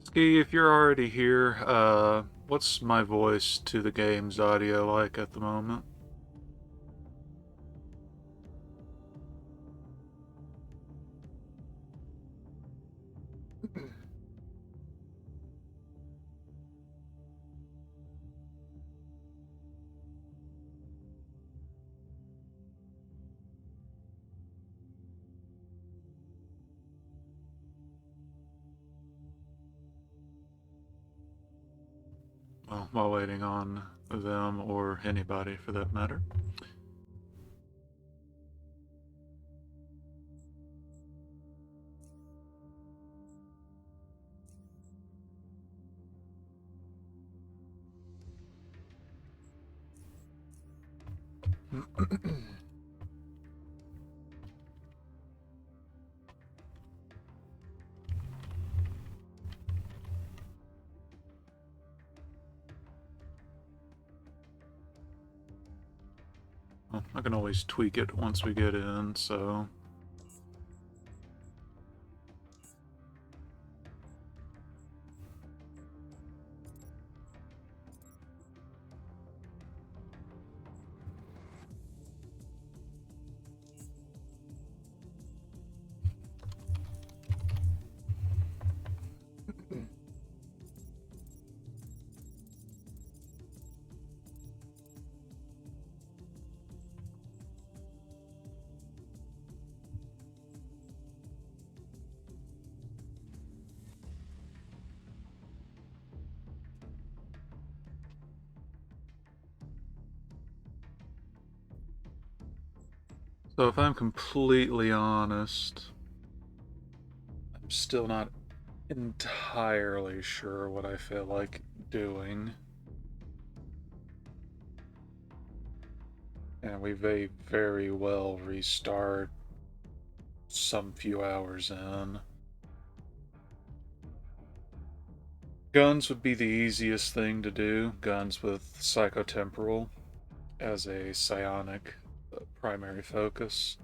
Ski, if you're already here, what's my voice to the game's audio like at the moment? Well, while waiting on them or anybody for that matter. Well, I can always tweak it once we get in, so... So if I'm completely honest, I'm still not entirely sure what I feel like doing. And we may very well restart some few hours in. Guns would be the easiest thing to do. Guns with psychotemporal as a psionic primary focus.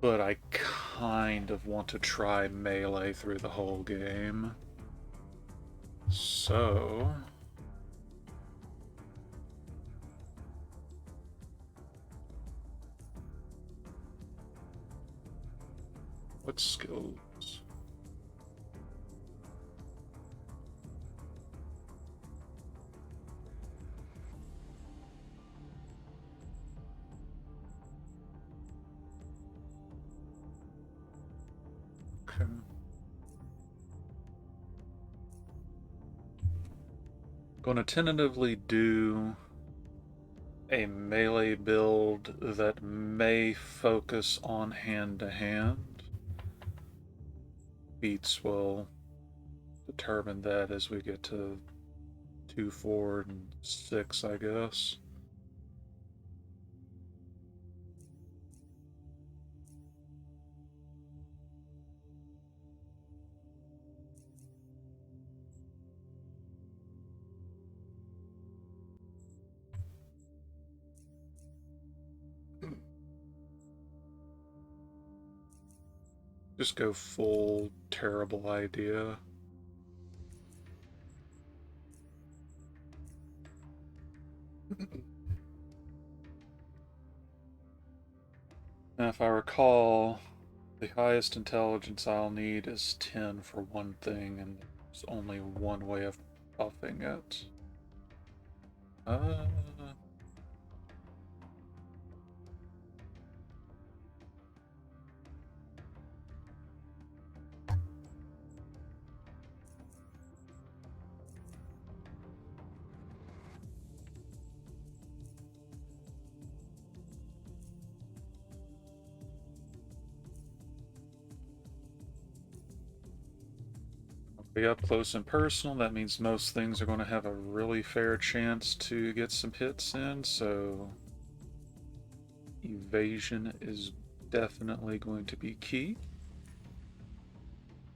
But I kind of want to try melee through the whole game. So... what skills? Okay. Gonna tentatively do a melee build that may focus on hand-to-hand. Beats will determine that as we get to 2, 4, and 6, I guess. Just go full terrible idea. Now, if I recall, the highest intelligence I'll need is 10 for one thing, and there's only one way of buffing it. Uh, be up close and personal. That means most things are going to have a really fair chance to get some hits in, so evasion is definitely going to be key.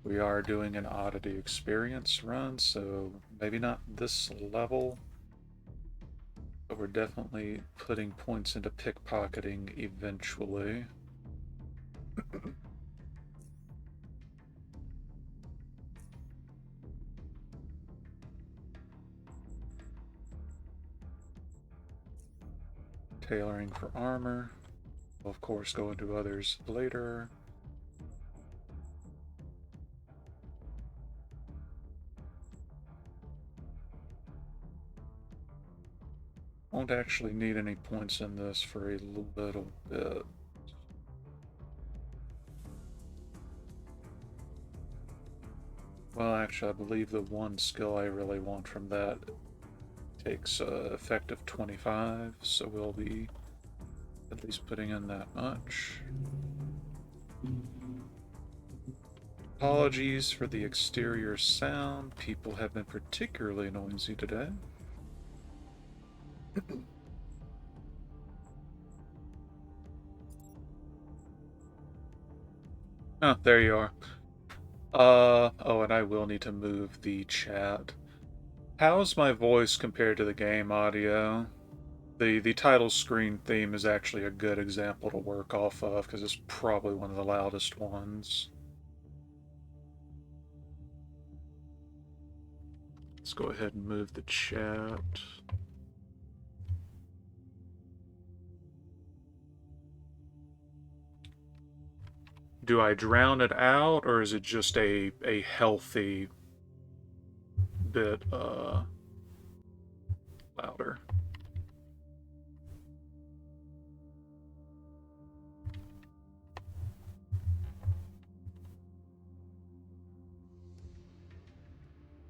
We are doing an Oddity experience run, so maybe not this level, but we're definitely putting points into pickpocketing eventually. Tailoring for armor. We'll of course go into others later. Won't actually need any points in this for a little bit. Well, actually, I believe the one skill I really want from that takes effective 25, so we'll be at least putting in that much. Apologies for the exterior sound. People have been particularly noisy today. Oh, there you are. Oh, and I will need to move the chat. How's my voice compared to the game audio? The title screen theme is actually a good example to work off of because it's probably one of the loudest ones. Let's go ahead and move the chat. Do I drown it out, or is it just a healthy bit louder?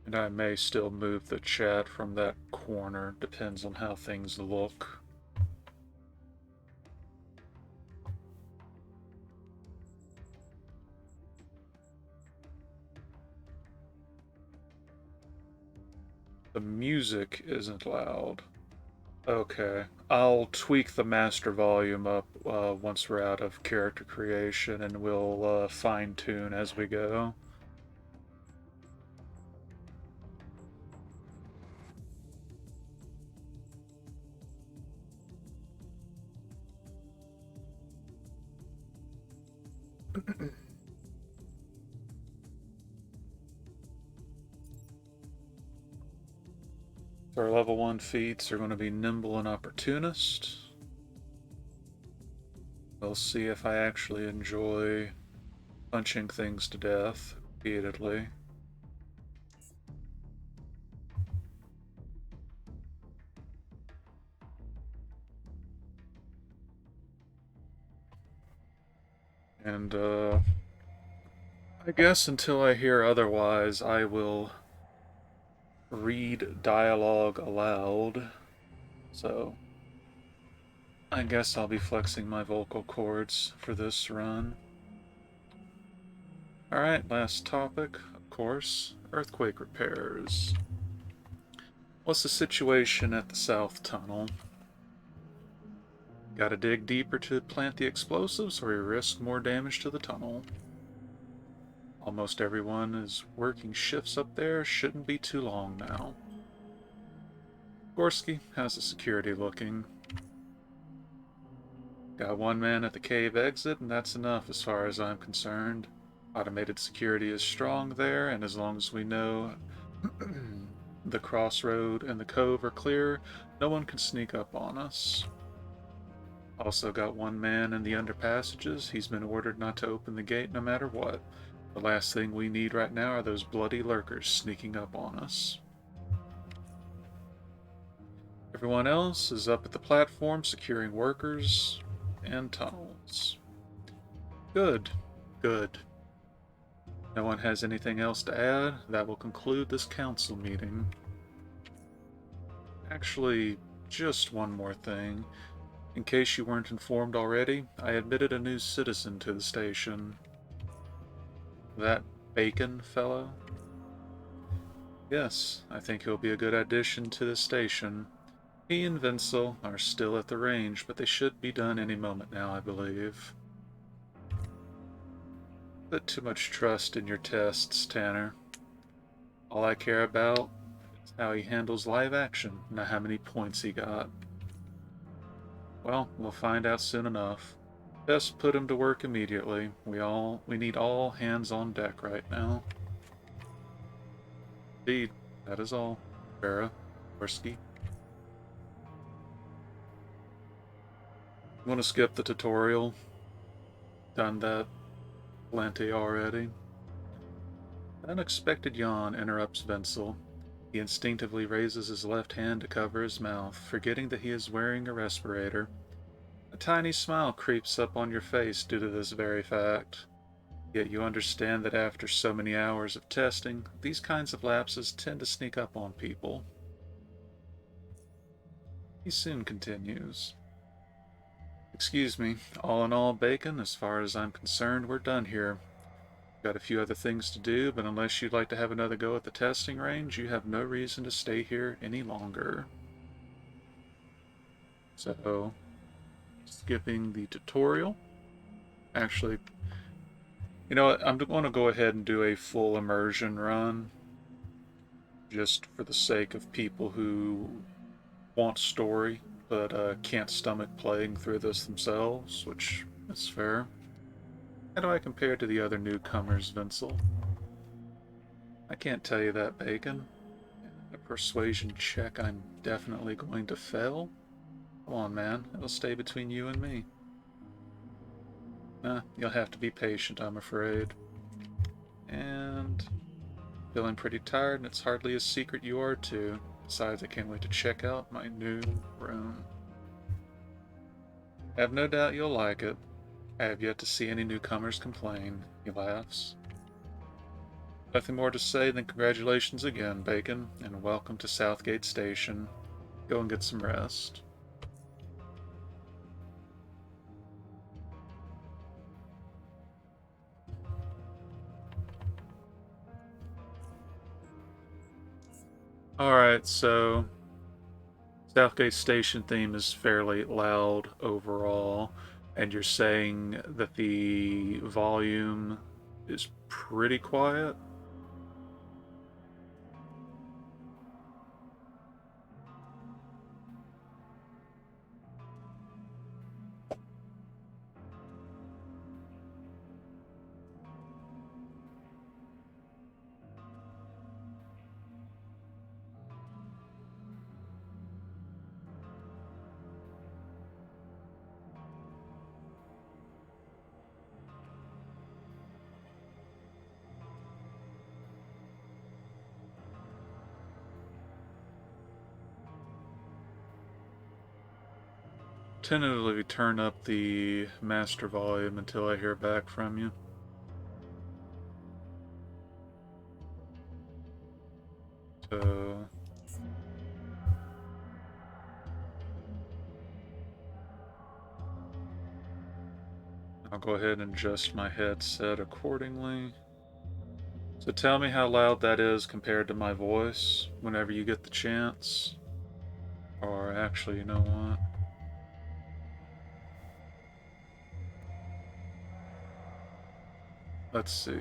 And I may still move the chat from that corner, depends on how things look. The music isn't loud. Okay, I'll tweak the master volume up once we're out of character creation, and we'll fine-tune as we go. Our level 1 feats are going to be Nimble and Opportunist. We'll see if I actually enjoy punching things to death repeatedly. And I guess until I hear otherwise, I will read dialogue aloud. So I guess I'll be flexing my vocal cords for this run. Alright, last topic, of course, earthquake repairs. What's the situation at the south tunnel? Gotta dig deeper to plant the explosives, or you risk more damage to the tunnel. Almost everyone is working shifts up there, shouldn't be too long now. Gorski, how's the security looking? Got one man at the cave exit, and that's enough as far as I'm concerned. Automated security is strong there, and as long as we know the crossroad and the cove are clear, no one can sneak up on us. Also got one man in the underpassages. He's been ordered not to open the gate no matter what. The last thing we need right now are those bloody lurkers sneaking up on us. Everyone else is up at the platform securing workers and tunnels. Good. Good. No one has anything else to add. That will conclude this council meeting. Actually, just one more thing. In case you weren't informed already, I admitted a new citizen to the station. That Bacon fellow? Yes, I think he'll be a good addition to the station. He and Vincel are still at the range, but they should be done any moment now, I believe. Put too much trust in your tests, Tanner. All I care about is how he handles live action, not how many points he got. Well, we'll find out soon enough. Best put him to work immediately. We need all hands on deck right now. Indeed, that is all. Vera, Worski. Want to skip the tutorial? Done that plenty already. An unexpected yawn interrupts Wenzel. He instinctively raises his left hand to cover his mouth, forgetting that he is wearing a respirator. A tiny smile creeps up on your face due to this very fact. Yet you understand that after so many hours of testing, these kinds of lapses tend to sneak up on people. He soon continues. Excuse me, all in all, Bacon, as far as I'm concerned, we're done here. Got a few other things to do, but unless you'd like to have another go at the testing range, you have no reason to stay here any longer. So, skipping the tutorial. Actually, you know what? I'm going to go ahead and do a full immersion run, just for the sake of people who want story, but can't stomach playing through this themselves, which is fair. How do I compare to the other newcomers, Vincel? I can't tell you that, Bacon. A persuasion check I'm definitely going to fail? Come on, man. It'll stay between you and me. You'll have to be patient, I'm afraid. And feeling pretty tired, and it's hardly a secret you are too. Besides, I can't wait to check out my new room. I have no doubt you'll like it. I have yet to see any newcomers complain. He laughs. Nothing more to say than congratulations again, Bacon, and welcome to Southgate Station. Go and get some rest. Alright, so Southgate Station theme is fairly loud overall, and you're saying that the volume is pretty quiet? Tentatively turn up the master volume until I hear back from you. So I'll go ahead and adjust my headset accordingly. So tell me how loud that is compared to my voice whenever you get the chance. Or actually, you know what? Let's see.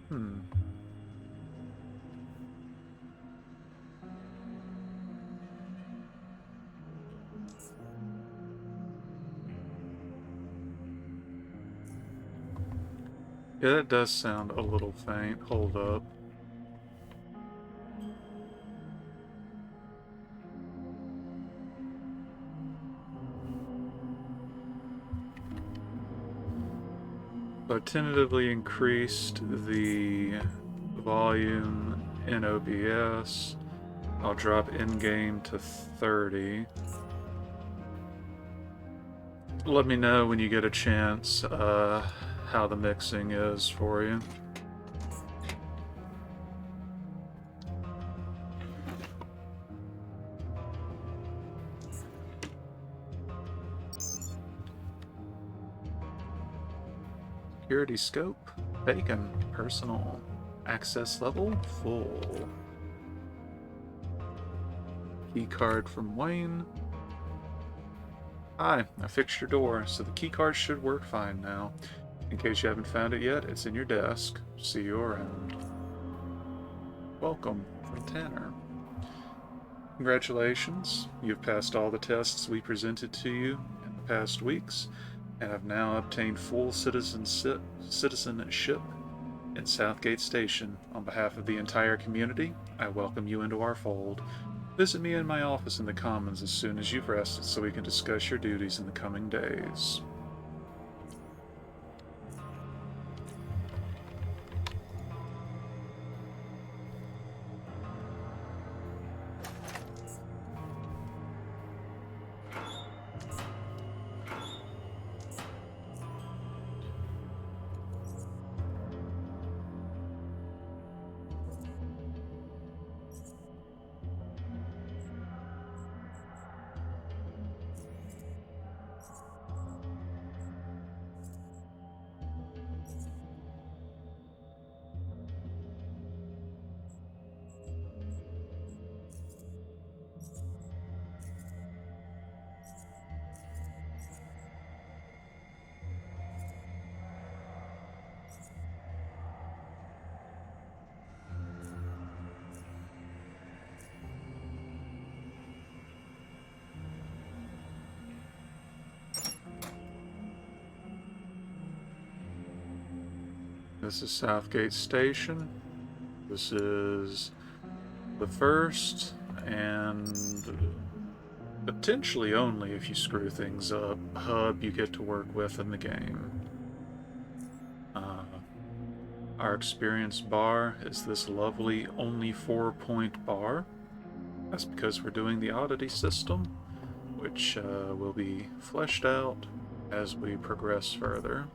Hmm. Yeah, that does sound a little faint. Hold up. So I tentatively increased the volume in OBS. I'll drop in-game to 30. Let me know when you get a chance how the mixing is for you. Security scope. Bacon, personal. Access level, full. Key card from Wayne. Hi, I fixed your door, so the key card should work fine now. In case you haven't found it yet, it's in your desk. See you around. Welcome from Tanner. Congratulations, you've passed all the tests we presented to you in the past weeks, and have now obtained full citizenship in Southgate Station. On behalf of the entire community, I welcome you into our fold. Visit me in my office in the Commons as soon as you've rested so we can discuss your duties in the coming days. This is Southgate Station. This is the first and potentially only, if you screw things up, hub you get to work with in the game. Our experience bar is this lovely only 4-point bar. That's because we're doing the oddity system, which will be fleshed out as we progress further.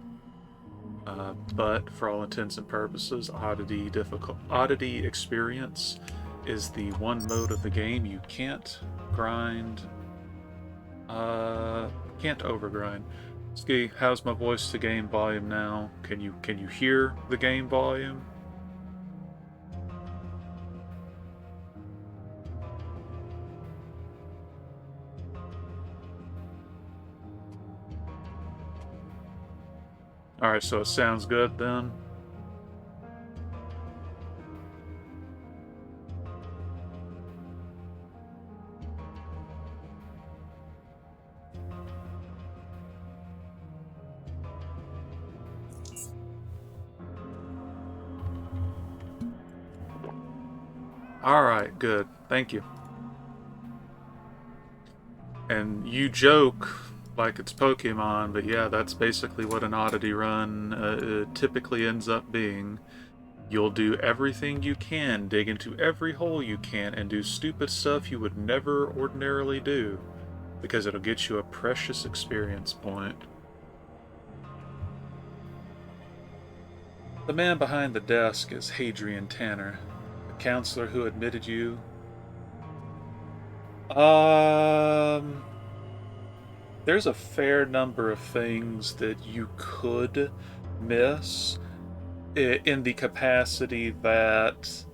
But for all intents and purposes, oddity experience is the one mode of the game you can't grind, can't overgrind. Ski, how's my voice to game volume now? Can you hear the game volume? Alright, so it sounds good then. Alright, good. Thank you. And you joke like it's Pokemon, but yeah, that's basically what an oddity run typically ends up being. You'll do everything you can, dig into every hole you can, and do stupid stuff you would never ordinarily do, because it'll get you a precious experience point. The man behind the desk is Hadrian Tanner, the counselor who admitted you. There's a fair number of things that you could miss in the capacity that,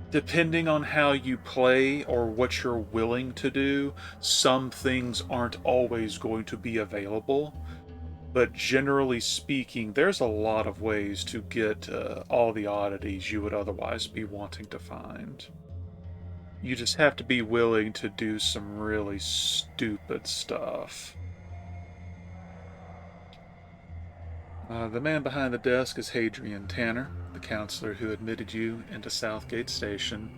depending on how you play or what you're willing to do, some things aren't always going to be available. But generally speaking, there's a lot of ways to get all the oddities you would otherwise be wanting to find. You just have to be willing to do some really stupid stuff. The man behind the desk is Hadrian Tanner, the counselor who admitted you into Southgate Station.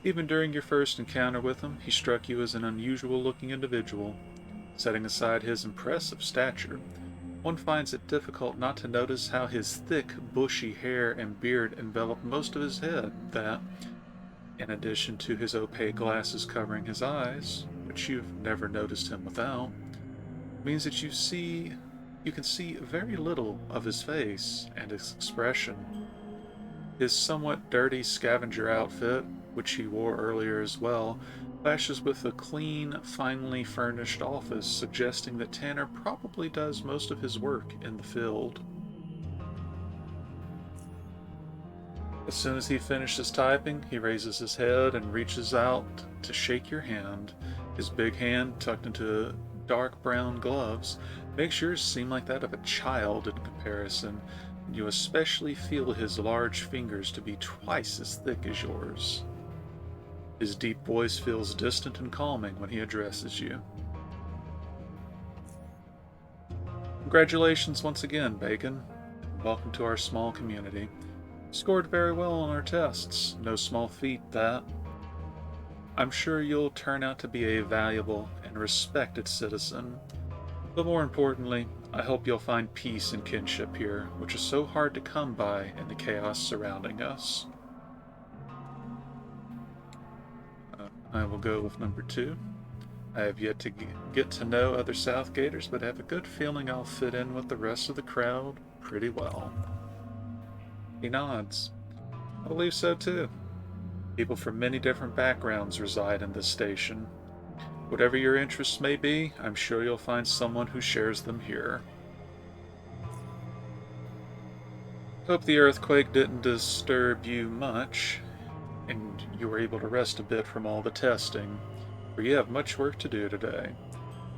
Even during your first encounter with him, he struck you as an unusual-looking individual. Setting aside his impressive stature, one finds it difficult not to notice how his thick, bushy hair and beard envelop most of his head, that, in addition to his opaque glasses covering his eyes, which you've never noticed him without, means that you can see very little of his face and his expression. His somewhat dirty scavenger outfit, which he wore earlier as well, clashes with a clean, finely furnished office, suggesting that Tanner probably does most of his work in the field. As soon as he finishes typing, he raises his head and reaches out to shake your hand. His big hand, tucked into dark brown gloves, makes yours seem like that of a child in comparison, and you especially feel his large fingers to be twice as thick as yours. His deep voice feels distant and calming when he addresses you. Congratulations once again, Bacon, and welcome to our small community. Scored very well on our tests. No small feat, that. I'm sure you'll turn out to be a valuable and respected citizen. But more importantly, I hope you'll find peace and kinship here, which is so hard to come by in the chaos surrounding us. I will go with number 2. I have yet to get to know other Southgaters, but have a good feeling I'll fit in with the rest of the crowd pretty well. He nods. I believe so too. People from many different backgrounds reside in this station. Whatever your interests may be, I'm sure you'll find someone who shares them here. Hope the earthquake didn't disturb you much, and you were able to rest a bit from all the testing, for you have much work to do today.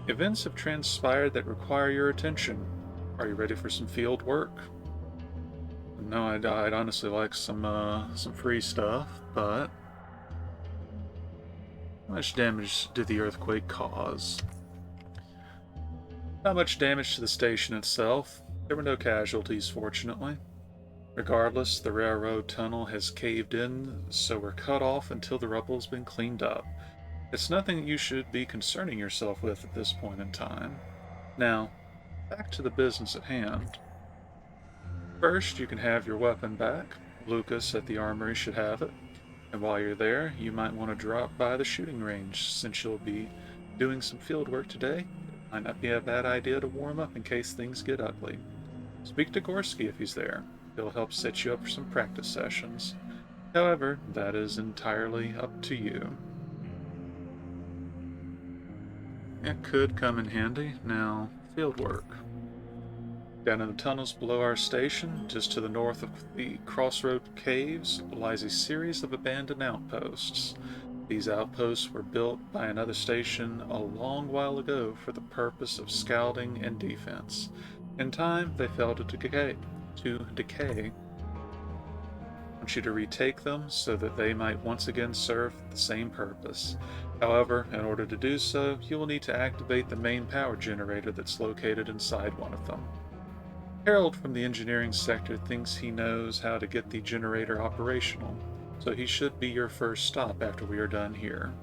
Events have transpired that require your attention. Are you ready for some field work? No, I'd honestly like some free stuff, but how much damage did the earthquake cause? Not much damage to the station itself. There were no casualties, fortunately. Regardless, the railroad tunnel has caved in, so we're cut off until the rubble's been cleaned up. It's nothing you should be concerning yourself with at this point in time. Now, back to the business at hand. First, you can have your weapon back. Lucas at the armory should have it. And while you're there, you might want to drop by the shooting range, since you'll be doing some field work today. It might not be a bad idea to warm up in case things get ugly. Speak to Gorski if he's there. He'll help set you up for some practice sessions. However, that is entirely up to you. It could come in handy. Now, field work. Down in the tunnels below our station, just to the north of the Crossroad Caves, lies a series of abandoned outposts. These outposts were built by another station a long while ago for the purpose of scouting and defense. In time, they fell to decay. I want you to retake them so that they might once again serve the same purpose. However, in order to do so, you will need to activate the main power generator that's located inside one of them. Harold from the engineering sector thinks he knows how to get the generator operational, so he should be your first stop after we are done here.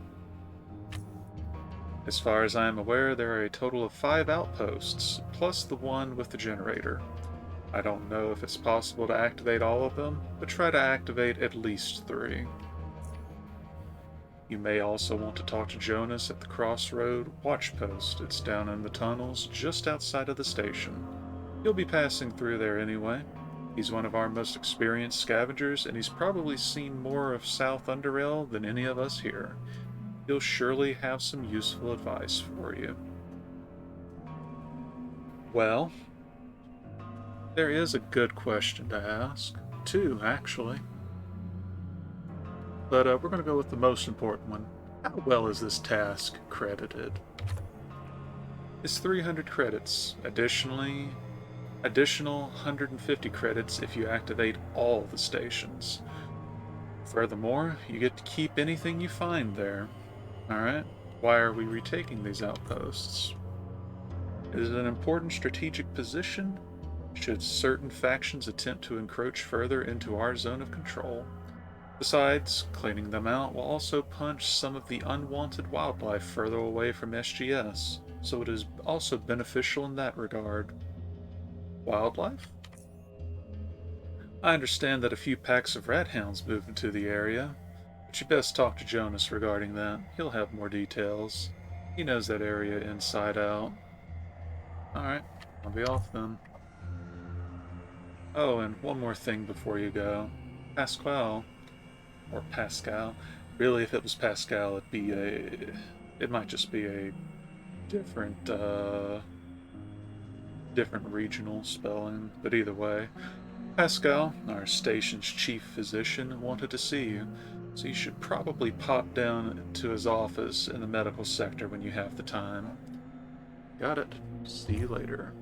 As far as I am aware, there are a total of 5 outposts, plus the one with the generator. I don't know if it's possible to activate all of them, but try to activate at least 3. You may also want to talk to Jonas at the Crossroad Watch Post. It's down in the tunnels just outside of the station. You'll be passing through there anyway. He's one of our most experienced scavengers, and he's probably seen more of South Underrail than any of us here. He'll surely have some useful advice for you. Well, there is a good question to ask. 2, actually. But we're going to go with the most important one. How well is this task credited? It's 300 credits. Additional 150 credits if you activate all the stations. Furthermore, you get to keep anything you find there. Alright, why are we retaking these outposts? Is it an important strategic position? Should certain factions attempt to encroach further into our zone of control? Besides, cleaning them out will also punch some of the unwanted wildlife further away from SGS, so it is also beneficial in that regard. Wildlife? I understand that a few packs of rat hounds moved into the area, but you best talk to Jonas regarding that. He'll have more details. He knows that area inside out. Alright, I'll be off then. Oh, and one more thing before you go. Pascal. Really, if it was Pascal, it might just be a different regional spelling, but either way. Pascal, our station's chief physician, wanted to see you, so you should probably pop down to his office in the medical sector when you have the time. Got it. See you later.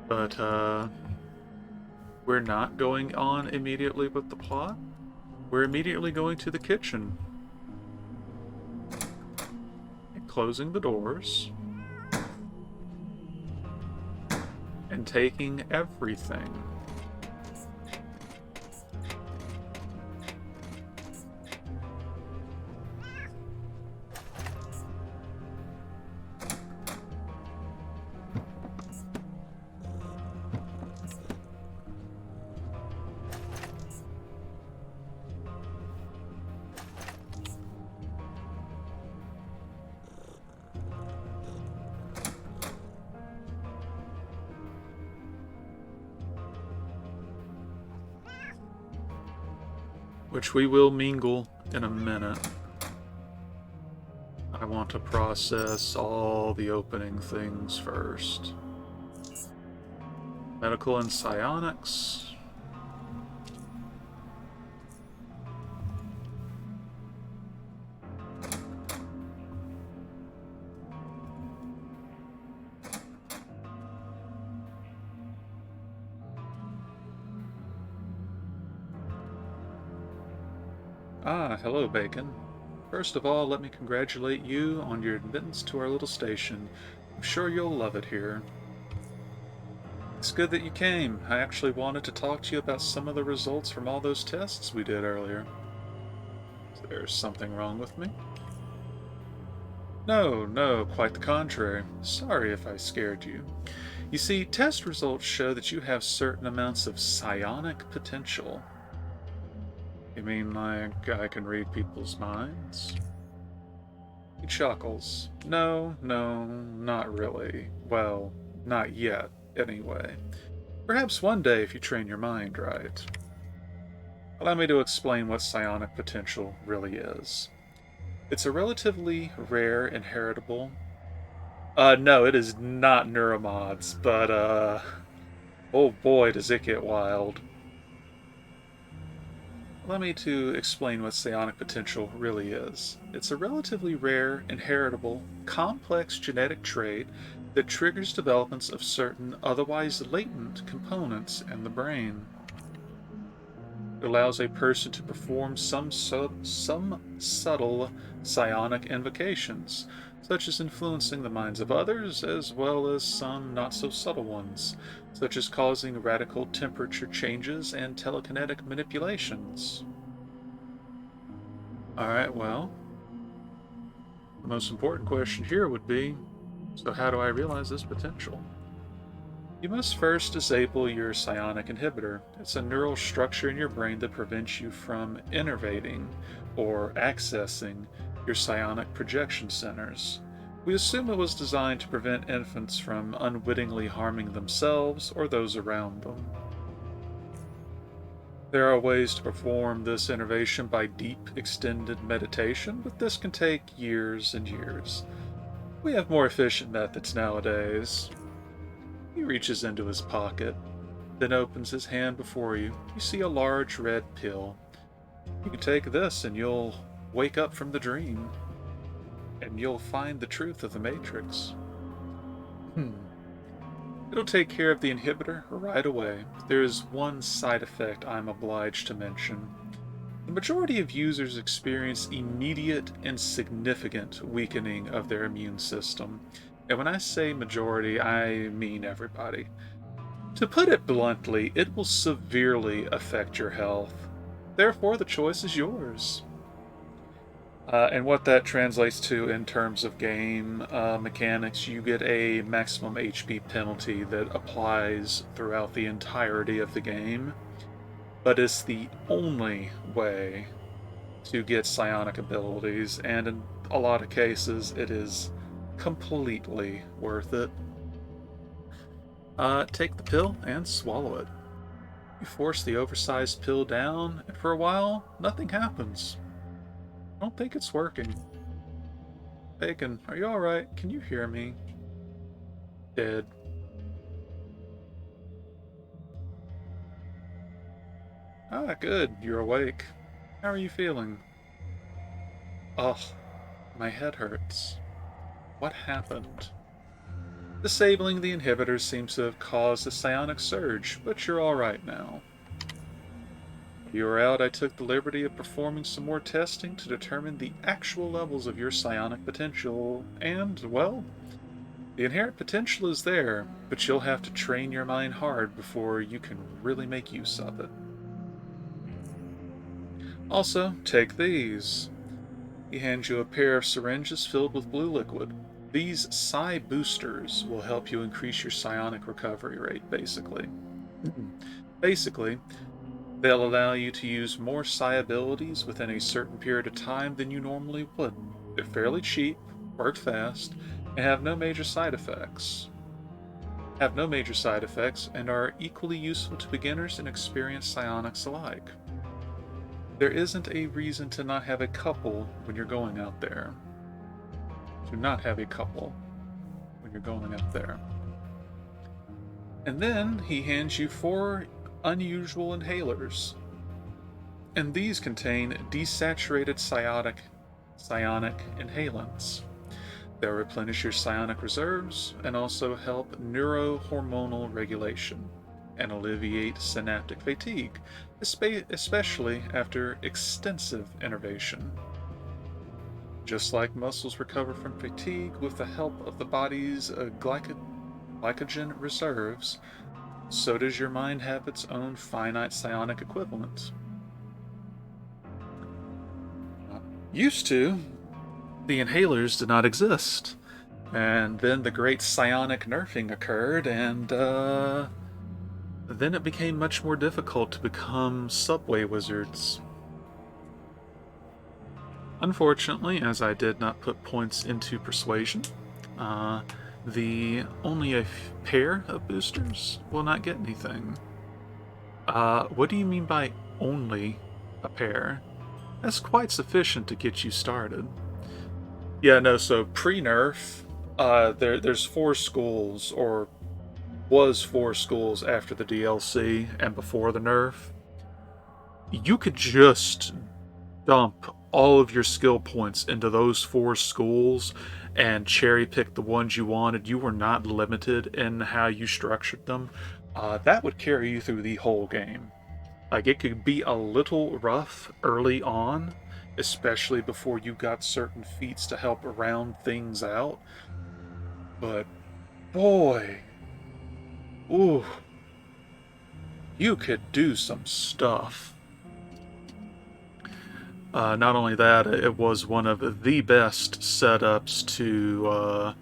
But, we're not going on immediately with the plot. We're immediately going to the kitchen. And closing the doors. And taking everything. Which we will mingle in a minute. I want to process all the opening things first. Medical and psionics. Ah, hello, Bacon. First of all, let me congratulate you on your admittance to our little station. I'm sure you'll love it here. It's good that you came. I actually wanted to talk to you about some of the results from all those tests we did earlier. Is there something wrong with me? No, quite the contrary. Sorry if I scared you. You see, test results show that you have certain amounts of psionic potential. You mean like I can read people's minds? He chuckles. No, not really. Well, not yet, anyway. Perhaps one day if you train your mind right. Allow me to explain what psionic potential really is. It's a relatively rare inheritable. No, it is not neuromods, but, oh boy, does it get wild. Allow me to explain what psionic potential really is. It's a relatively rare, inheritable, complex genetic trait that triggers developments of certain otherwise latent components in the brain. It allows a person to perform some subtle psionic invocations, such as influencing the minds of others, as well as some not so subtle ones, such as causing radical temperature changes and telekinetic manipulations. Alright, well, the most important question here would be, so how do I realize this potential? You must first disable your psionic inhibitor. It's a neural structure in your brain that prevents you from innervating or accessing your psionic projection centers. We assume it was designed to prevent infants from unwittingly harming themselves or those around them. There are ways to perform this innervation by deep, extended meditation, but this can take years and years. We have more efficient methods nowadays. He reaches into his pocket, then opens his hand before you. You see a large red pill. You can take this and you'll wake up from the dream. And you'll find the truth of the Matrix. It'll take care of the inhibitor right away. There is one side effect I'm obliged to mention. The majority of users experience immediate and significant weakening of their immune system. And when I say majority, I mean everybody. To put it bluntly, it will severely affect your health. Therefore, the choice is yours. And what that translates to in terms of game mechanics, you get a maximum HP penalty that applies throughout the entirety of the game, but it's the only way to get psionic abilities, and in a lot of cases, it is completely worth it. Take the pill and swallow it. You force the oversized pill down, and for a while, nothing happens. I don't think it's working. Bacon, are you alright? Can you hear me? Dead. Ah, good. You're awake. How are you feeling? Ugh, my head hurts. What happened? Disabling the inhibitors seems to have caused a psionic surge, but you're alright now. While you were out, I took the liberty of performing some more testing to determine the actual levels of your psionic potential, and, well, the inherent potential is there, but you'll have to train your mind hard before you can really make use of it. Also, take these. He hands you a pair of syringes filled with blue liquid. These psi boosters will help you increase your psionic recovery rate, basically. Basically, they'll allow you to use more psi abilities within a certain period of time than you normally would. They're fairly cheap, work fast, and have no major side effects. And are equally useful to beginners and experienced psionics alike. There isn't a reason to not have a couple when you're going out there. To not have a couple when you're going out there. And then he hands you 4 unusual inhalers. And these contain desaturated psionic inhalants. They'll replenish your psionic reserves and also help neurohormonal regulation and alleviate synaptic fatigue, especially after extensive innervation. Just like muscles recover from fatigue with the help of the body's glycogen reserves, so does your mind have its own finite psionic equivalent. Used to, the inhalers did not exist. And then the great psionic nerfing occurred, and then it became much more difficult to become subway wizards. Unfortunately, as I did not put points into persuasion, the only a pair of boosters will not get anything. What do you mean by only a pair? That's quite sufficient to get you started. Yeah, no, so pre-nerf, there's 4 schools, or was 4 schools after the DLC and before the nerf. You could just dump all of your skill points into those 4 schools and cherry pick the ones you wanted. You were not limited in how you structured them. That would carry you through the whole game. Like, it could be a little rough early on, especially before you got certain feats to help round things out. But boy, ooh, you could do some stuff. Not only that, it was one of the best setups to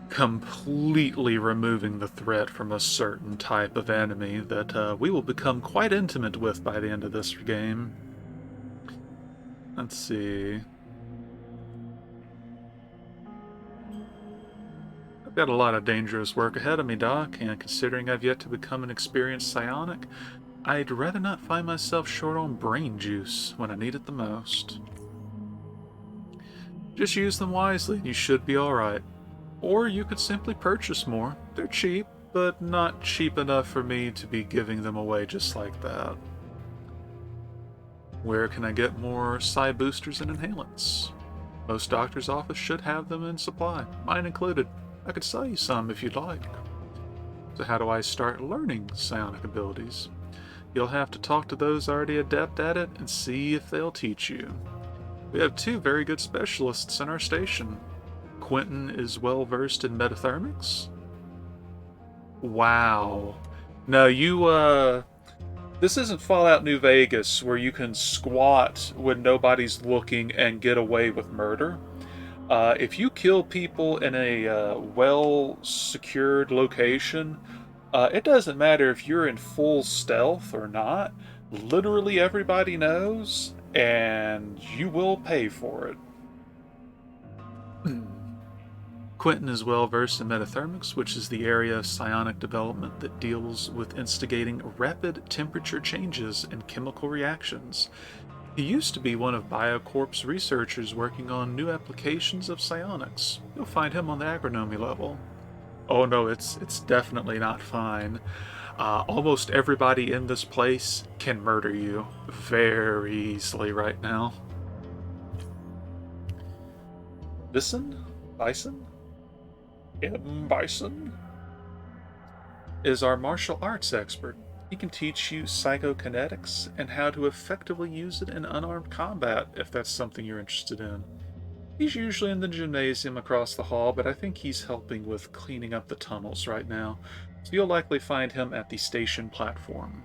completely removing the threat from a certain type of enemy that we will become quite intimate with by the end of this game. Let's see. I've got a lot of dangerous work ahead of me, Doc, and considering I've yet to become an experienced psionic, I'd rather not find myself short on brain juice when I need it the most. Just use them wisely and you should be alright. Or you could simply purchase more. They're cheap, but not cheap enough for me to be giving them away just like that. Where can I get more psi boosters and inhalants? Most doctor's offices should have them in supply, mine included. I could sell you some if you'd like. So how do I start learning psionic abilities? You'll have to talk to those already adept at it and see if they'll teach you. We have 2 very good specialists in our station. Quentin is well versed in metathermics. Wow. No, this isn't Fallout New Vegas where you can squat when nobody's looking and get away with murder. If you kill people in a well-secured location, it doesn't matter if you're in full stealth or not. Literally everybody knows, and you will pay for it. Quentin is well versed in metathermics, which is the area of psionic development that deals with instigating rapid temperature changes and chemical reactions. He used to be one of BioCorp's researchers working on new applications of psionics. You'll find him on the agronomy level. Oh no, it's definitely not fine. Almost everybody in this place can murder you very easily right now. Bison? Bison? M. Bison? Is our martial arts expert. He can teach you psychokinetics and how to effectively use it in unarmed combat if that's something you're interested in. He's usually in the gymnasium across the hall, but I think he's helping with cleaning up the tunnels right now, so you'll likely find him at the station platform.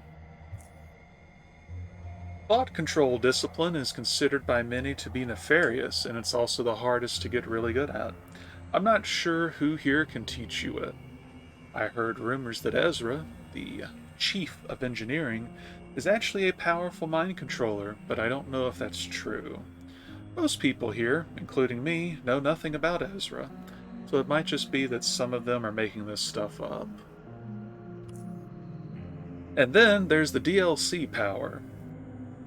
Thought control discipline is considered by many to be nefarious, and it's also the hardest to get really good at. I'm not sure who here can teach you it. I heard rumors that Ezra, the chief of engineering, is actually a powerful mind controller, but I don't know if that's true. Most people here, including me, know nothing about Ezra, so it might just be that some of them are making this stuff up. And then there's the DLC power.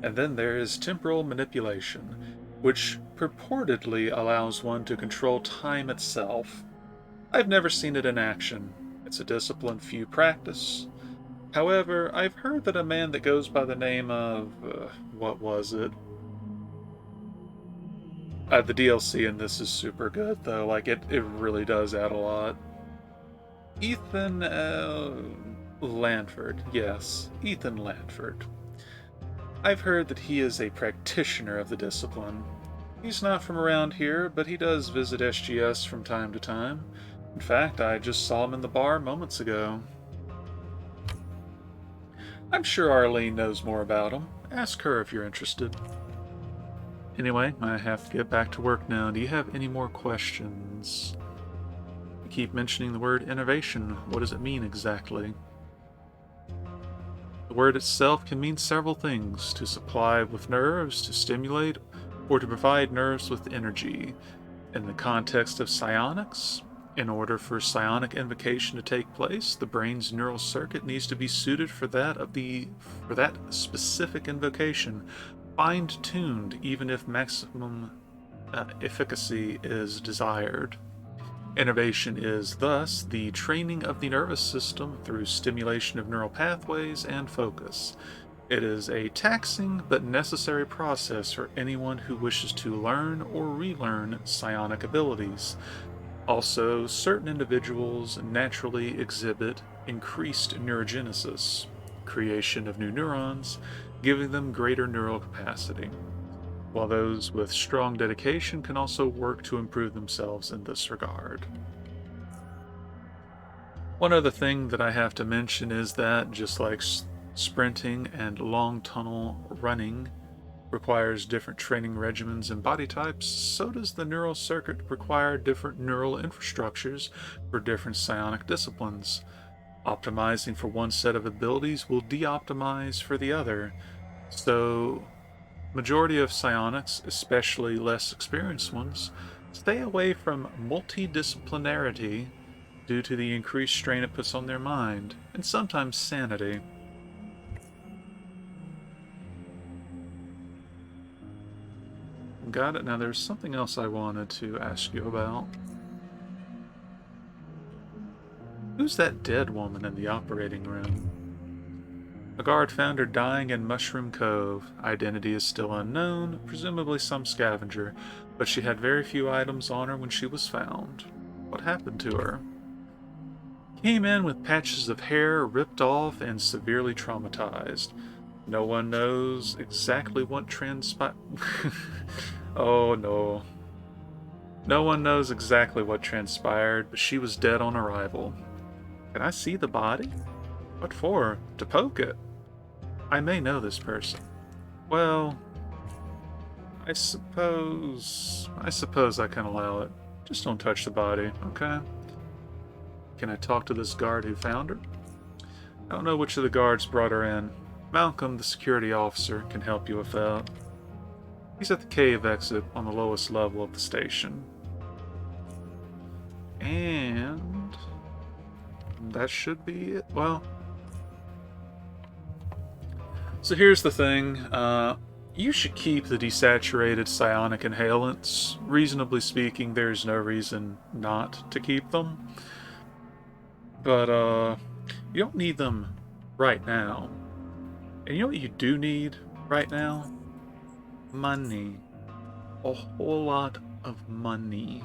And then there is temporal manipulation, which purportedly allows one to control time itself. I've never seen it in action. It's a discipline few practice. However, I've heard that a man that goes by the name of, what was it? The DLC in this is super good, though. Like, it really does add a lot. Ethan, Lanford. Yes, Ethan Lanford. I've heard that he is a practitioner of the discipline. He's not from around here, but he does visit SGS from time to time. In fact, I just saw him in the bar moments ago. I'm sure Arlene knows more about him. Ask her if you're interested. Anyway, I have to get back to work now. Do you have any more questions? You keep mentioning the word innovation. What does it mean exactly? The word itself can mean several things: to supply with nerves, to stimulate, or to provide nerves with energy. In the context of psionics, in order for psionic invocation to take place, the brain's neural circuit needs to be suited for that specific invocation, fine-tuned even if maximum efficacy is desired. Innovation is, thus, the training of the nervous system through stimulation of neural pathways and focus. It is a taxing but necessary process for anyone who wishes to learn or relearn psionic abilities. Also, certain individuals naturally exhibit increased neurogenesis, creation of new neurons, giving them greater neural capacity, while those with strong dedication can also work to improve themselves in this regard. One other thing that I have to mention is that, just like sprinting and long tunnel running requires different training regimens and body types, so does the neural circuit require different neural infrastructures for different psionic disciplines. Optimizing for one set of abilities will de-optimize for the other, so majority of psionics, especially less experienced ones, stay away from multidisciplinarity due to the increased strain it puts on their mind, and sometimes sanity. Got it. Now there's something else I wanted to ask you about. Who's that dead woman in the operating room? A guard found her dying in Mushroom Cove. Identity is still unknown, presumably some scavenger, but she had very few items on her when she was found. What happened to her? Came in with patches of hair ripped off and severely traumatized. No one knows exactly what transpired. Oh no. No one knows exactly what transpired, but she was dead on arrival. Can I see the body? What for? To poke it? I may know this person. Well, I suppose I can allow it. Just don't touch the body, okay? Can I talk to this guard who found her? I don't know which of the guards brought her in. Malcolm, the security officer, can help you with that. He's at the cave exit on the lowest level of the station. And that should be it. Well, so here's the thing. You should keep the desaturated psionic inhalants. Reasonably speaking, there's no reason not to keep them. But, you don't need them right now. And you know what you do need right now? Money. A whole lot of money.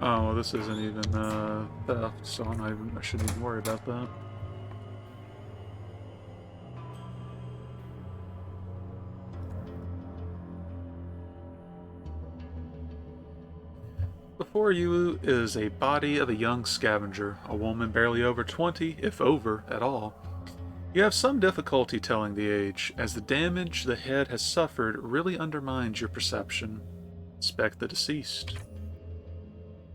Oh, well, this isn't even theft, so I shouldn't even worry about that. Before you is a body of a young scavenger, a woman barely over 20, if over at all. You have some difficulty telling the age, as the damage the head has suffered really undermines your perception. Inspect the deceased.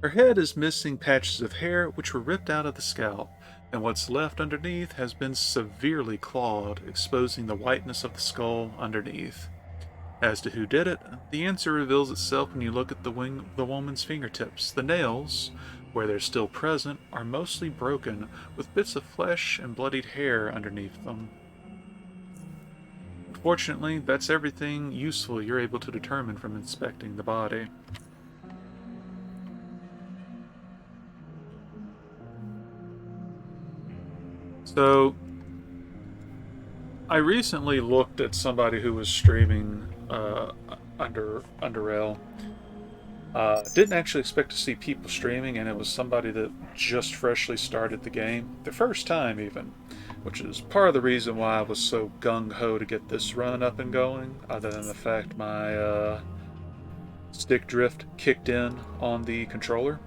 Her head is missing patches of hair which were ripped out of the scalp, and what's left underneath has been severely clawed, exposing the whiteness of the skull underneath. As to who did it, the answer reveals itself when you look at the woman's fingertips. The nails, where they're still present, are mostly broken, with bits of flesh and bloodied hair underneath them. Fortunately, that's everything useful you're able to determine from inspecting the body. So, I recently looked at somebody who was streaming Underrail. Didn't actually expect to see people streaming, and it was somebody that just freshly started the game, the first time even, which is part of the reason why I was so gung-ho to get this run up and going, other than the fact my stick drift kicked in on the controller.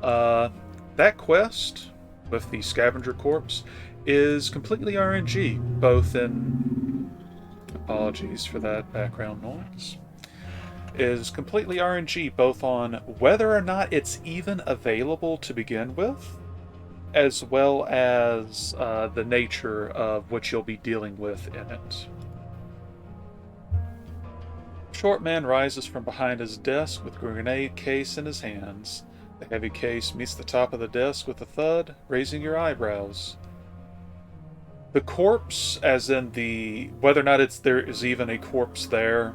That quest with the scavenger corpse is completely RNG, both in... Apologies for that background noise. Is completely RNG, both on whether or not it's even available to begin with, as well as the nature of what you'll be dealing with in it. Short man rises from behind his desk with a grenade case in his hands. The heavy case meets the top of the desk with a thud, raising your eyebrows. The corpse, as in the whether or not there is even a corpse there,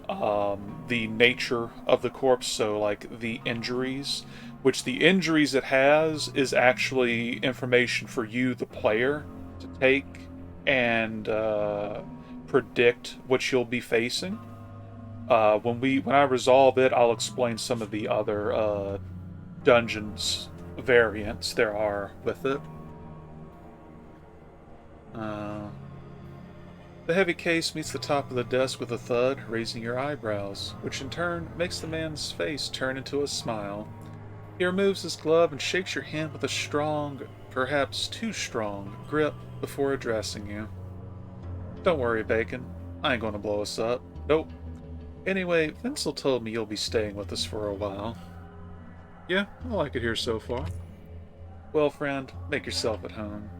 the nature of the corpse, so like the injuries, which the injuries it has is actually information for you, the player, to take and predict what you'll be facing. When I resolve it, I'll explain some of the other dungeons variants there are with it. The heavy case meets the top of the desk with a thud, raising your eyebrows, which in turn makes the man's face turn into a smile. He removes his glove and shakes your hand with a strong, perhaps too strong, grip before addressing you. Don't worry, Bacon. I ain't gonna blow us up. Nope. Anyway, Vincel told me you'll be staying with us for a while. Yeah, I like it here so far. Well, friend, make yourself at home.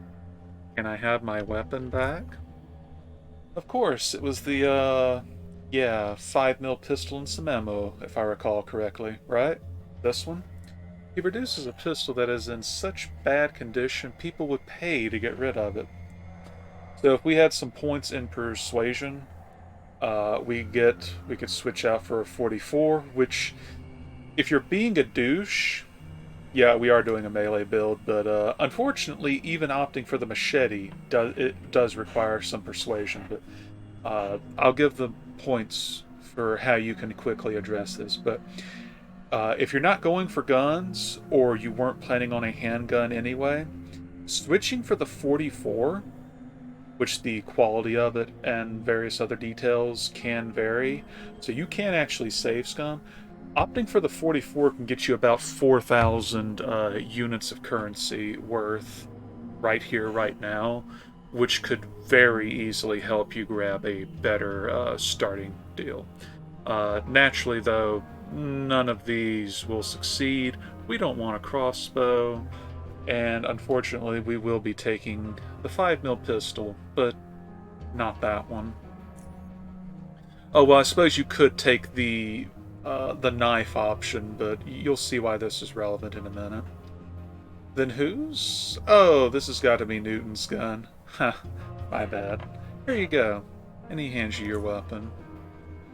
Can I have my weapon back? Of course, it was the, 5mm pistol and some ammo, if I recall correctly, right? This one? He produces a pistol that is in such bad condition people would pay to get rid of it. So if we had some points in persuasion, we could switch out for a 44, which, if you're being a douche, yeah, we are doing a melee build, but unfortunately, even opting for the machete does require some persuasion. But I'll give the points for how you can quickly address this. But if you're not going for guns, or you weren't planning on a handgun anyway, switching for the 44, which the quality of it and various other details can vary, so you can actually save scum. Opting for the 44 can get you about 4,000 units of currency worth right here, right now, which could very easily help you grab a better starting deal. Naturally, though, none of these will succeed. We don't want a crossbow, and unfortunately, we will be taking the 5mm pistol, but not that one. Oh, well, I suppose you could take the knife option, but you'll see why this is relevant in a minute. Then whose? Oh, this has got to be Newton's gun. Huh, my bad. Here you go. And he hands you your weapon.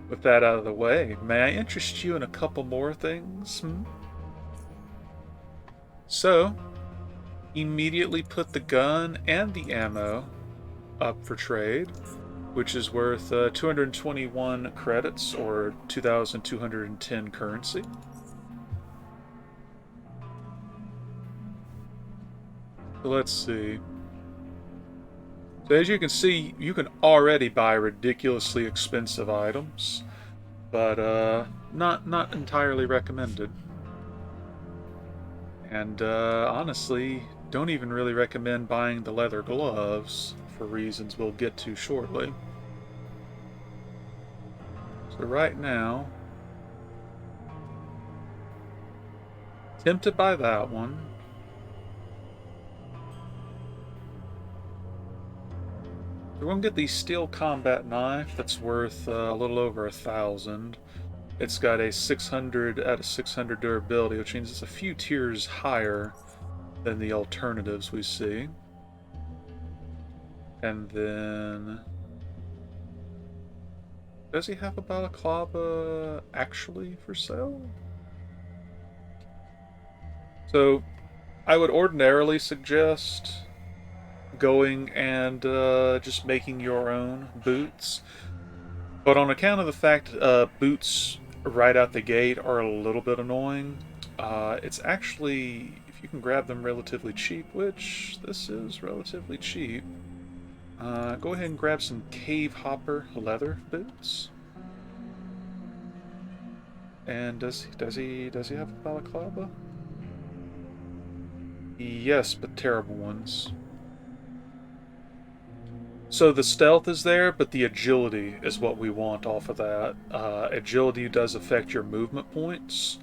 With that out of the way, may I interest you in a couple more things? So, immediately put the gun and the ammo up for trade, which is worth 221 credits or 2,210 currency. So let's see. So as you can see, you can already buy ridiculously expensive items, but not entirely recommended. And honestly, don't even really recommend buying the leather gloves for reasons we'll get to shortly. So right now, tempted by that one. We're going to get the steel combat knife that's worth a little over 1,000. It's got a 600 out of 600 durability, which means it's a few tiers higher than the alternatives we see. And then... does he have a balaclava actually for sale? So, I would ordinarily suggest going and just making your own boots. But on account of the fact boots right out the gate are a little bit annoying, it's actually, if you can grab them relatively cheap, which this is relatively cheap, go ahead and grab some Cave Hopper leather boots. And does he have a balaclava? Yes, but terrible ones. So the stealth is there, but the agility is what we want off of that. Agility does affect your movement points,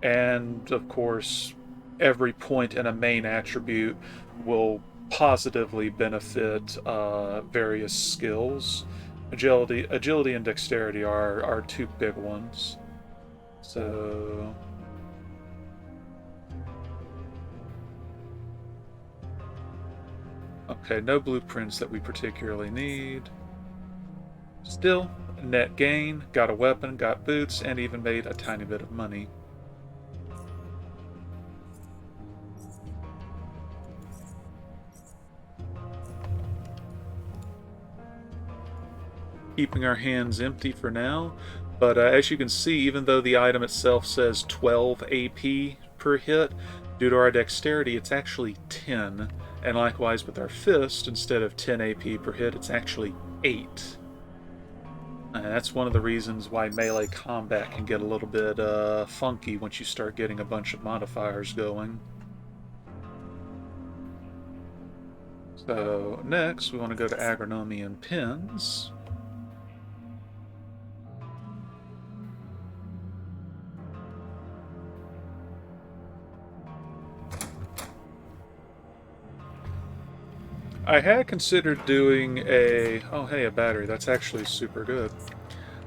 and of course, every point in a main attribute will positively benefit various skills. Agility, and dexterity are two big ones. So okay, no blueprints that we particularly need. Still, net gain, got a weapon, got boots, and even made a tiny bit of money. Keeping our hands empty for now, but as you can see, even though the item itself says 12 AP per hit, due to our dexterity, it's actually 10. And likewise with our fist, instead of 10 AP per hit, it's actually 8. And that's one of the reasons why melee combat can get a little bit funky once you start getting a bunch of modifiers going. So next, we want to go to agronomy and pins. I had considered doing a... oh hey, a battery. That's actually super good.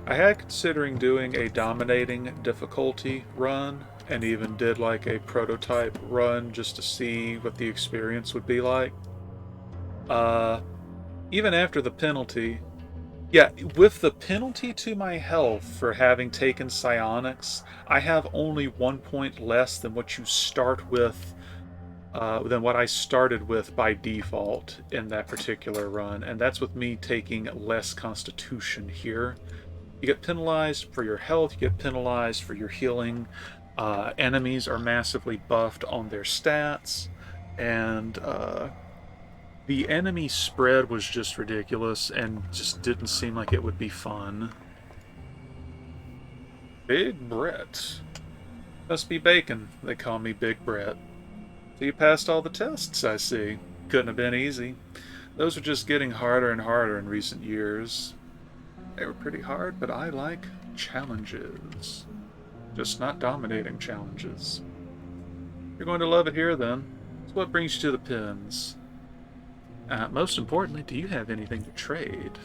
I had considering doing a dominating difficulty run, and even did like a prototype run just to see what the experience would be like. Even after the penalty... yeah, with the penalty to my health for having taken psionics, I have only 1 point less than what you start with than what I started with by default in that particular run, and that's with me taking less constitution here. You get penalized for your health, you get penalized for your healing. Enemies are massively buffed on their stats, and the enemy spread was just ridiculous and just didn't seem like it would be fun. Big Brett. Must be bacon. They call me Big Brett. So you passed all the tests, I see. Couldn't have been easy. Those are just getting harder and harder in recent years. They were pretty hard, but I like challenges. Just not dominating challenges. You're going to love it here, then. So what brings you to the pins? Most importantly, do you have anything to trade?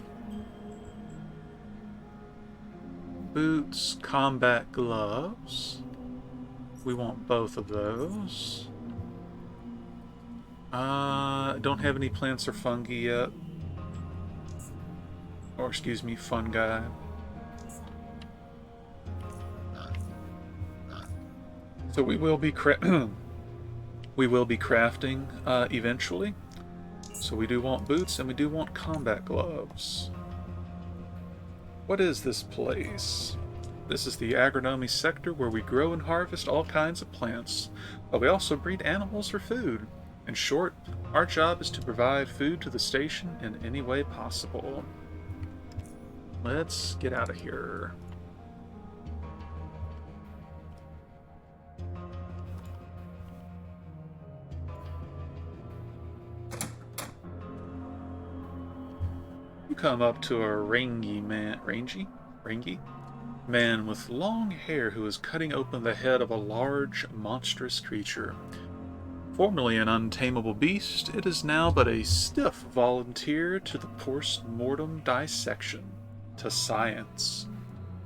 Boots, combat gloves. We want both of those. Don't have any plants or fungi yet. Or, excuse me, fungi. So we will be we will be crafting eventually. So we do want boots and we do want combat gloves. What is this place? This is the agronomy sector where we grow and harvest all kinds of plants, but we also breed animals for food. In short, our job is to provide food to the station in any way possible. Let's get out of here. You come up to a rangy man with long hair who is cutting open the head of a large, monstrous creature. Formerly an untamable beast, it is now but a stiff volunteer to the post-mortem dissection, to science.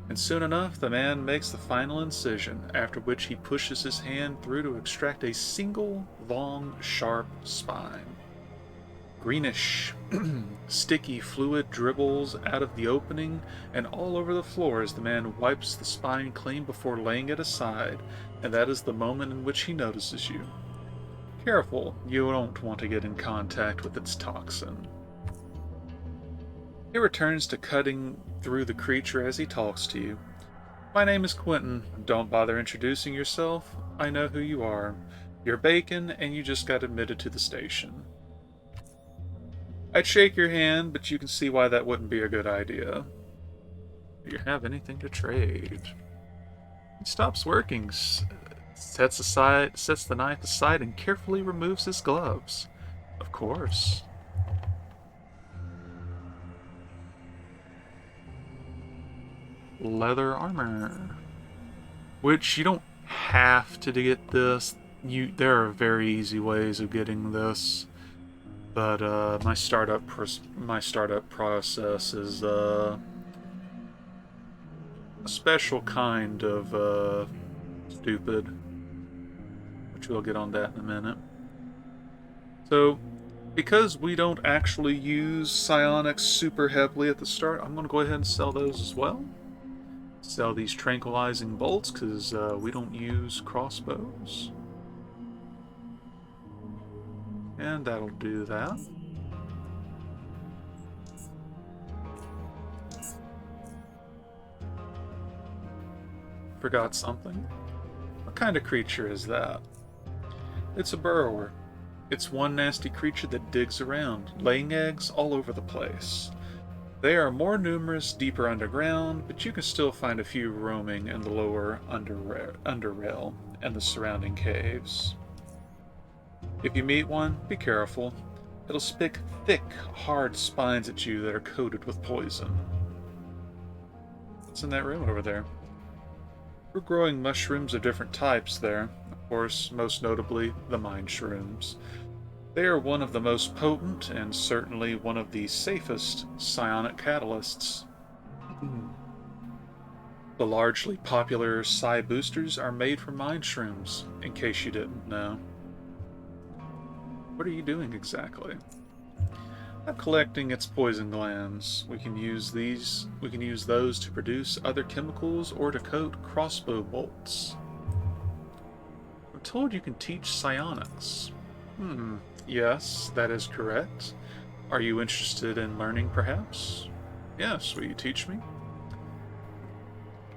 And soon enough, the man makes the final incision, after which he pushes his hand through to extract a single, long, sharp spine. Greenish, sticky fluid dribbles out of the opening and all over the floor as the man wipes the spine clean before laying it aside, and that is the moment in which he notices you. Careful, you don't want to get in contact with its toxin. He returns to cutting through the creature as he talks to you. My name is Quentin. Don't bother introducing yourself. I know who you are. You're Bacon, and you just got admitted to the station. I'd shake your hand, but you can see why that wouldn't be a good idea. Do you have anything to trade? He stops working, sets the knife aside, and carefully removes his gloves. Of course. Leather armor. Which you don't have to get this. There are very easy ways of getting this. But my startup process is a special kind of stupid, which we'll get on that in a minute. So, because we don't actually use psionics super heavily at the start, I'm going to go ahead and sell those as well. Sell these tranquilizing bolts because we don't use crossbows. And that'll do that. Forgot something. What kind of creature is that? It's a burrower. It's one nasty creature that digs around, laying eggs all over the place. They are more numerous deeper underground, but you can still find a few roaming in the lower Underrail and the surrounding caves. If you meet one, be careful. It'll stick thick, hard spines at you that are coated with poison. What's in that room over there? We're growing mushrooms of different types there. Of course, most notably, the mind shrooms. They are one of the most potent and certainly one of the safest psionic catalysts. The largely popular psi boosters are made from mind shrooms, in case you didn't know. What are you doing exactly? I'm collecting its poison glands. We can use those to produce other chemicals or to coat crossbow bolts. I'm told you can teach psionics. Yes, that is correct. Are you interested in learning, perhaps? Yes, will you teach me?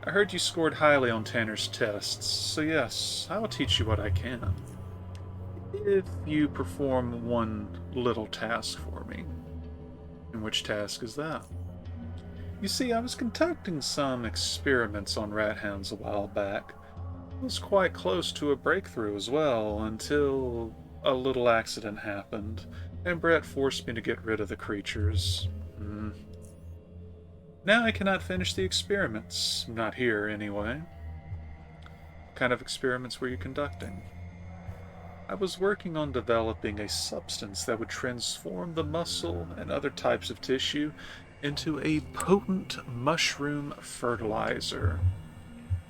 I heard you scored highly on Tanner's tests, so yes, I will teach you what I can. If you perform one little task for me. And which task is that? You see, I was conducting some experiments on rat hounds a while back. I was quite close to a breakthrough as well, until a little accident happened, and Brett forced me to get rid of the creatures. Now I cannot finish the experiments. Not here, anyway. What kind of experiments were you conducting? I was working on developing a substance that would transform the muscle and other types of tissue into a potent mushroom fertilizer.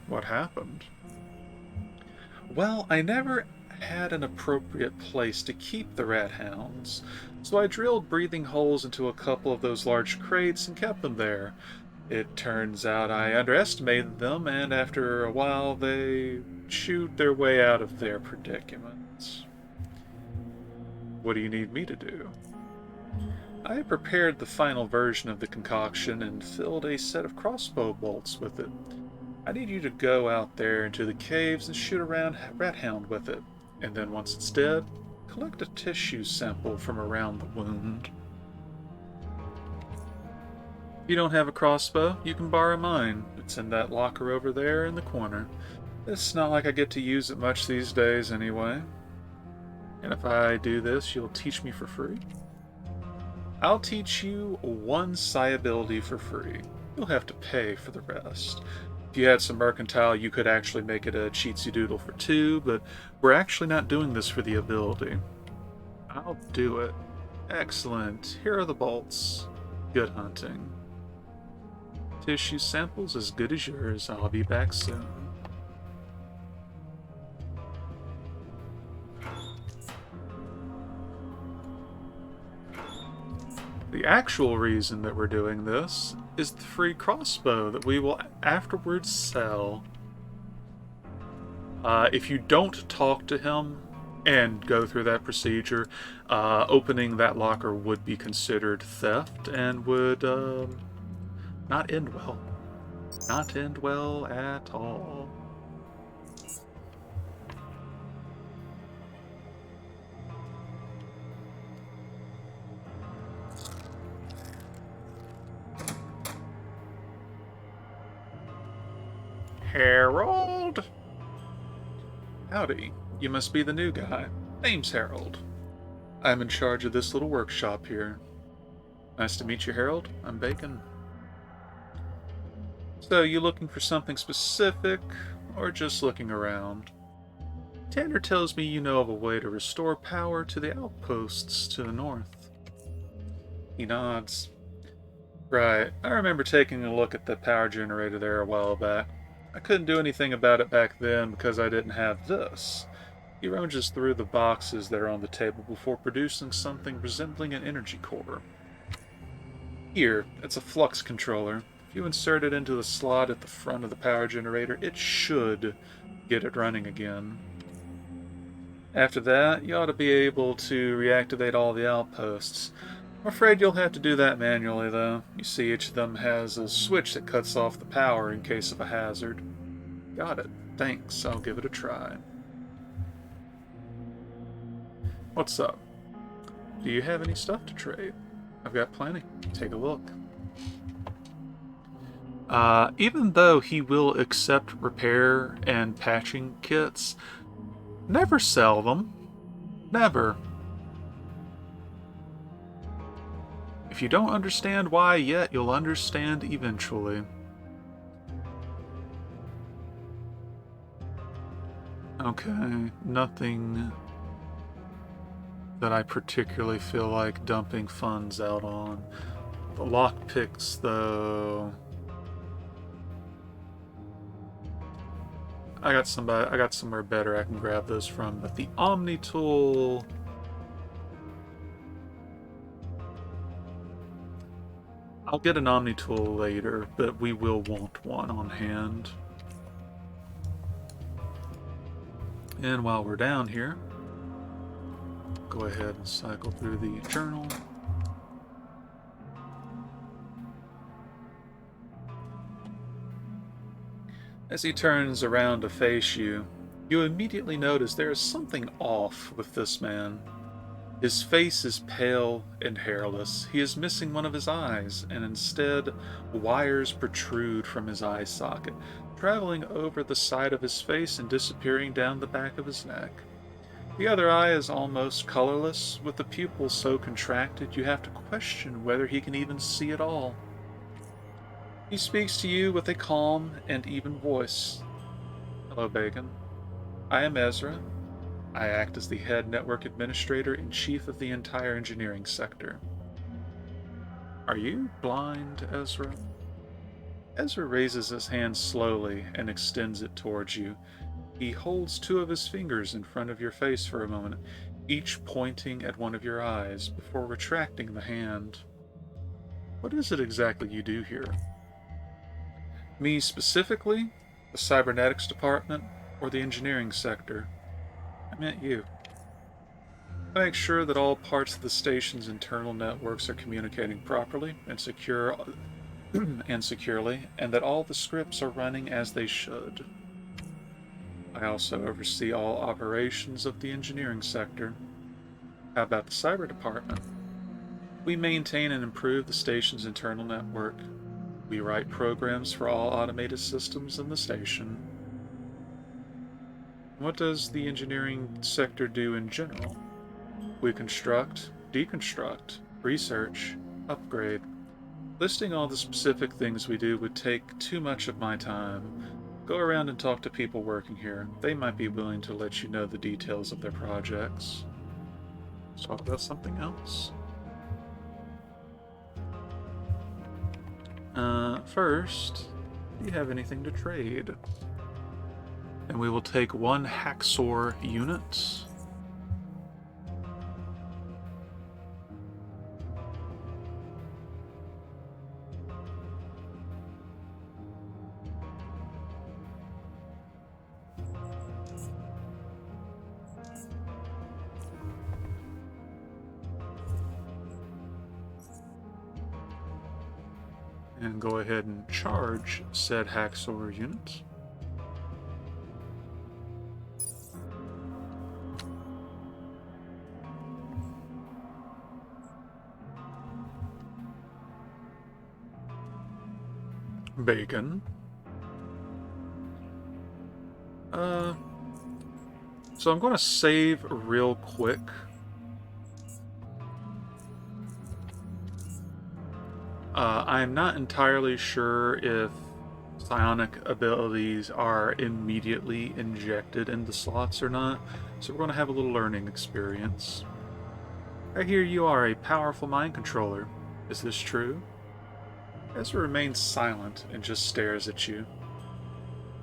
What happened? Well, I never had an appropriate place to keep the rat hounds, so I drilled breathing holes into a couple of those large crates and kept them there. It turns out I underestimated them, and after a while they chewed their way out of their predicament. What do you need me to do? I prepared the final version of the concoction and filled a set of crossbow bolts with it. I need you to go out there into the caves and shoot a rat hound with it, and then once it's dead, collect a tissue sample from around the wound. If you don't have a crossbow, you can borrow mine. It's in that locker over there in the corner. It's not like I get to use it much these days anyway. And if I do this, you'll teach me for free? I'll teach you one psi ability for free. You'll have to pay for the rest. If you had some mercantile, you could actually make it a cheatsy doodle for 2, but we're actually not doing this for the ability. I'll do it. Excellent. Here are the bolts. Good hunting. Tissue samples as good as yours. I'll be back soon. The actual reason that we're doing this is the free crossbow that we will afterwards sell. If you don't talk to him and go through that procedure, opening that locker would be considered theft and would not end well. Not end well at all. Harold? Howdy. You must be the new guy. Name's Harold. I'm in charge of this little workshop here. Nice to meet you, Harold. I'm Bacon. So, you looking for something specific, or just looking around? Tanner tells me you know of a way to restore power to the outposts to the north. He nods. Right, I remember taking a look at the power generator there a while back. I couldn't do anything about it back then because I didn't have this. He rummages through the boxes that are on the table before producing something resembling an energy core. Here, it's a flux controller. If you insert it into the slot at the front of the power generator, it should get it running again. After that, you ought to be able to reactivate all the outposts. I'm afraid you'll have to do that manually, though. You see, each of them has a switch that cuts off the power in case of a hazard. Got it. Thanks. I'll give it a try. What's up? Do you have any stuff to trade? I've got plenty. Take a look. Even though he will accept repair and patching kits, never sell them. Never. If you don't understand why yet, you'll understand eventually. Okay, nothing that I particularly feel like dumping funds out on. The lockpicks, though. I got somewhere better I can grab those from, but the Omni tool. I'll get an Omni tool later, but we will want one on hand. And while we're down here, go ahead and cycle through the journal. As he turns around to face you, you immediately notice there is something off with this man. His face is pale and hairless. He is missing one of his eyes, and instead, wires protrude from his eye socket, traveling over the side of his face and disappearing down the back of his neck. The other eye is almost colorless, with the pupils so contracted you have to question whether he can even see at all. He speaks to you with a calm and even voice. Hello, Bacon. I am Ezra. I act as the head network administrator and chief of the entire engineering sector. Are you blind, Ezra? Ezra raises his hand slowly and extends it towards you. He holds two of his fingers in front of your face for a moment, each pointing at one of your eyes, before retracting the hand. What is it exactly you do here? Me specifically? The cybernetics department? Or the engineering sector? I meant you. I make sure that all parts of the station's internal networks are communicating properly and securely, and that all the scripts are running as they should. I also oversee all operations of the engineering sector. How about the cyber department? We maintain and improve the station's internal network. We write programs for all automated systems in the station. What does the engineering sector do in general? We construct, deconstruct, research, upgrade. Listing all the specific things we do would take too much of my time. Go around and talk to people working here. They might be willing to let you know the details of their projects. Let's talk about something else. First, do you have anything to trade? And we will take one hacksaw unit. And go ahead and charge said hacksaw unit. Bacon. So I'm going to save real quick. I'm not entirely sure if psionic abilities are immediately injected into slots or not, so we're going to have a little learning experience. I hear you are a powerful mind controller. Is this true? Ezra remains silent and just stares at you.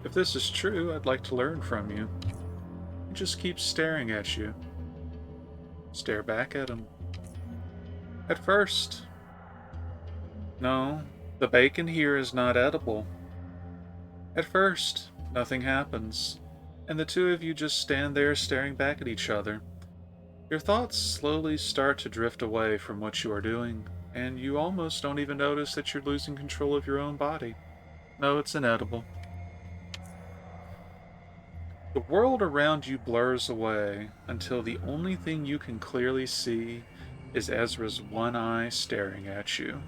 If this is true, I'd like to learn from you. He just keeps staring at you. Stare back at him. At first. No, the bacon here is not edible. At first, nothing happens, and the two of you just stand there staring back at each other. Your thoughts slowly start to drift away from what you are doing, and you almost don't even notice that you're losing control of your own body. No, it's inedible. The world around you blurs away until the only thing you can clearly see is Ezra's one eye staring at you.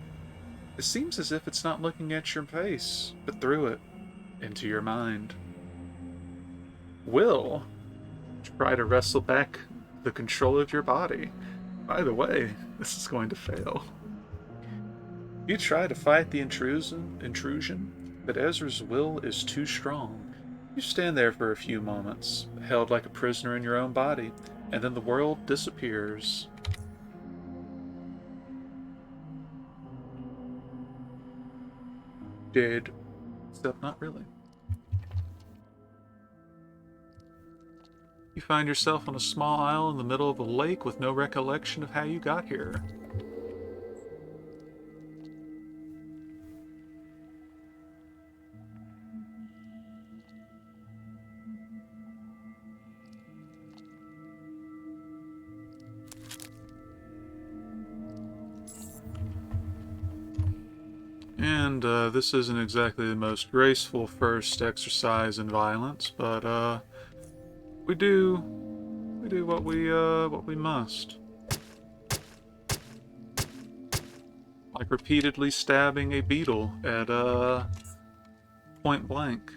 It seems as if it's not looking at your face, but through it, into your mind. Will try to wrestle back the control of your body. By the way, this is going to fail. You try to fight the intrusion, but Ezra's will is too strong. You stand there for a few moments, held like a prisoner in your own body, and then the world disappears. Dead. Except not really. You find yourself on a small isle in the middle of a lake with no recollection of how you got here. And this isn't exactly the most graceful first exercise in violence, but we do what we must. Like repeatedly stabbing a beetle at point blank.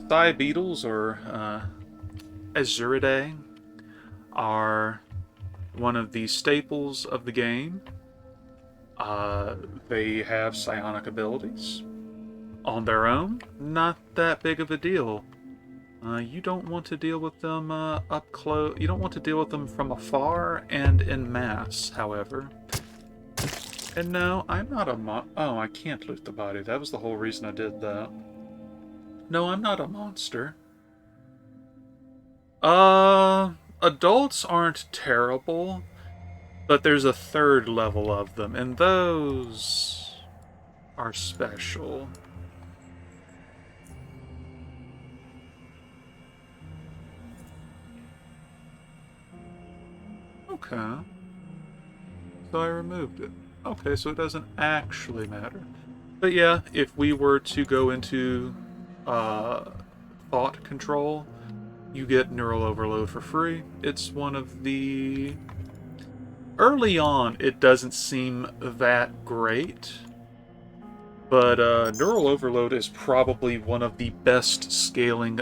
Thigh beetles, or Azuridae, are one of the staples of the game. They have psionic abilities. On their own, not that big of a deal. You don't want to deal with them up close. You don't want to deal with them from afar and in mass, however. And no, I'm not a oh, I can't loot the body. That was the whole reason I did that. No, I'm not a monster. Adults aren't terrible, but there's a third level of them, and those are special. Okay. So I removed it. Okay, so it doesn't actually matter. But yeah, if we were to go into thought control, you get neural overload for free. It's one of the... Early on, it doesn't seem that great, but neural overload is probably one of the best scaling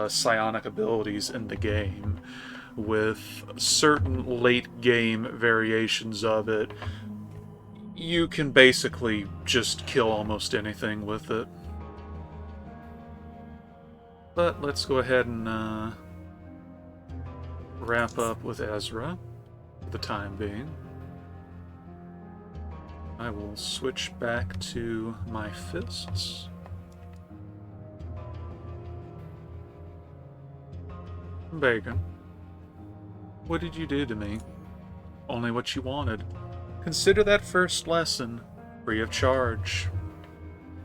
psionic abilities in the game, with certain late game variations of it. You can basically just kill almost anything with it. But let's go ahead and wrap up with Ezra for the time being. I will switch back to my fists. Bacon, what did you do to me? Only what you wanted. Consider that first lesson free of charge.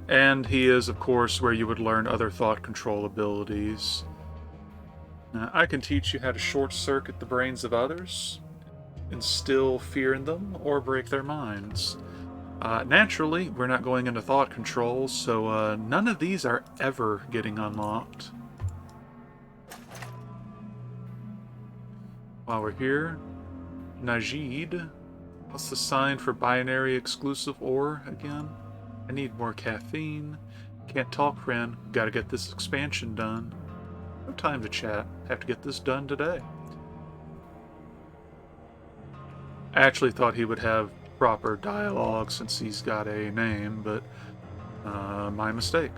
And he is, of course, where you would learn other thought control abilities. I can teach you how to short-circuit the brains of others, instill fear in them, or break their minds. Naturally, we're not going into thought control, so none of these are ever getting unlocked. While we're here, Najid. What's the sign for binary exclusive ore again? I need more caffeine. Can't talk, friend. Gotta get this expansion done. No time to chat. Have to get this done today. I actually thought he would have proper dialogue since he's got a name, but my mistake.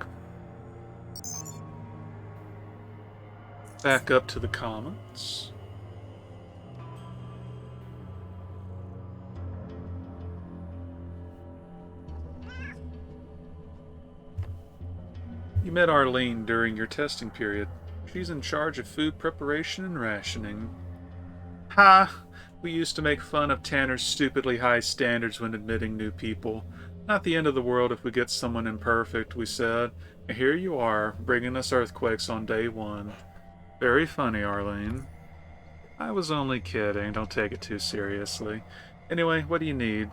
Back up to the comments. You met Arlene during your testing period. She's in charge of food preparation and rationing. Ha! We used to make fun of Tanner's stupidly high standards when admitting new people. Not the end of the world if we get someone imperfect, we said. And here you are, bringing us earthquakes on day one. Very funny, Arlene. I was only kidding, don't take it too seriously. Anyway, what do you need?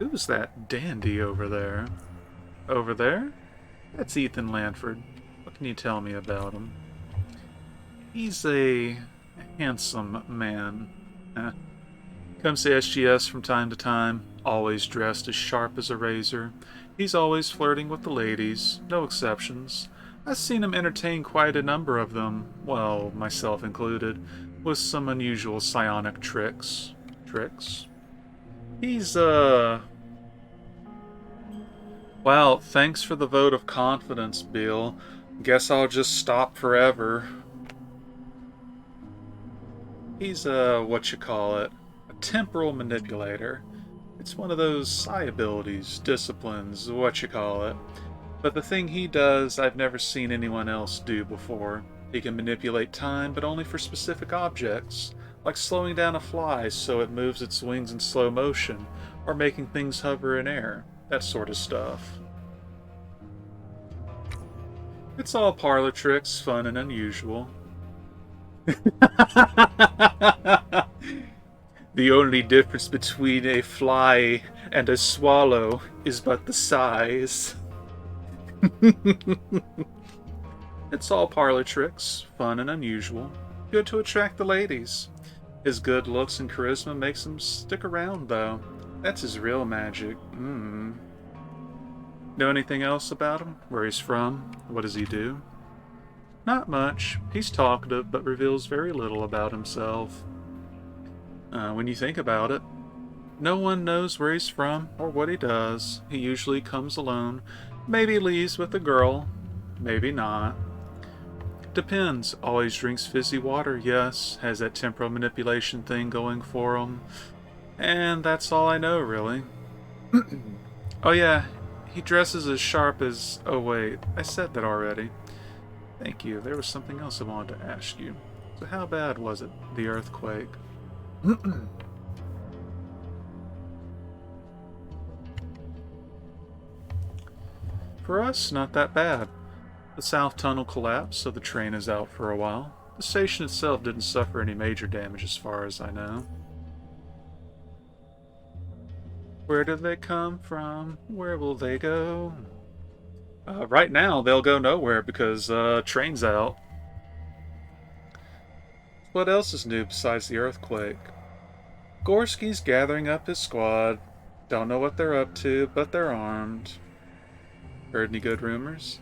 Who's that dandy over there? Over there? That's Ethan Lanford. What can you tell me about him? He's a handsome man. Comes to SGS from time to time, always dressed as sharp as a razor. He's always flirting with the ladies, no exceptions. I've seen him entertain quite a number of them, well, myself included, with some unusual psionic tricks. He's, Well, thanks for the vote of confidence, Bill. Guess I'll just stop forever. He's what you call it, a temporal manipulator. It's one of those psi abilities, disciplines, what you call it. But the thing he does, I've never seen anyone else do before. He can manipulate time, but only for specific objects, like slowing down a fly so it moves its wings in slow motion, or making things hover in air, that sort of stuff. It's all parlor tricks, fun and unusual. The only difference between a fly and a swallow is but the size. It's all parlor tricks, fun and unusual. Good to attract the ladies. His good looks and charisma makes him stick around, though. That's his real magic. Know anything else about him? Where he's from? What does he do? Not much. He's talkative, but reveals very little about himself. When you think about it, no one knows where he's from or what he does. He usually comes alone. Maybe leaves with a girl. Maybe not. Depends. Always drinks fizzy water, yes. Has that temporal manipulation thing going for him. And that's all I know, really. Oh yeah, he dresses as sharp as... Oh wait, I said that already. Thank you. There was something else I wanted to ask you. So how bad was it, the earthquake? For us, not that bad. The south tunnel collapsed, so the train is out for a while. The station itself didn't suffer any major damage as far as I know. Where did they come from? Where will they go? Right now, they'll go nowhere because train's out. What else is new besides the earthquake? Gorski's gathering up his squad. Don't know what they're up to, but they're armed. Heard any good rumors?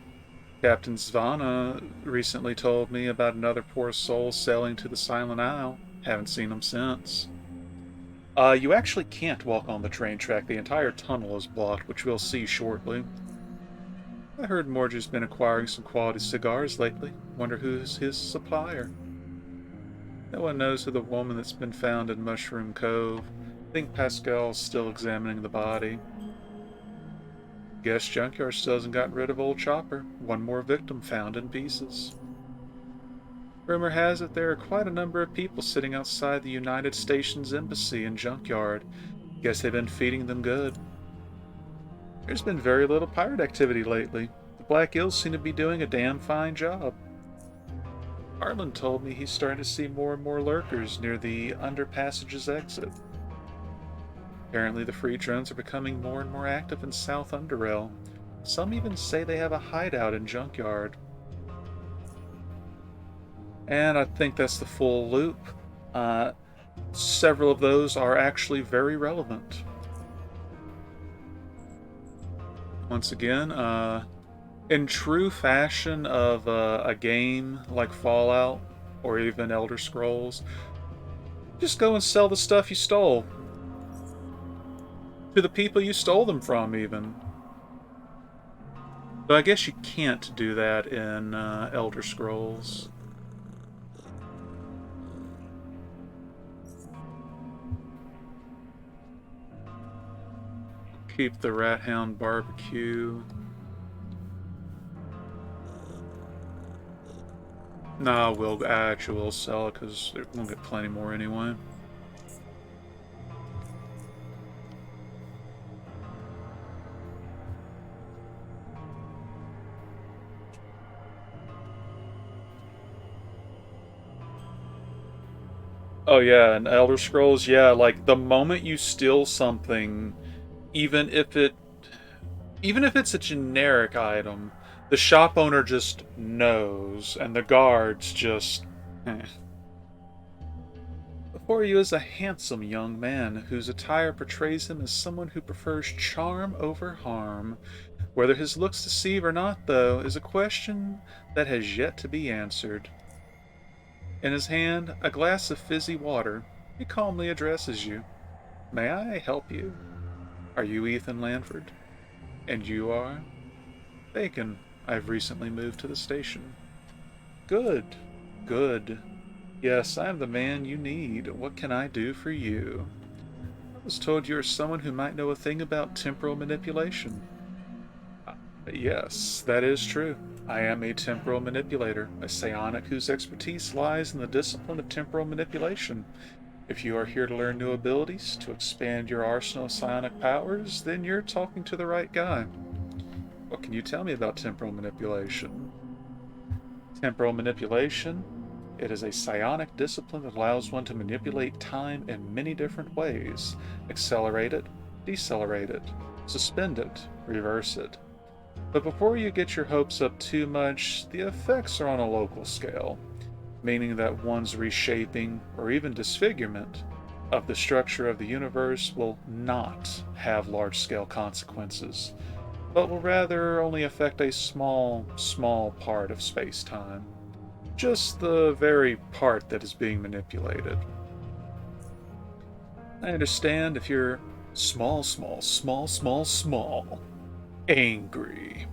Captain Zvana recently told me about another poor soul sailing to the Silent Isle. Haven't seen him since. You actually can't walk on the train track. The entire tunnel is blocked, which we'll see shortly. I heard Morge's been acquiring some quality cigars lately. Wonder who's his supplier. No one knows who the woman that's been found in Mushroom Cove. I think Pascal's still examining the body. Guess Junkyard still hasn't gotten rid of old Chopper. One more victim found in pieces. Rumor has it there are quite a number of people sitting outside the United Stations Embassy in Junkyard. Guess they've been feeding them good. There's been very little pirate activity lately. The Black Eels seem to be doing a damn fine job. Arlen told me he's starting to see more and more lurkers near the Underpassage's exit. Apparently the free drones are becoming more and more active in South Underrail. Some even say they have a hideout in Junkyard. And I think that's the full loop. Several of those are actually very relevant. Once again, in true fashion of a game like Fallout or even Elder Scrolls, just go and sell the stuff you stole. To the people you stole them from, even. But I guess you can't do that in Elder Scrolls. Keep the Rat Hound barbecue. Nah, we'll sell it because we'll get plenty more anyway. Oh yeah, and Elder Scrolls, yeah, like the moment you steal something, even if it's a generic item, the shop owner just knows, and the guards just Before you is a handsome young man whose attire portrays him as someone who prefers charm over harm. Whether his looks deceive or not, though, is a question that has yet to be answered. In his hand, a glass of fizzy water, he calmly addresses you. May I help you? Are you Ethan Lanford? And you are? Bacon. I've recently moved to the station. Good. Good. Yes, I am the man you need. What can I do for you? I was told you are someone who might know a thing about temporal manipulation. Yes, that is true. I am a temporal manipulator, a psionic whose expertise lies in the discipline of temporal manipulation. If you are here to learn new abilities, to expand your arsenal of psionic powers, then you're talking to the right guy. What can you tell me about temporal manipulation? Temporal manipulation? It is a psionic discipline that allows one to manipulate time in many different ways. Accelerate it, decelerate it, suspend it, reverse it. But before you get your hopes up too much, the effects are on a local scale, meaning that one's reshaping or even disfigurement of the structure of the universe will not have large-scale consequences, but will rather only affect a small part of space-time. Just the very part that is being manipulated. I understand if you're small, angry.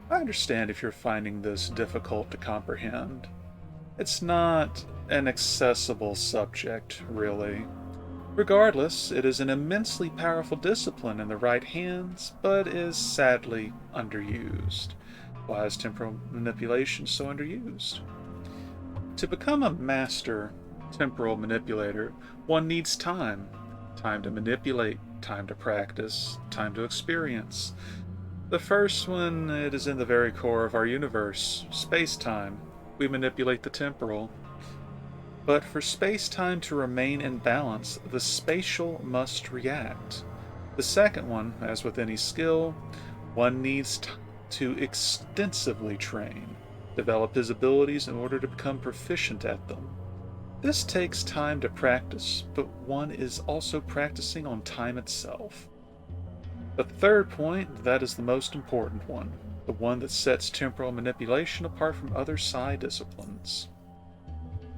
I understand if you're finding this difficult to comprehend. It's not an accessible subject, really. Regardless, it is an immensely powerful discipline in the right hands, but is sadly underused. Why is temporal manipulation so underused? To become a master temporal manipulator, one needs time. Time to manipulate, time to practice, time to experience. The first one, it is in the very core of our universe, space-time. We manipulate the temporal. But for space-time to remain in balance, the spatial must react. The second one, as with any skill, one needs to extensively train, develop his abilities in order to become proficient at them. This takes time to practice, but one is also practicing on time itself. The third point, that is the most important one, the one that sets temporal manipulation apart from other psi disciplines.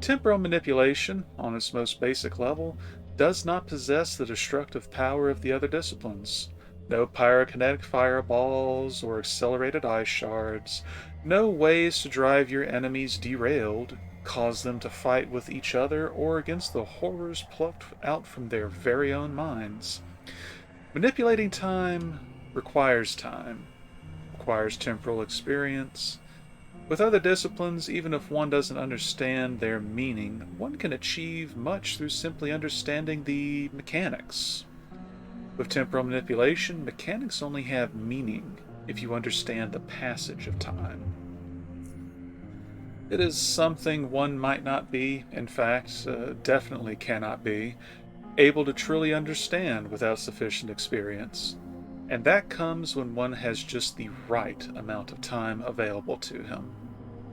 Temporal manipulation, on its most basic level, does not possess the destructive power of the other disciplines. No pyrokinetic fireballs or accelerated ice shards, no ways to drive your enemies derailed, cause them to fight with each other or against the horrors plucked out from their very own minds. Manipulating time, requires temporal experience. With other disciplines, even if one doesn't understand their meaning, one can achieve much through simply understanding the mechanics. With temporal manipulation, mechanics only have meaning if you understand the passage of time. It is something one might not be, in fact, definitely cannot be, able to truly understand without sufficient experience. And that comes when one has just the right amount of time available to him.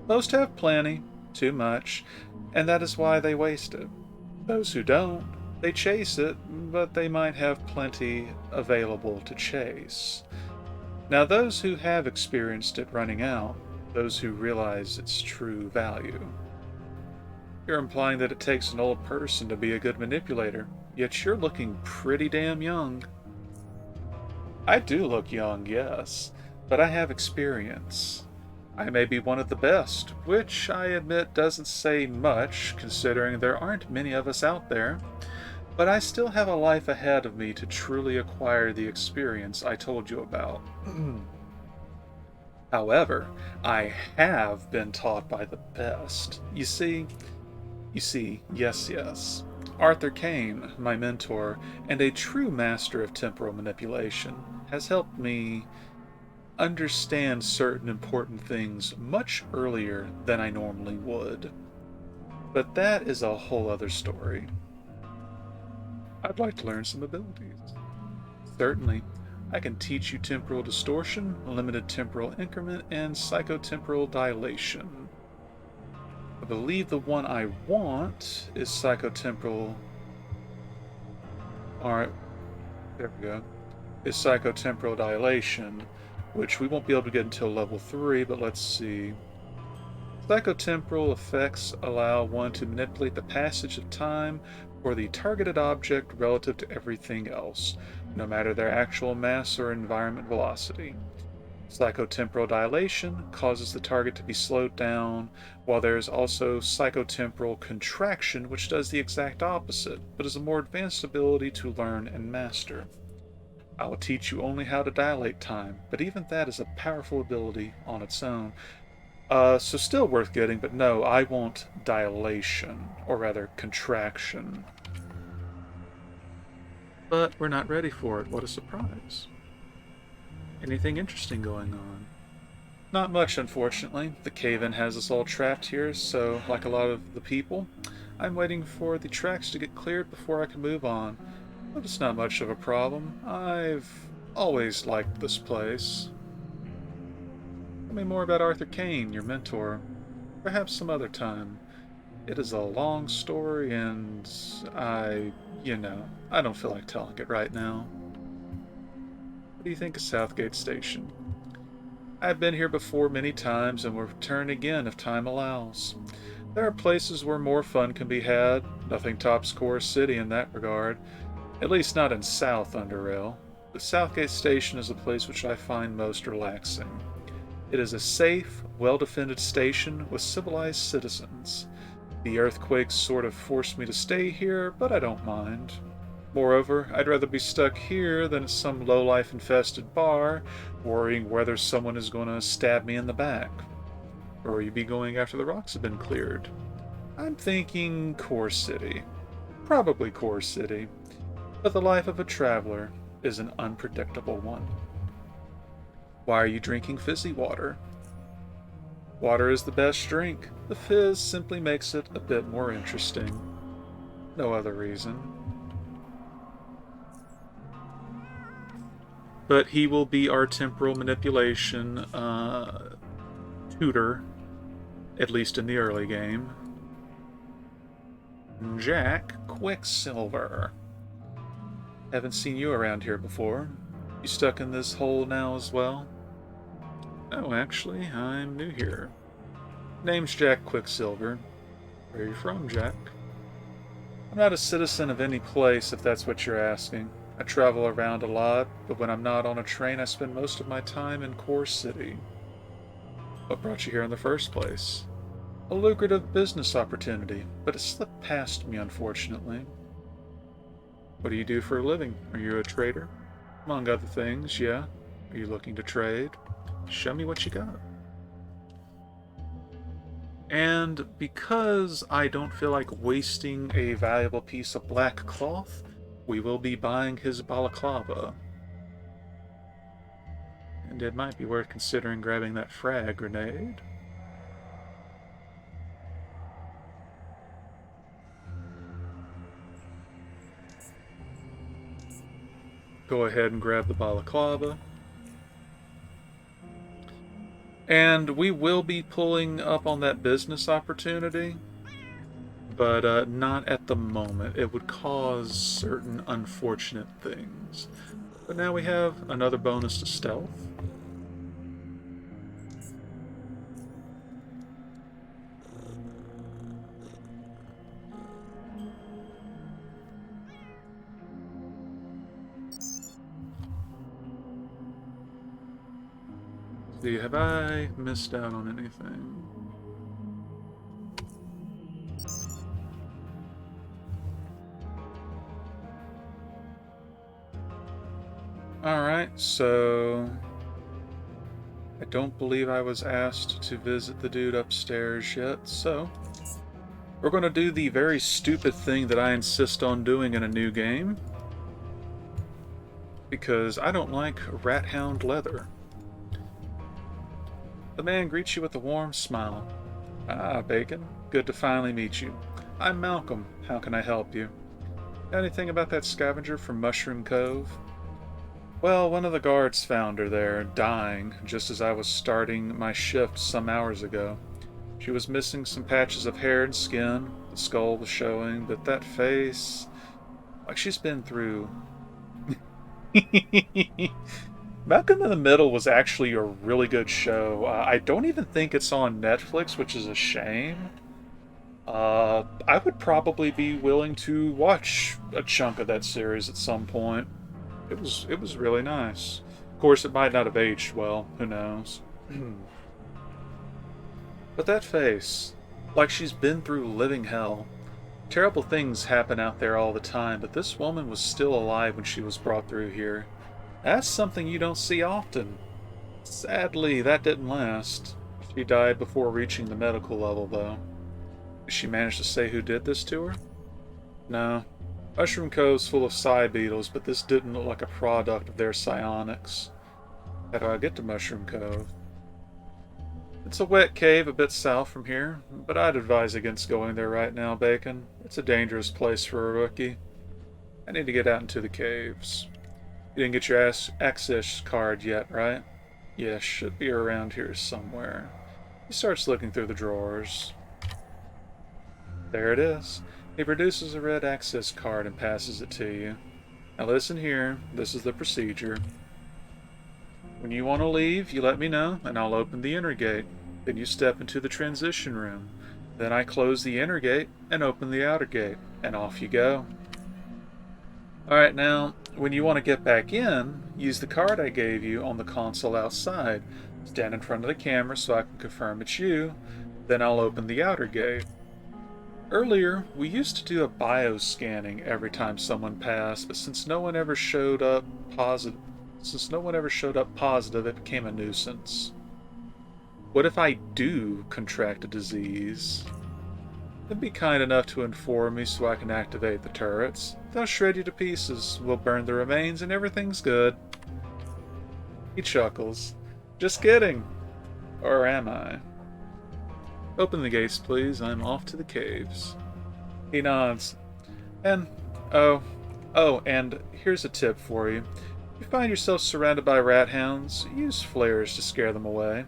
Most have plenty, too much, and that is why they waste it. Those who don't, they chase it, but they might have plenty available to chase. Now, those who have experienced it running out, those who realize its true value. You're implying that it takes an old person to be a good manipulator, yet you're looking pretty damn young. I do look young, yes, but I have experience. I may be one of the best, which I admit doesn't say much considering there aren't many of us out there, but I still have a life ahead of me to truly acquire the experience I told you about. However, I have been taught by the best. You see, yes. Arthur Kane, my mentor, and a true master of temporal manipulation, has helped me understand certain important things much earlier than I normally would. But that is a whole other story. I'd like to learn some abilities. Certainly. I can teach you temporal distortion, limited temporal increment, and psychotemporal dilation. I believe the one I want is psychotemporal. Alright, there we go. Is psychotemporal dilation, which we won't be able to get until level 3, but let's see. Psychotemporal effects allow one to manipulate the passage of time for the targeted object relative to everything else, no matter their actual mass or environment velocity. Psychotemporal dilation causes the target to be slowed down, while there is also psychotemporal contraction, which does the exact opposite, but is a more advanced ability to learn and master. I will teach you only how to dilate time, but even that is a powerful ability on its own. So still worth getting, but no, I want dilation, or rather contraction. But we're not ready for it. What a surprise. Anything interesting going on? Not much, unfortunately. The cave-in has us all trapped here, so, like a lot of the people, I'm waiting for the tracks to get cleared before I can move on. But it's not much of a problem. I've always liked this place. Tell me more about Arthur Kane, your mentor. Perhaps some other time. It is a long story, and I don't feel like telling it right now. What do you think of Southgate Station? I've been here before many times and will return again if time allows. There are places where more fun can be had. Nothing tops Core City in that regard. At least not in South Underrail. But Southgate Station is the place which I find most relaxing. It is a safe, well-defended station with civilized citizens. The earthquakes sort of forced me to stay here, but I don't mind. Moreover, I'd rather be stuck here than at some low-life infested bar, worrying whether someone is going to stab me in the back. Or will you be going after the rocks have been cleared? I'm thinking Core City. Probably Core City. But the life of a traveler is an unpredictable one. Why are you drinking fizzy water? Water is the best drink. The fizz simply makes it a bit more interesting. No other reason. But he will be our temporal manipulation tutor, at least in the early game. Jack Quicksilver. Haven't seen you around here before. You stuck in this hole now as well? Oh, actually, I'm new here. Name's Jack Quicksilver. Where are you from, Jack? I'm not a citizen of any place, if that's what you're asking. I travel around a lot, but when I'm not on a train, I spend most of my time in Core City. What brought you here in the first place? A lucrative business opportunity, but it slipped past me, unfortunately. What do you do for a living? Are you a trader? Among other things, yeah. Are you looking to trade? Show me what you got. And because I don't feel like wasting a valuable piece of black cloth, we will be buying his balaclava. And it might be worth considering grabbing that frag grenade. Go ahead and grab the balaclava. And we will be pulling up on that business opportunity, but not at the moment. It would cause certain unfortunate things. But now we have another bonus to stealth. See, have I missed out on anything? Alright, so I don't believe I was asked to visit the dude upstairs yet, so we're going to do the very stupid thing that I insist on doing in a new game, because I don't like rat hound leather. The man greets you with a warm smile. Ah, Bacon. Good to finally meet you. I'm Malcolm. How can I help you? Anything about that scavenger from Mushroom Cove? Well, one of the guards found her there, dying, just as I was starting my shift some hours ago. She was missing some patches of hair and skin, the skull was showing, but that face... like she's been through... Malcolm in the Middle was actually a really good show. I don't even think it's on Netflix, which is a shame. I would probably be willing to watch a chunk of that series at some point. It was really nice. Of course, it might not have aged well. Who knows? But that face, like she's been through living hell. Terrible things happen out there all the time, but this woman was still alive when she was brought through here. That's something you don't see often. Sadly, that didn't last. She died before reaching the medical level, though. Did she manage to say who did this to her? No. Mushroom Cove's full of psi beetles, but this didn't look like a product of their psionics. How do I get to Mushroom Cove? It's a wet cave a bit south from here, but I'd advise against going there right now, Bacon. It's a dangerous place for a rookie. I need to get out into the caves. You didn't get your access card yet, right? Yeah, should be around here somewhere. He starts looking through the drawers. There it is. He produces a red access card and passes it to you. Now listen here, this is the procedure. When you want to leave, you let me know, and I'll open the inner gate. Then you step into the transition room. Then I close the inner gate and open the outer gate, and off you go. Alright, now, when you want to get back in, use the card I gave you on the console outside. Stand in front of the camera so I can confirm it's you. Then I'll open the outer gate. Earlier, we used to do a bioscanning every time someone passed, but since no one ever showed up positive, it became a nuisance. What if I do contract a disease? Then be kind enough to inform me so I can activate the turrets. They'll shred you to pieces. We'll burn the remains and everything's good. He chuckles. Just kidding. Or am I? Open the gates, please. I'm off to the caves. He nods. And, and here's a tip for you. If you find yourself surrounded by rat hounds, use flares to scare them away.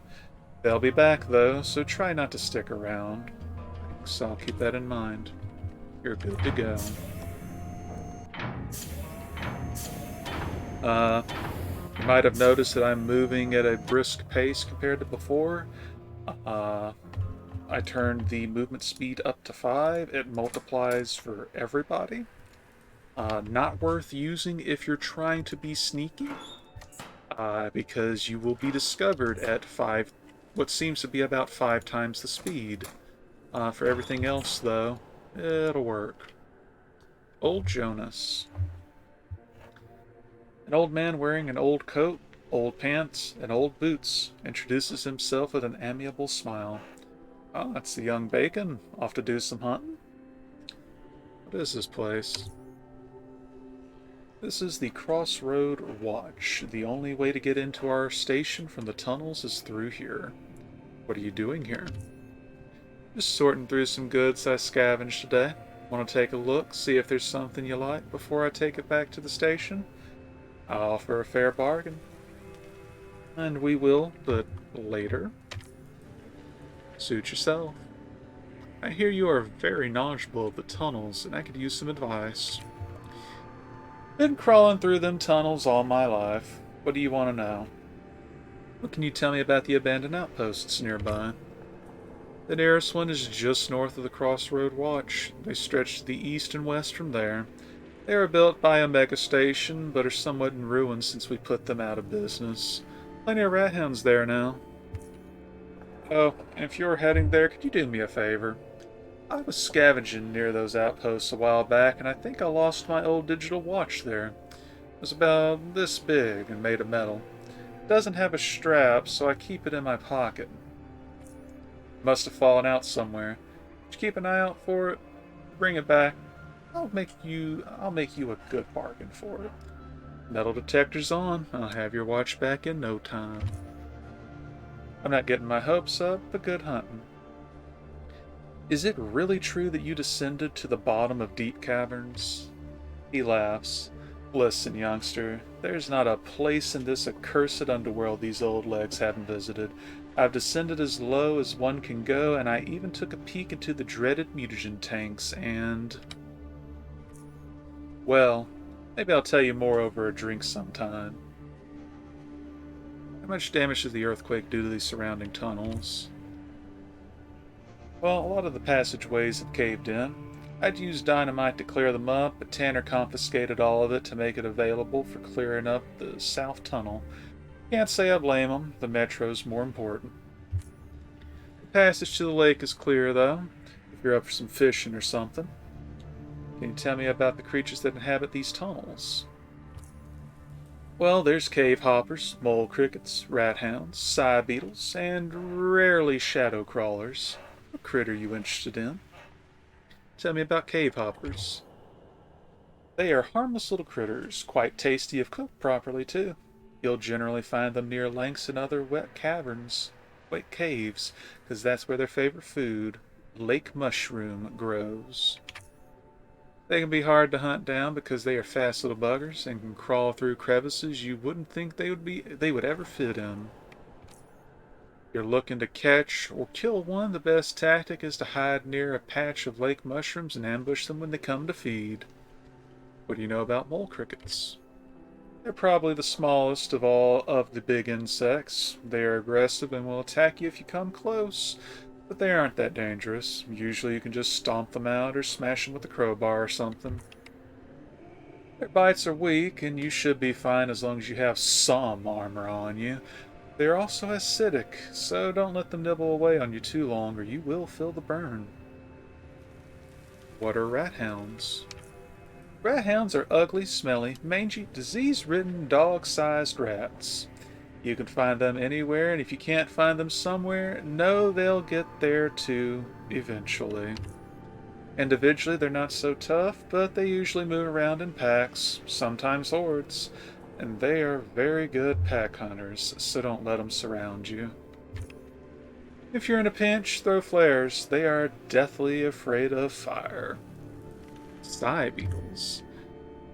They'll be back, though, so try not to stick around. So I'll keep that in mind. You're good to go. You might have noticed that I'm moving at a brisk pace compared to before. I turned the movement speed up to 5. It multiplies for everybody. Not worth using if you're trying to be sneaky, because you will be discovered at what seems to be about 5 times the speed. For everything else, though, it'll work. Old Jonas. An old man wearing an old coat, old pants, and old boots introduces himself with an amiable smile. Oh, that's the young Bacon. Off to do some hunting? What is this place? This is the Crossroad Watch. The only way to get into our station from the tunnels is through here. What are you doing here? Just sorting through some goods I scavenged today. Want to take a look, see if there's something you like before I take it back to the station? I'll offer a fair bargain. And we will, but later. Suit yourself. I hear you are very knowledgeable of the tunnels, and I could use some advice. Been crawling through them tunnels all my life. What do you want to know? What can you tell me about the abandoned outposts nearby? The nearest one is just north of the Crossroad Watch. They stretch to the east and west from there. They were built by a mega station, but are somewhat in ruins since we put them out of business. Plenty of rat hounds there now. Oh, and if you're heading there, could you do me a favor? I was scavenging near those outposts a while back, and I think I lost my old digital watch there. It was about this big and made of metal. It doesn't have a strap, so I keep it in my pocket. It must have fallen out somewhere. Would you keep an eye out for it? Bring it back. I'll make you a good bargain for it. Metal detector's on. I'll have your watch back in no time. I'm not getting my hopes up, but good hunting. Is it really true that you descended to the bottom of deep caverns? He laughs. Listen, youngster, there's not a place in this accursed underworld these old legs haven't visited. I've descended as low as one can go, and I even took a peek into the dreaded mutagen tanks, and... well, maybe I'll tell you more over a drink sometime. How much damage did the earthquake do to these surrounding tunnels? Well, a lot of the passageways have caved in. I'd used dynamite to clear them up, but Tanner confiscated all of it to make it available for clearing up the south tunnel. Can't say I blame him. The metro's more important. The passage to the lake is clear, though, if you're up for some fishing or something. Can you tell me about the creatures that inhabit these tunnels? Well, there's cave hoppers, mole crickets, rat hounds, side beetles, and rarely shadow crawlers. What critter are you interested in? Tell me about cave hoppers. They are harmless little critters, quite tasty if cooked properly, too. You'll generally find them near lakes and other wet caves, because that's where their favorite food, lake mushroom, grows. They can be hard to hunt down because they are fast little buggers and can crawl through crevices you wouldn't think they would ever fit in. If you're looking to catch or kill one, the best tactic is to hide near a patch of lake mushrooms and ambush them when they come to feed. What do you know about mole crickets? They're probably the smallest of all of the big insects. They are aggressive and will attack you if you come close, but they aren't that dangerous. Usually you can just stomp them out or smash them with a crowbar or something. Their bites are weak, and you should be fine as long as you have some armor on you. They're also acidic, so don't let them nibble away on you too long or you will feel the burn. What are rat hounds? Rat hounds are ugly, smelly, mangy, disease-ridden, dog-sized rats. You can find them anywhere, and if you can't find them somewhere, know they'll get there too, eventually. Individually, they're not so tough, but they usually move around in packs, sometimes hordes, and they are very good pack hunters, so don't let them surround you. If you're in a pinch, throw flares. They are deathly afraid of fire. Sigh beetles.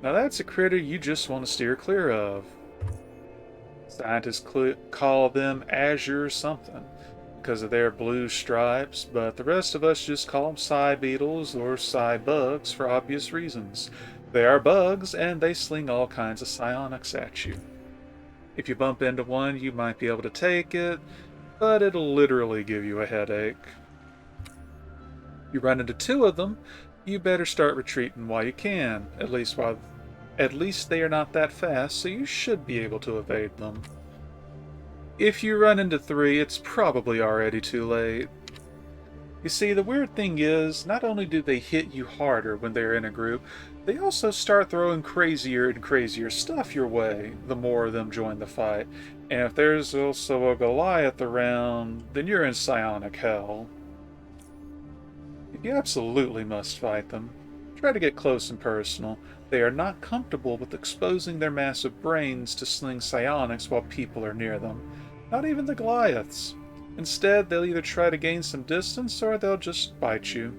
Now that's a critter you just want to steer clear of. Scientists call them azure something because of their blue stripes, but the rest of us just call them sigh beetles or sigh bugs for obvious reasons. They are bugs, and they sling all kinds of psionics at you. If you bump into one, you might be able to take it, but it'll literally give you a headache. You run into two of them, you better start retreating while you can, at least they are not that fast, so you should be able to evade them. If you run into three, it's probably already too late. You see, the weird thing is, not only do they hit you harder when they're in a group, they also start throwing crazier and crazier stuff your way the more of them join the fight. And if there's also a Goliath around, then you're in psionic hell. If you absolutely must fight them, try to get close and personal. They are not comfortable with exposing their massive brains to sling psionics while people are near them. Not even the Goliaths. Instead, they'll either try to gain some distance or they'll just bite you.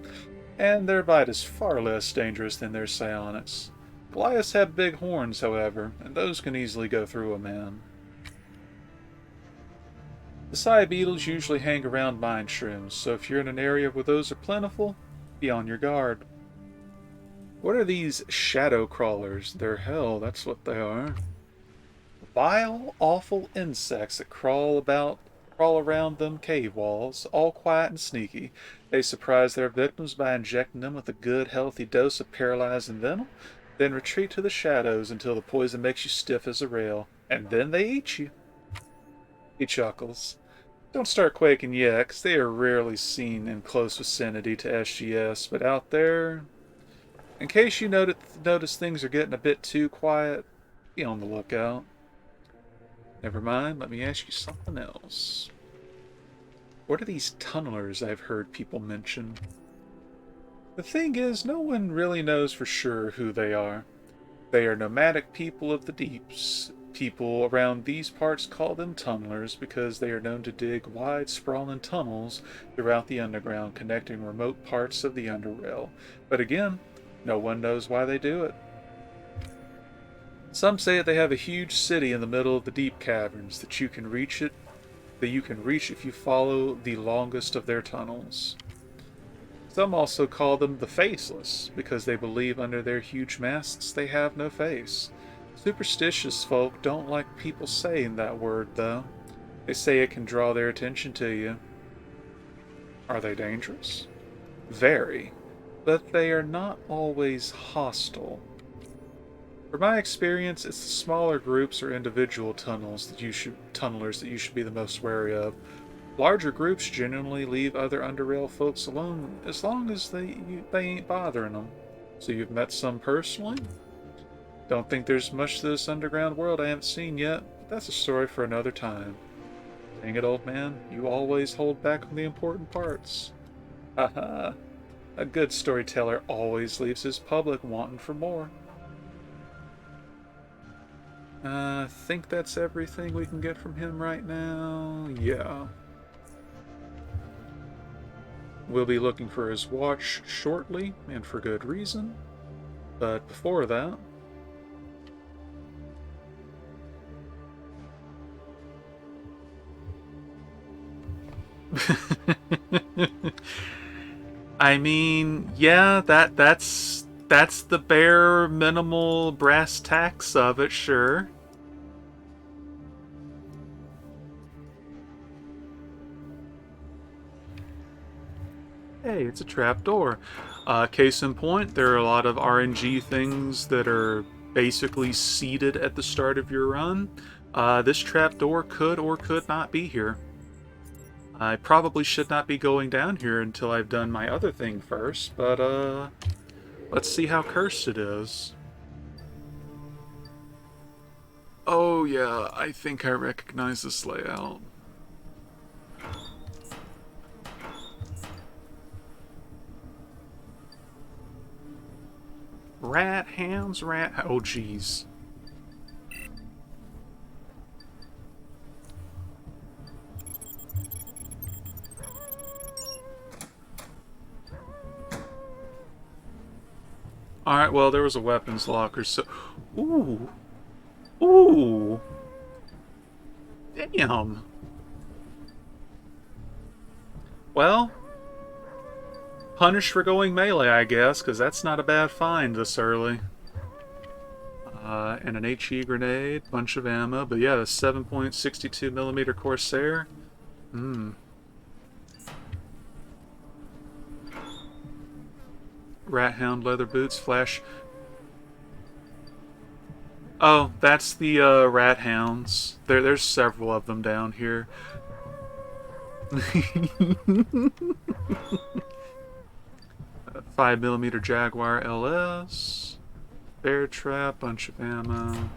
And their bite is far less dangerous than their psionics. Goliaths have big horns, however, and those can easily go through a man. The Psy beetles usually hang around mine shrooms, so if you're in an area where those are plentiful, be on your guard. What are these shadow crawlers? They're hell, that's what they are. Vile, awful insects that crawl around them cave walls, all quiet and sneaky. They surprise their victims by injecting them with a good, healthy dose of paralyzing venom, then retreat to the shadows until the poison makes you stiff as a rail, and then they eat you. He chuckles. Don't start quaking yet, 'cause they are rarely seen in close vicinity to SGS, but out there, in case you notice things are getting a bit too quiet, be on the lookout. Never mind, let me ask you something else. What are these tunnelers I've heard people mention? The thing is, no one really knows for sure who they are. They are nomadic people of the deeps. People around these parts call them tunnelers because they are known to dig wide, sprawling tunnels throughout the underground, connecting remote parts of the Underrail. But again, no one knows why they do it. Some say that they have a huge city in the middle of the deep caverns that you can reach if you follow the longest of their tunnels. Some also call them the Faceless because they believe under their huge masks they have no face. Superstitious folk don't like people saying that word, though. They say it can draw their attention to you. Are they dangerous? Very. But they are not always hostile. From my experience, it's the smaller groups or individual tunnelers that you should be the most wary of. Larger groups generally leave other Underrail folks alone as long as they ain't bothering them. So you've met some personally? Don't think there's much to this underground world I haven't seen yet, but that's a story for another time. Dang it, old man, you always hold back on the important parts. Haha, a good storyteller always leaves his public wanting for more. I think that's everything we can get from him right now. Yeah. We'll be looking for his watch shortly, and for good reason. But before that... I mean, yeah, that's the bare minimal brass tacks of it, sure. Hey, it's a trapdoor. Case in point, there are a lot of RNG things that are basically seeded at the start of your run. This trapdoor could or could not be here. I probably should not be going down here until I've done my other thing first, but Let's see how cursed it is. Oh yeah, I think I recognize this layout. Rat hounds, oh jeez. Alright, well, there was a weapons locker, so... Ooh. Ooh. Damn. Well, punish for going melee, I guess, because that's not a bad find this early. And an HE grenade, bunch of ammo, but yeah, the 7.62mm Corsair. Rat hound leather boots, flash. Oh, that's the rat hounds. There's several of them down here. 5mm Jaguar LS. Bear trap, bunch of ammo.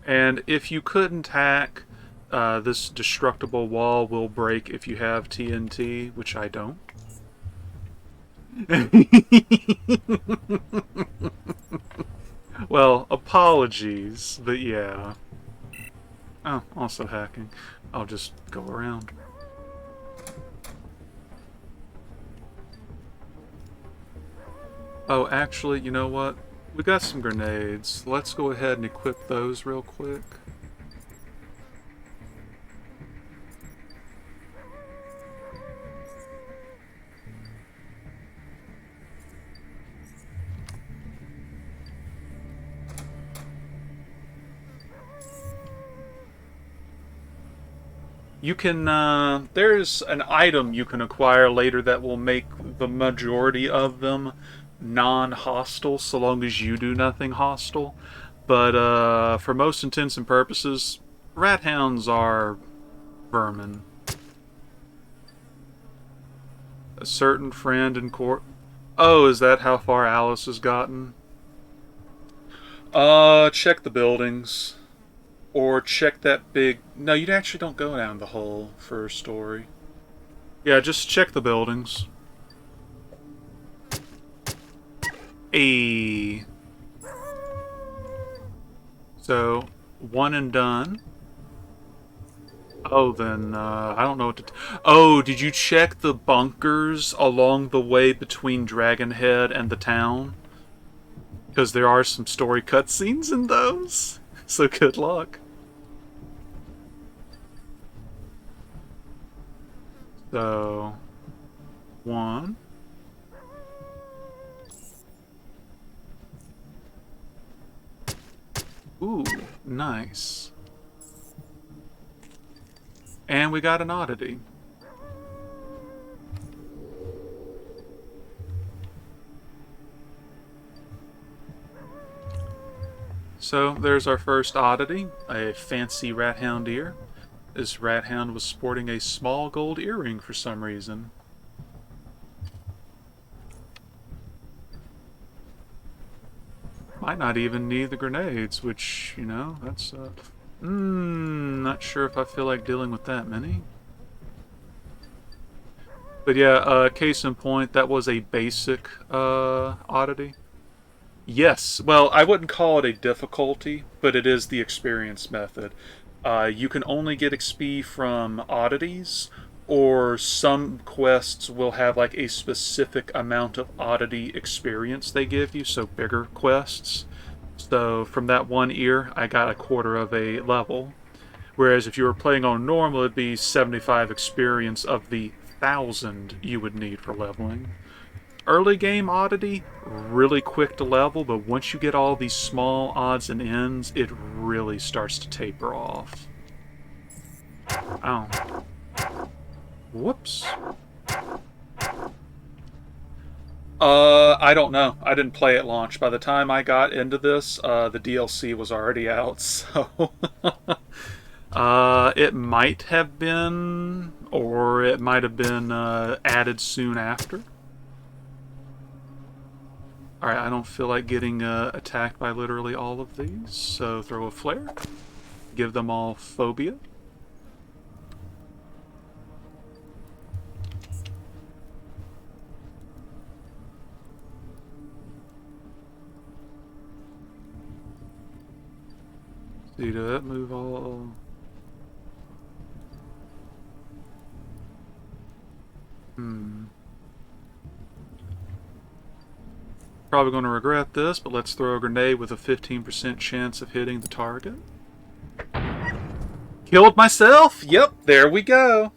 And if you couldn't hack, this destructible wall will break if you have TNT, which I don't. Well, apologies, but yeah. Oh, also hacking. I'll just go around. Oh, actually, you know what? We got some grenades. Let's go ahead and equip those real quick. You can, there's an item you can acquire later that will make the majority of them non-hostile, so long as you do nothing hostile. But, for most intents and purposes, rat hounds are vermin. A certain friend in court... Oh, is that how far Alice has gotten? Check the buildings. Or check that big... No, you actually don't go down the hole for a story. Yeah, just check the buildings. A. So, one and done. Oh, then, I don't know what to... Oh, did you check the bunkers along the way between Dragonhead and the town? Because there are some story cutscenes in those. So good luck. So, one. Ooh, nice. And we got an oddity. So, there's our first oddity, a fancy rat hound ear. This rat hound was sporting a small gold earring for some reason. Might not even need the grenades, which, you know, that's, not sure if I feel like dealing with that many. But yeah, case in point, that was a basic, oddity. Yes, well, I wouldn't call it a difficulty, but it is the experience method. You can only get XP from oddities, or some quests will have like a specific amount of oddity experience they give you, so bigger quests. So from that one ear, I got a quarter of a level. Whereas if you were playing on normal, it'd be 75 experience of the 1,000 you would need for leveling. Early game oddity, really quick to level, but once you get all these small odds and ends, it really starts to taper off. Oh. Whoops. I don't know. I didn't play at launch. By the time I got into this, the DLC was already out, so... it might have been... Or it might have been added soon after. Alright, I don't feel like getting attacked by literally all of these, so throw a flare. Give them all phobia. See, did that move all... Probably going to regret this, but let's throw a grenade with a 15% chance of hitting the target. Killed myself? Yep, there we go.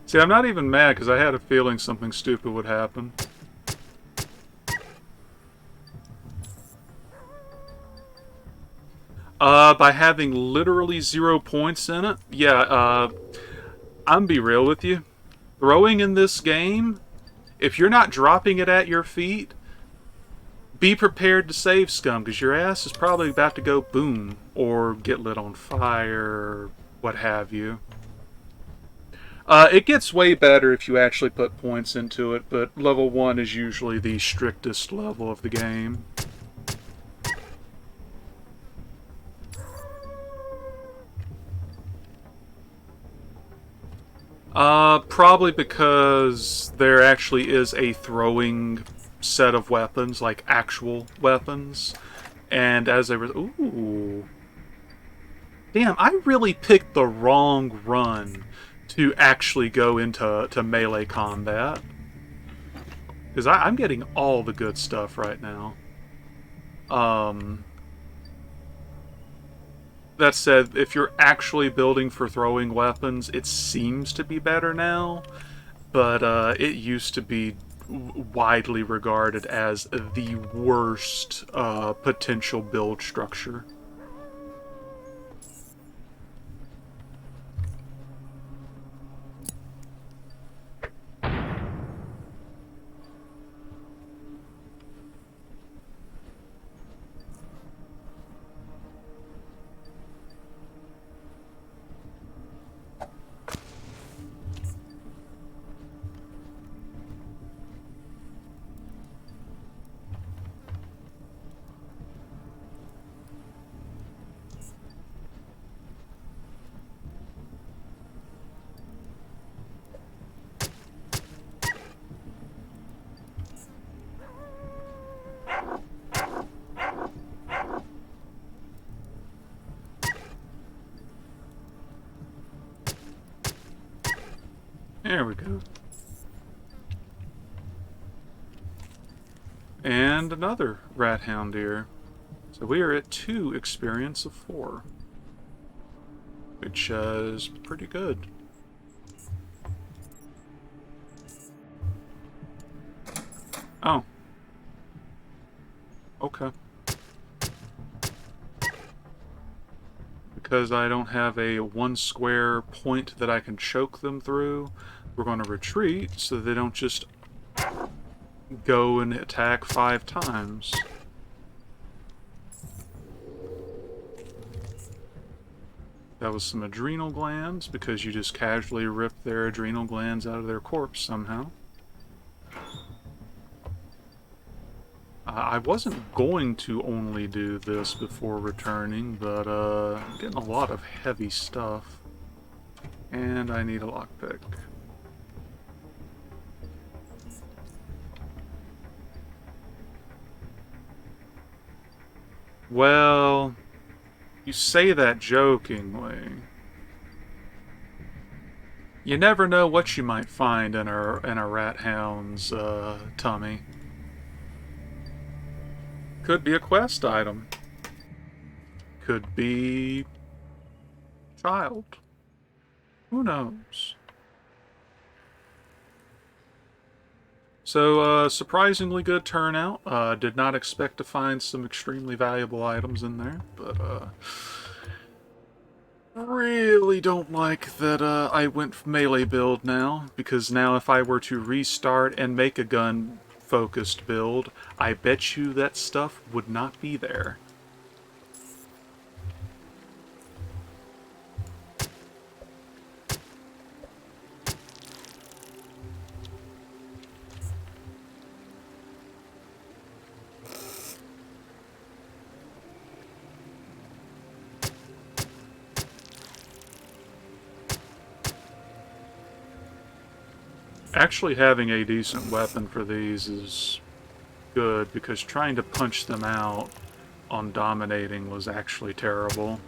See, I'm not even mad because I had a feeling something stupid would happen. By having literally 0 points in it? Yeah, I'm be real with you. Throwing in this game, if you're not dropping it at your feet, be prepared to save scum, because your ass is probably about to go boom, or get lit on fire, or what have you. It gets way better if you actually put points into it, but level 1 is usually the strictest level of the game. Probably because there actually is a throwing set of weapons, like actual weapons, and as a ooh. Damn, I really picked the wrong run to actually go into melee combat. Because I'm getting all the good stuff right now. That said, if you're actually building for throwing weapons, it seems to be better now. But it used to be widely regarded as the worst potential build structure. There we go. And another rat hound deer. So we are at 2 experience of 4. Which is pretty good. Oh. Okay. Because I don't have a 1 square point that I can choke them through, we're going to retreat so they don't just go and attack 5 times. That was some adrenal glands, because you just casually ripped their adrenal glands out of their corpse somehow. I wasn't going to only do this before returning, but I'm getting a lot of heavy stuff. And I need a lockpick. Well, you say that jokingly. You never know what you might find in a rat hound's tummy. Could be a quest item. Could be child. Who knows? So, surprisingly good turnout. Did not expect to find some extremely valuable items in there, but really don't like that I went melee build now, because now if I were to restart and make a gun-focused build, I bet you that stuff would not be there. Actually having a decent weapon for these is good, because trying to punch them out on dominating was actually terrible.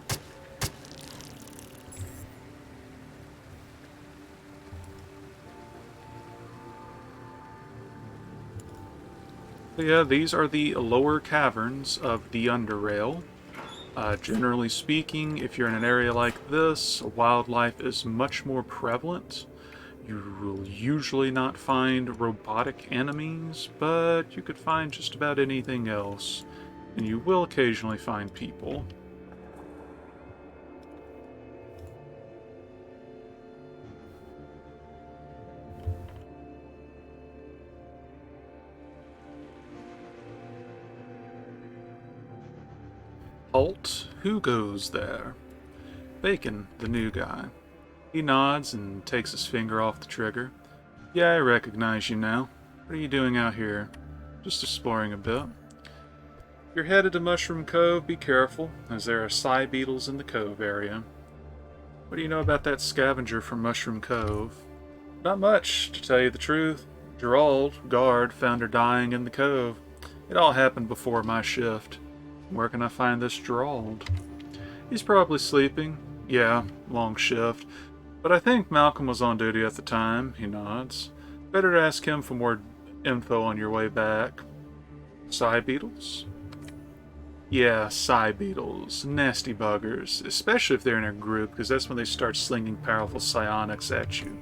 But yeah, these are the lower caverns of the Underrail. Generally speaking, if you're in an area like this, wildlife is much more prevalent. You will usually not find robotic enemies, but you could find just about anything else, and you will occasionally find people. Halt, who goes there? Bacon, the new guy. He nods and takes his finger off the trigger. Yeah, I recognize you now. What are you doing out here? Just exploring a bit. You're headed to Mushroom Cove, be careful, as there are Psy beetles in the cove area. What do you know about that scavenger from Mushroom Cove? Not much, to tell you the truth. Gerald, guard, found her dying in the cove. It all happened before my shift. Where can I find this Gerald? He's probably sleeping. Yeah, long shift. But I think Malcolm was on duty at the time, he nods. Better to ask him for more info on your way back. Psy beetles? Yeah, Psy beetles. Nasty buggers. Especially if they're in a group, because that's when they start slinging powerful psionics at you.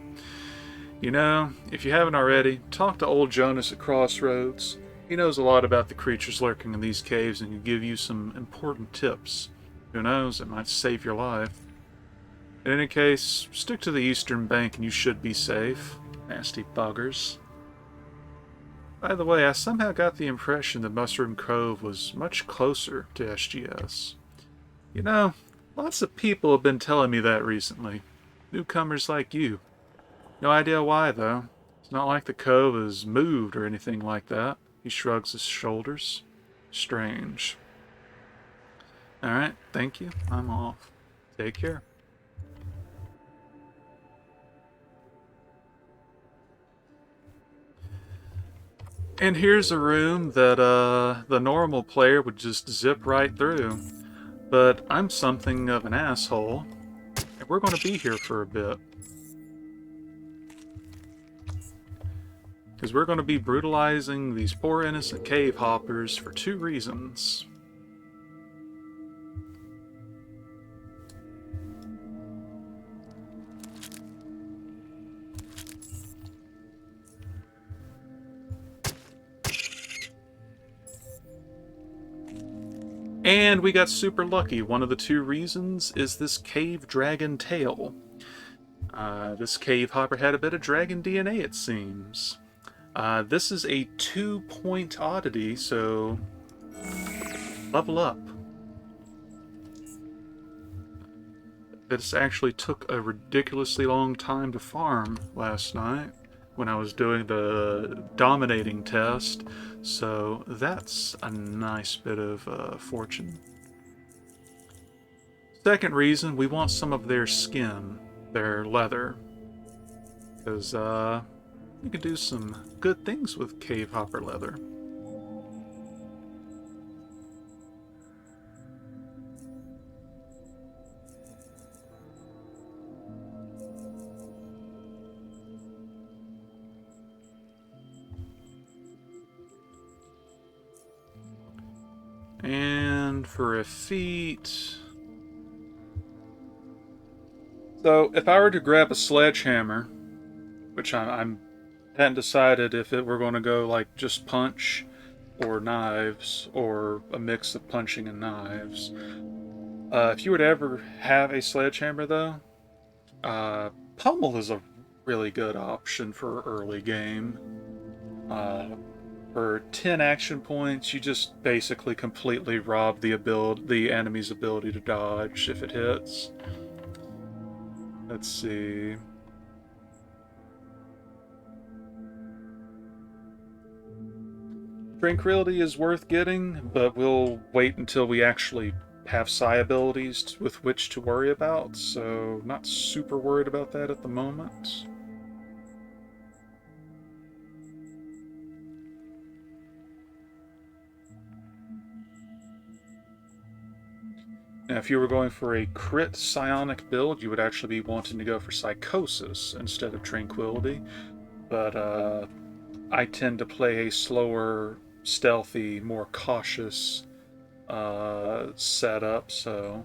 You know, if you haven't already, talk to old Jonas at Crossroads. He knows a lot about the creatures lurking in these caves and can give you some important tips. Who knows, it might save your life. In any case, stick to the eastern bank and you should be safe. Nasty buggers. By the way, I somehow got the impression that Mushroom Cove was much closer to SGS. You know, lots of people have been telling me that recently. Newcomers like you. No idea why, though. It's not like the cove has moved or anything like that. He shrugs his shoulders. Strange. Alright, thank you. I'm off. Take care. And here's a room that the normal player would just zip right through. But I'm something of an asshole, and we're going to be here for a bit. Because we're going to be brutalizing these poor innocent cave hoppers for 2 reasons. And we got super lucky. One of the 2 reasons is this cave dragon tail. This cave hopper had a bit of dragon DNA, it seems. This is a 2-point oddity, so level up. This actually took a ridiculously long time to farm last night when I was doing the dominating test, so that's a nice bit of fortune. Second reason, we want some of their skin, their leather, because you can do some good things with cave hopper leather. And for a feat... So, if I were to grab a sledgehammer, which I'm Hadn't decided if it were going to go like just punch or knives or a mix of punching and knives. If you were to ever have a sledgehammer, though, pummel is a really good option for early game. For 10 action points, you just basically completely rob the enemy's ability to dodge if it hits. Let's see. Tranquility is worth getting, but we'll wait until we actually have psi abilities with which to worry about, so not super worried about that at the moment. Now, if you were going for a crit psionic build, you would actually be wanting to go for Psychosis instead of Tranquility, but I tend to play a slower, stealthy, more cautious setup, so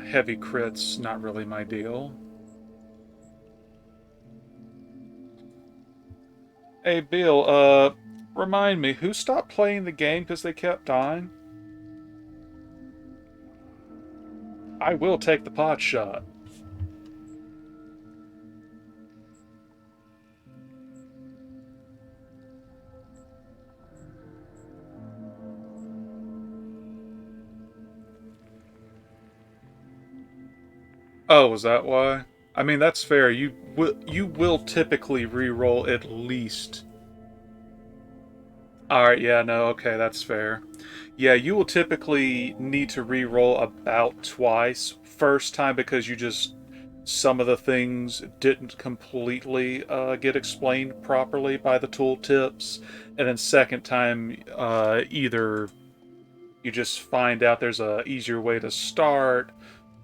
heavy crits not really my deal. Hey Bill, remind me, who stopped playing the game because they kept dying? I will take the pot shot. Oh, is that why? I mean, that's fair. You will typically re-roll at least. All right, yeah, no, okay, that's fair. Yeah, you will typically need to re-roll about twice. First time because you just some of the things didn't completely get explained properly by the tooltips, and then second time either you just find out there's a easier way to start,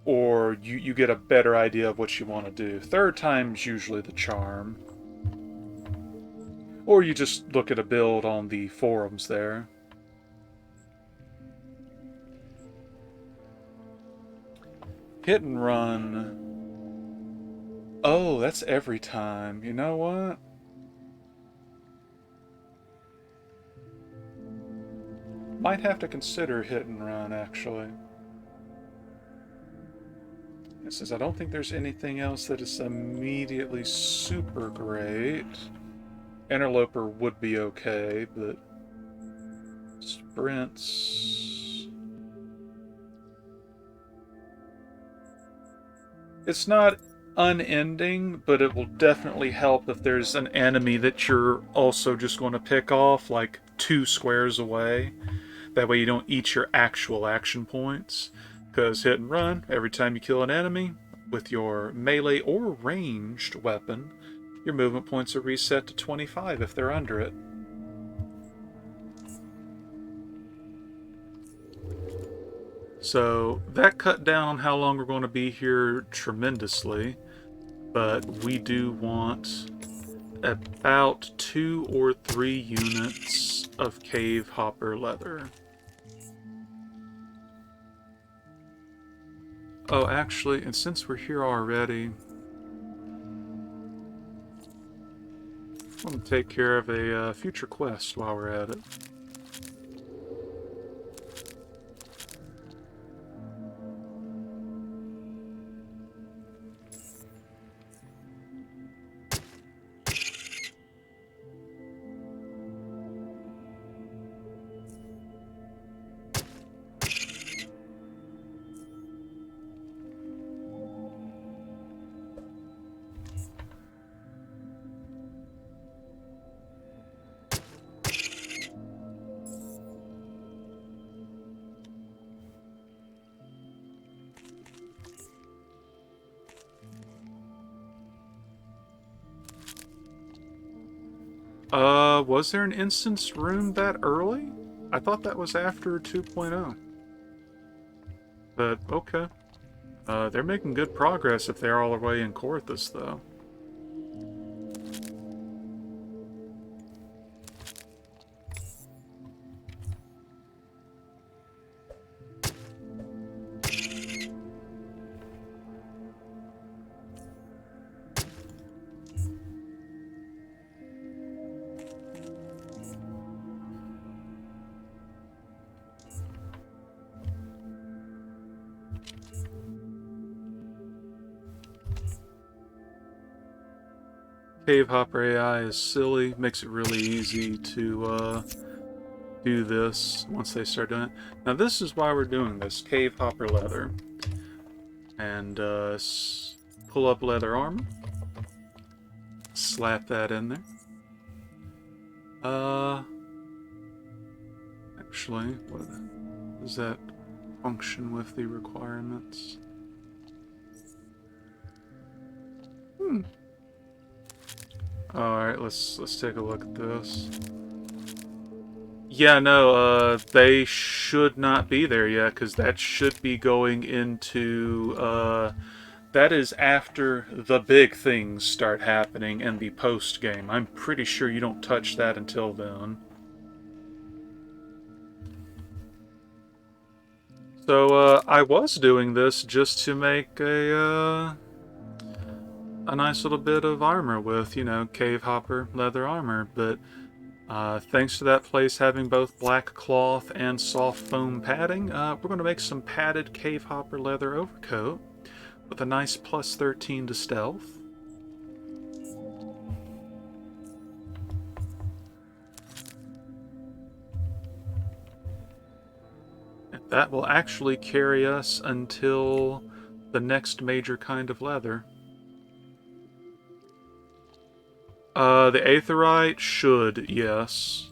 or you get a better idea of what you want to do. Third time's usually the charm. Or you just look at a build on the forums there. Hit and run. Oh, that's every time. You know what? Might have to consider hit and run, actually. It says I don't think there's anything else that is immediately super great. Interloper would be okay, but sprints. It's not unending, but it will definitely help if there's an enemy that you're also just going to pick off like 2 squares away. That way you don't eat your actual action points. Because hit and run, every time you kill an enemy with your melee or ranged weapon, your movement points are reset to 25 if they're under it. So that cut down on how long we're going to be here tremendously, but we do want about 2 or 3 units of cave hopper leather. Oh, actually, and since we're here already, I'm going to take care of a future quest while we're at it. Was there an instance room that early? I thought that was after 2.0. But, okay. They're making good progress if they're all the way in Corthus, though. Cave Hopper AI is silly. Makes it really easy to do this once they start doing it. Now this is why we're doing this. Cave Hopper leather. And pull up leather armor. Slap that in there. Actually, what does that function with the requirements? Alright, let's take a look at this. Yeah, no, they should not be there yet, because that should be going into, that is after the big things start happening in the post-game. I'm pretty sure you don't touch that until then. So, I was doing this just to make a nice little bit of armor with, you know, Cave Hopper leather armor, but thanks to that place having both black cloth and soft foam padding, we're going to make some padded Cave Hopper leather overcoat with a nice plus 13 to stealth. And that will actually carry us until the next major kind of leather. The Aetherite should, yes.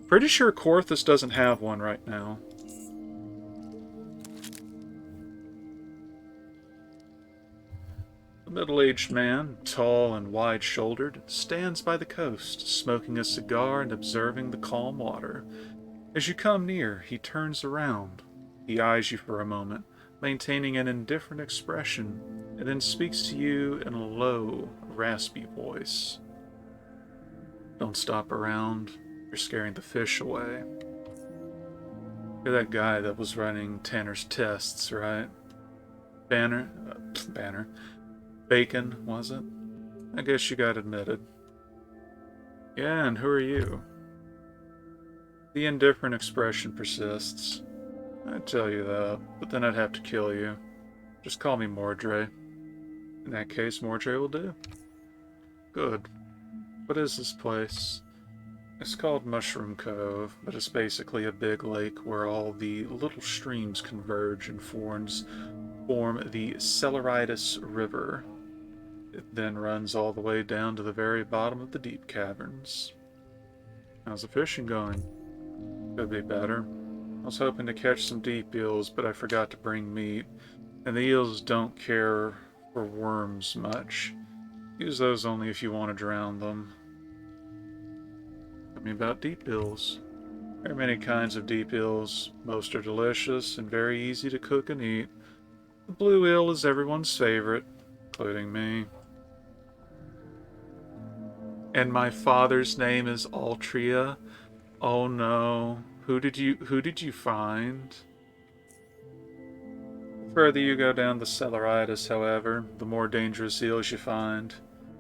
Pretty sure Korthus doesn't have one right now. A middle-aged man, tall and wide-shouldered, stands by the coast, smoking a cigar and observing the calm water. As you come near, he turns around. He eyes you for a moment, maintaining an indifferent expression, and then speaks to you in a low, raspy voice. Don't stop around. You're scaring the fish away. You're that guy that was running Tanner's tests, right? Banner? Bacon, was it? I guess you got admitted. Yeah, and who are you? The indifferent expression persists. I'd tell you that, but then I'd have to kill you. Just call me Mordre. In that case, Mordre will do. Good. What is this place? It's called Mushroom Cove, but it's basically a big lake where all the little streams converge and form the Celeritis River. It then runs all the way down to the very bottom of the deep caverns. How's the fishing going? Could be better. I was hoping to catch some deep eels, but I forgot to bring meat, and the eels don't care for worms much. Use those only if you want to drown them. Tell me about deep eels. There are many kinds of deep eels. Most are delicious and very easy to cook and eat. The blue eel is everyone's favorite, including me. And my father's name is Altria. Oh no. Who did you find? The further you go down the Celeritis, however, the more dangerous eels you find.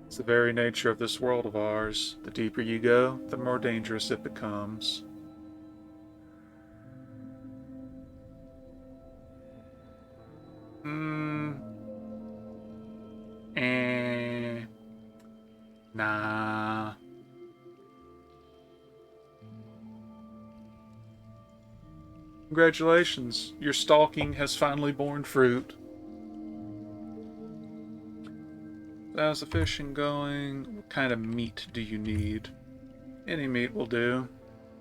It's the very nature of this world of ours. The deeper you go, the more dangerous it becomes. Nah. Congratulations, your stalking has finally borne fruit. How's the fishing going? What kind of meat do you need? Any meat will do,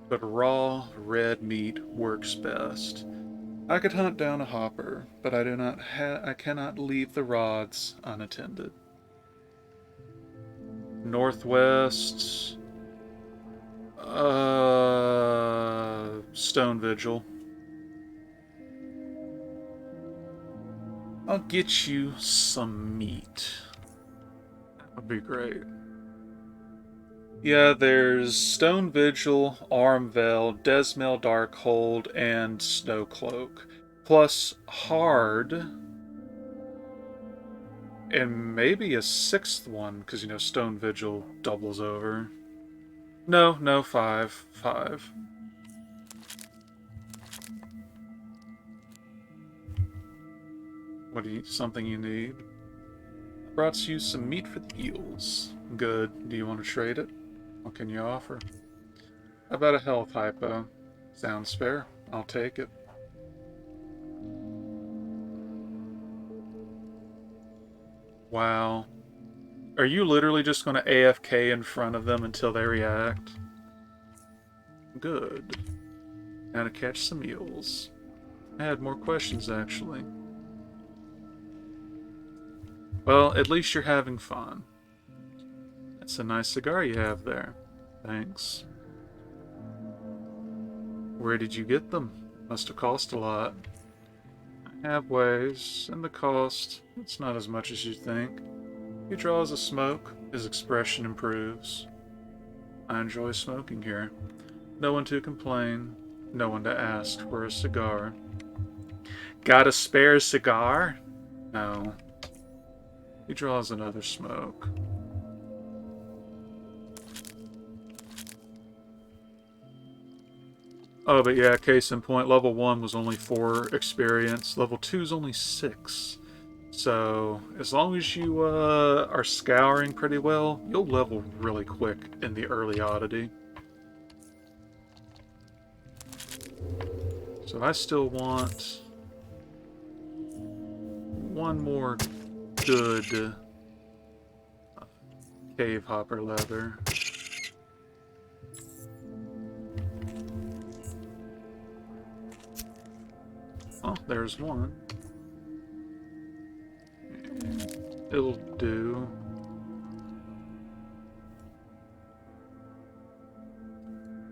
but raw, red meat works best. I could hunt down a hopper, but I cannot leave the rods unattended. Northwest, Stone Vigil. I'll get you some meat. That would be great. Yeah, there's Stone Vigil, Armvale, Desmel Darkhold, and Snowcloak. Plus Hard. And maybe a sixth one, because, you know, Stone Vigil doubles over. No, five. Something you need? Brought you some meat for the eels. Good. Do you want to trade it? What can you offer? How about a health hypo? Sounds fair. I'll take it. Wow. Are you literally just going to AFK in front of them until they react? Good. Now to catch some eels. I had more questions, actually. Well, at least you're having fun. That's a nice cigar you have there. Thanks. Where did you get them? Must have cost a lot. I have ways, and the cost, it's not as much as you think. He draws a smoke, his expression improves. I enjoy smoking here. No one to complain, no one to ask for a cigar. Got a spare cigar? No. He draws another smoke. Oh, but yeah, case in point, level 1 was only 4 experience. Level 2 is only 6. So, as long as you are scouring pretty well, you'll level really quick in the early Oddity. So I still want one more good cave hopper leather. Oh, there's one. It'll do.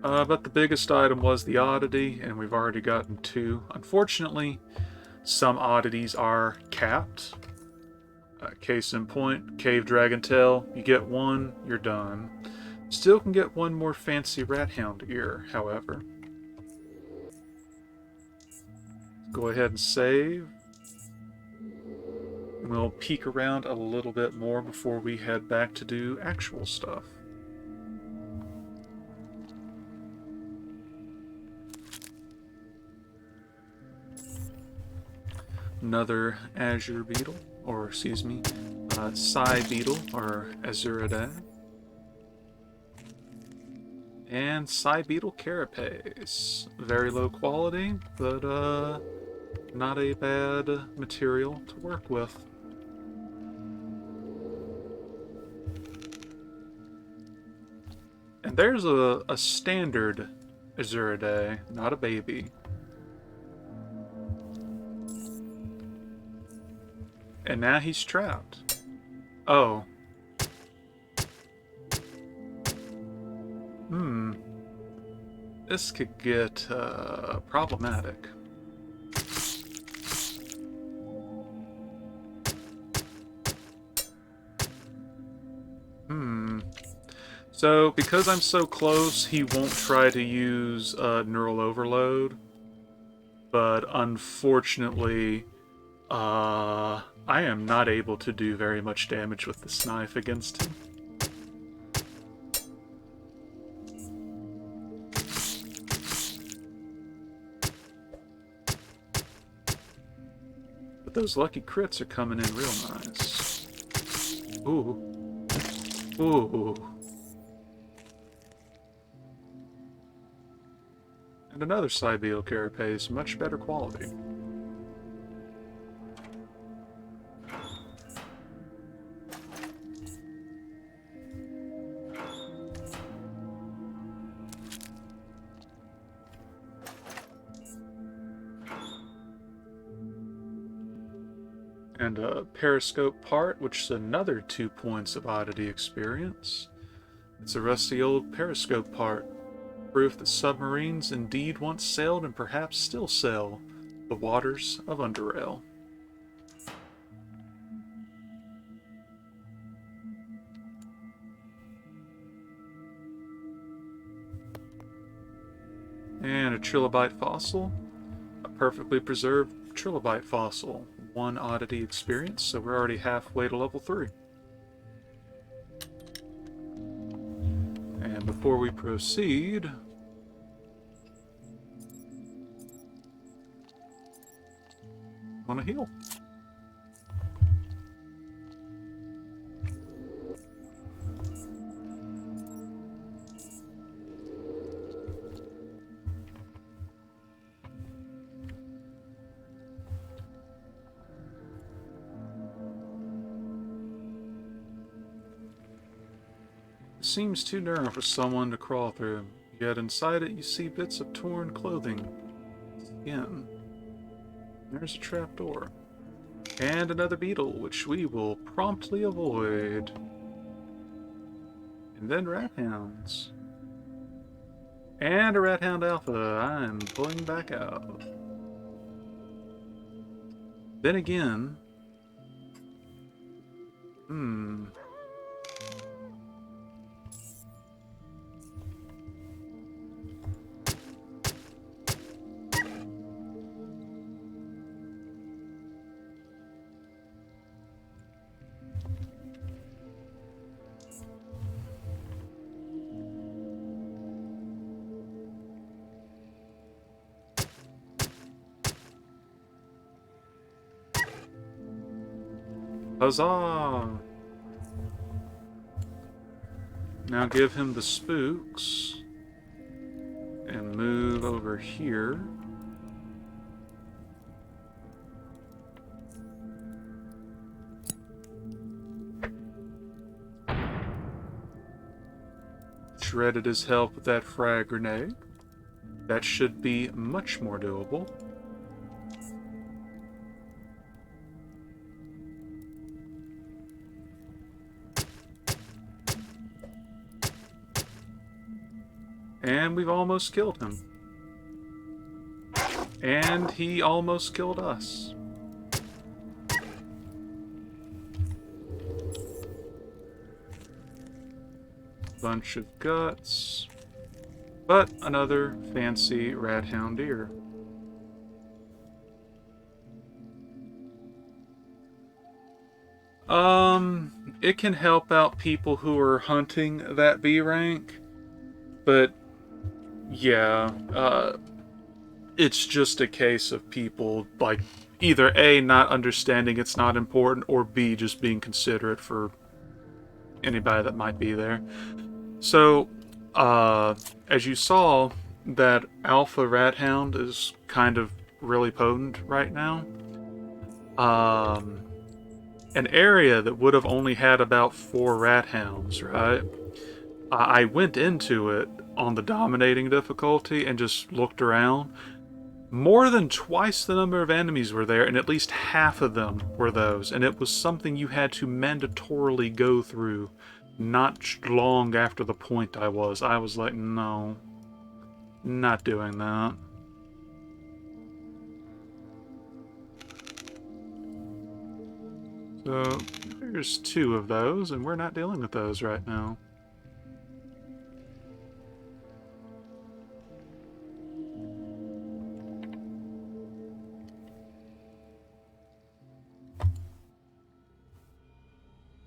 But the biggest item was the Oddity, and we've already gotten 2. Unfortunately, some oddities are capped. Case in point, Cave Dragon Tail. You get 1, you're done. Still can get 1 more fancy Rat Hound ear, however. Go ahead and save. We'll peek around a little bit more before we head back to do actual stuff. Another azure beetle, or excuse me, Psy beetle, or Azuridae. And Psy beetle carapace. Very low quality, but not a bad material to work with. And there's a standard Azuridae, not a baby. And now he's trapped. Oh. This could get problematic. So, because I'm so close, he won't try to use neural overload. But unfortunately, I am not able to do very much damage with this knife against him. But those lucky crits are coming in real nice. Ooh. Ooh. And another Cybeal carapace, much better quality. And a periscope part, which is another 2 points of Oddity experience. It's a rusty old periscope part. Proof that submarines indeed once sailed and perhaps still sail the waters of Underrail. And a trilobite fossil. A perfectly preserved trilobite fossil. 1 Oddity experience, so we're already halfway to level 3. And before we proceed, I want to heal. seems too narrow for someone to crawl through. Yet inside it you see bits of torn clothing. Skin. There's a trapdoor. And another beetle, which we will promptly avoid. And then rat hounds. And a rat hound alpha. I'm pulling back out. Then again... Huzzah! Now give him the spooks. And move over here. Shredded his help with that frag grenade. That should be much more doable. And we've almost killed him. And he almost killed us. Bunch of guts. But another fancy rat hound deer. It can help out people who are hunting that B rank, but yeah, it's just a case of people, like, either A, not understanding it's not important, or B, just being considerate for anybody that might be there. So, as you saw, that alpha rat hound is kind of really potent right now. An area that would have only had about 4 rat hounds, right? I went into it on the dominating difficulty and just looked around. More than twice the number of enemies were there, and at least half of them were those. And it was something you had to mandatorily go through not long after the point I was. I was like, no, not doing that. So, there's 2 of those, and we're not dealing with those right now.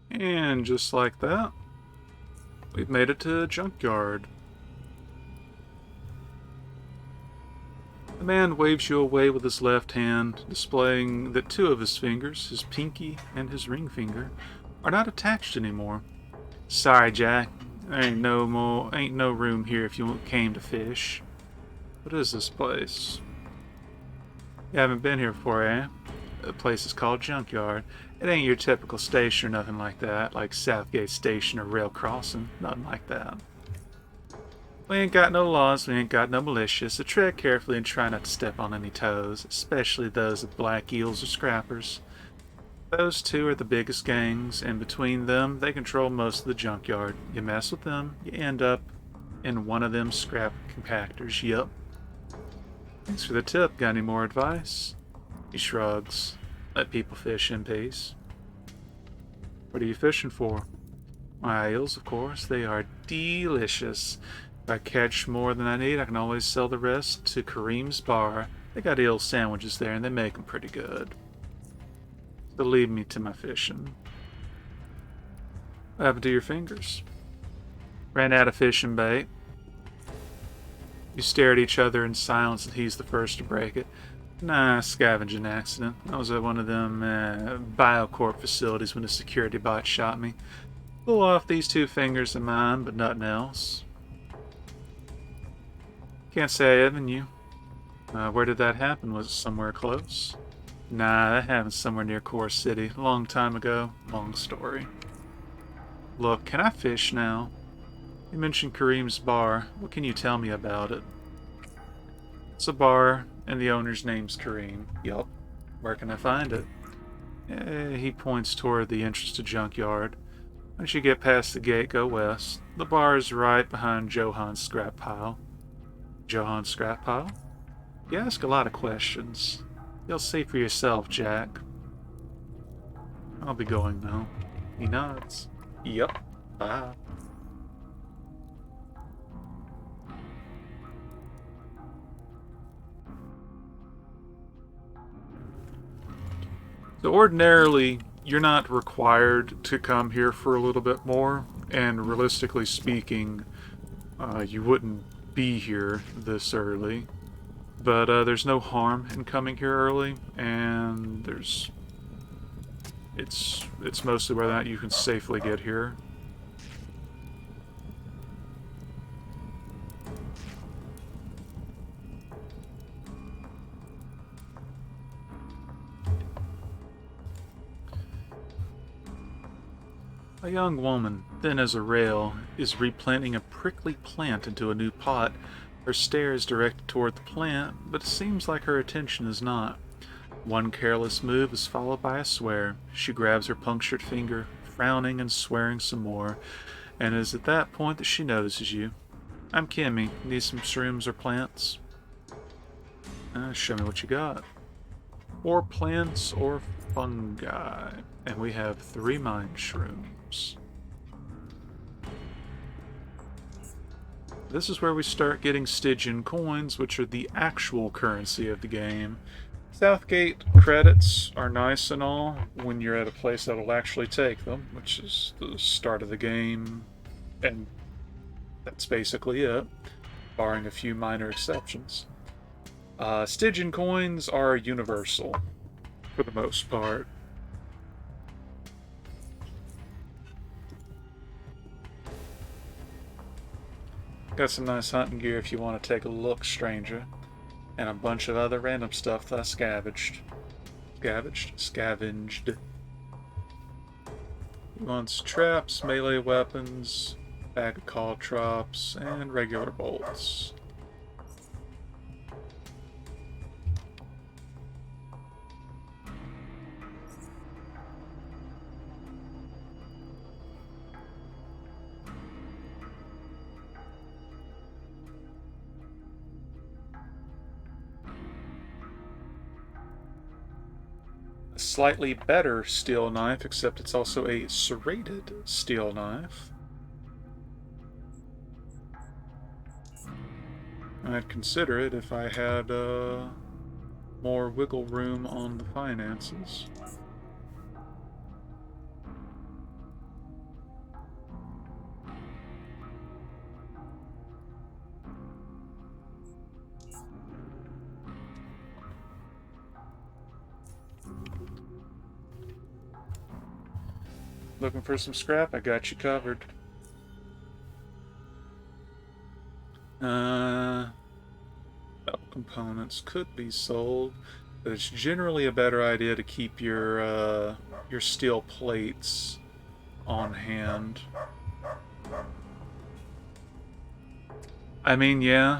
And just like that, we've made it to Junkyard. The man waves you away with his left hand, displaying that 2 of his fingers, his pinky and his ring finger, are not attached anymore. Sorry, Jack. There ain't no room here if you came to fish. What is this place? You haven't been here before, eh? The place is called Junkyard. It ain't your typical station or nothing like that, like Southgate Station or Rail Crossing. Nothing like that. We ain't got no laws, we ain't got no militia, so tread carefully and try not to step on any toes, especially those of black eels or scrappers. Those 2 are the biggest gangs, and between them, they control most of the junkyard. You mess with them, you end up in one of them scrap compactors. Yup. Thanks for the tip. Got any more advice? He shrugs. Let people fish in peace. What are you fishing for? My eels, of course. They are delicious. If I catch more than I need, I can always sell the rest to Kareem's Bar. They got eel sandwiches there, and they make them pretty good. So leave me to my fishing. What happened to your fingers? Ran out of fishing bait. You stare at each other in silence, and he's the first to break it. Nah, scavenging accident. I was at one of them Biocorp facilities when the security bot shot me. Pull off these 2 fingers of mine, but nothing else. Can't say I haven't you. Where did that happen? Was it somewhere close? Nah, that happened somewhere near Core City. A long time ago. Long story. Look, can I fish now? You mentioned Kareem's bar. What can you tell me about it? It's a bar, and the owner's name's Kareem. Yup. Where can I find it? He points toward the entrance to Junkyard. Once you get past the gate, go west. The bar is right behind Johan's scrap pile. Johan's scrap pile? You ask a lot of questions. You'll see for yourself, Jack. I'll be going now. He nods. Yup. Bye. So ordinarily, you're not required to come here for a little bit more, and realistically speaking, you wouldn't be here this early. But there's no harm in coming here early, and it's mostly whether or not you can safely get here. A young woman, thin as a rail, is replanting a prickly plant into a new pot. Her stare is directed toward the plant, but it seems like her attention is not. One careless move is followed by a swear. She grabs her punctured finger, frowning and swearing some more, and it is at that point that she notices you. I'm Kimmy. Need some shrooms or plants? Show me what you got. Or plants or fungi. And we have 3 mind shrooms. This is where we start getting Stygian coins, which are the actual currency of the game. Southgate credits are nice and all when you're at a place that'll actually take them, which is the start of the game, and that's basically it, barring a few minor exceptions. Stygian coins are universal, for the most part. Got some nice hunting gear if you want to take a look, stranger. And a bunch of other random stuff that I scavenged. Scavenged. He wants traps, melee weapons, bag of caltrops, and regular bolts. Slightly better steel knife, except it's also a serrated steel knife. I'd consider it if I had more wiggle room on the finances. Looking for some scrap? I got you covered. Metal components could be sold, but it's generally a better idea to keep your steel plates on hand. I mean, yeah.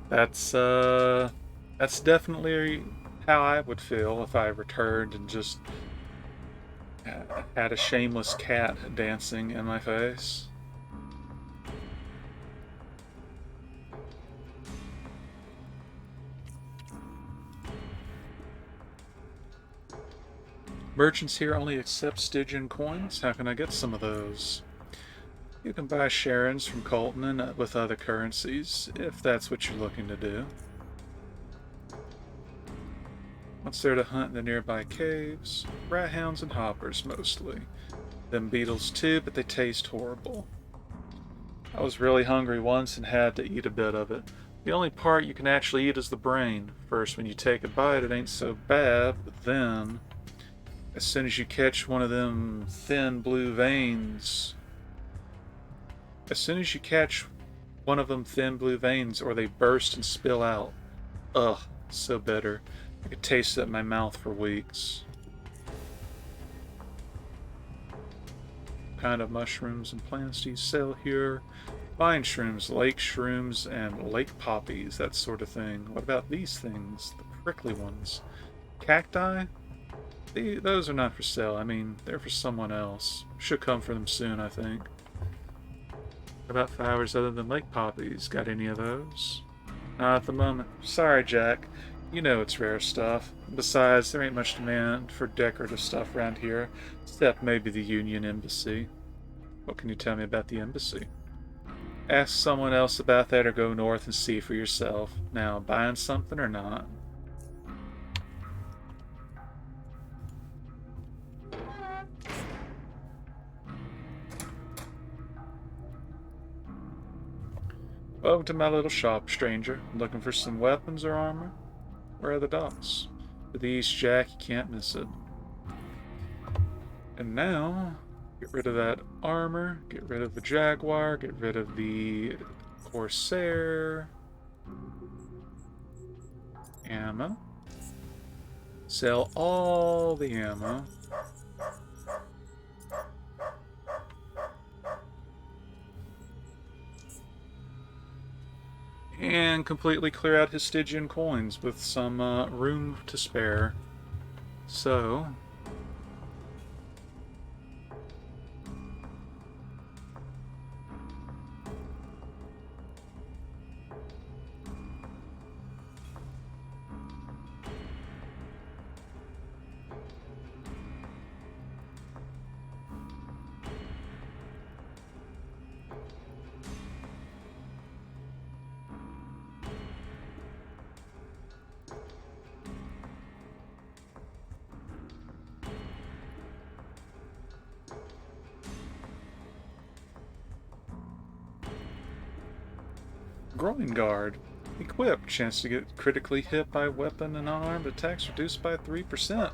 That's definitely how I would feel if I returned and just had a shameless cat dancing in my face. Merchants here only accept Stygian coins. How can I get some of those? You can buy Sharons from Colton and with other currencies, if that's what you're looking to do. What's there to hunt in the nearby caves? Rat hounds and hoppers, mostly. Them beetles too, but they taste horrible. I was really hungry once and had to eat a bit of it. The only part you can actually eat is the brain. First, when you take a bite, it ain't so bad, but then, as soon as you catch one of them thin blue veins, or they burst and spill out. Ugh, so bitter. I could taste it in my mouth for weeks. kind of mushrooms and plants do you sell here? Vine shrooms, lake shrooms, and lake poppies, that sort of thing. What about these things? The prickly ones. Cacti? Those are not for sale. I mean, they're for someone else. Should come for them soon, I think. What about flowers other than lake poppies? Got any of those? Not at the moment. Sorry, Jack. You know it's rare stuff. Besides, there ain't much demand for decorative stuff around here, except maybe the Union Embassy. What can you tell me about the embassy? Ask someone else about that or go north and see for yourself. Now, buying something or not? Welcome to my little shop, stranger. Looking for some weapons or armor? Where are the docks? For these, Jack, you can't miss it. And now, get rid of that armor, get rid of the Jaguar, get rid of the Corsair. Ammo. Sell all the ammo. And completely clear out his Stygian coins with some room to spare. So, Groin Guard. Equipped. Chance to get critically hit by weapon and unarmed attacks reduced by 3%.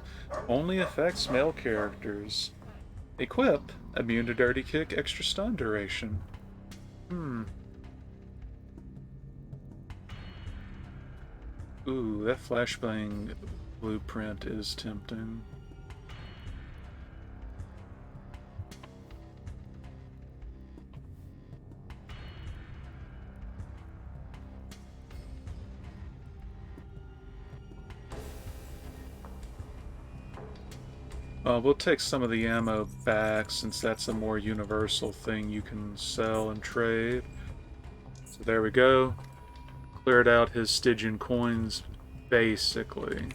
Only affects male characters. Equip. Immune to Dirty Kick, extra stun duration. Ooh, that flashbang blueprint is tempting. We'll take some of the ammo back since that's a more universal thing you can sell and trade. So there we go. Cleared out his Stygian coins, basically.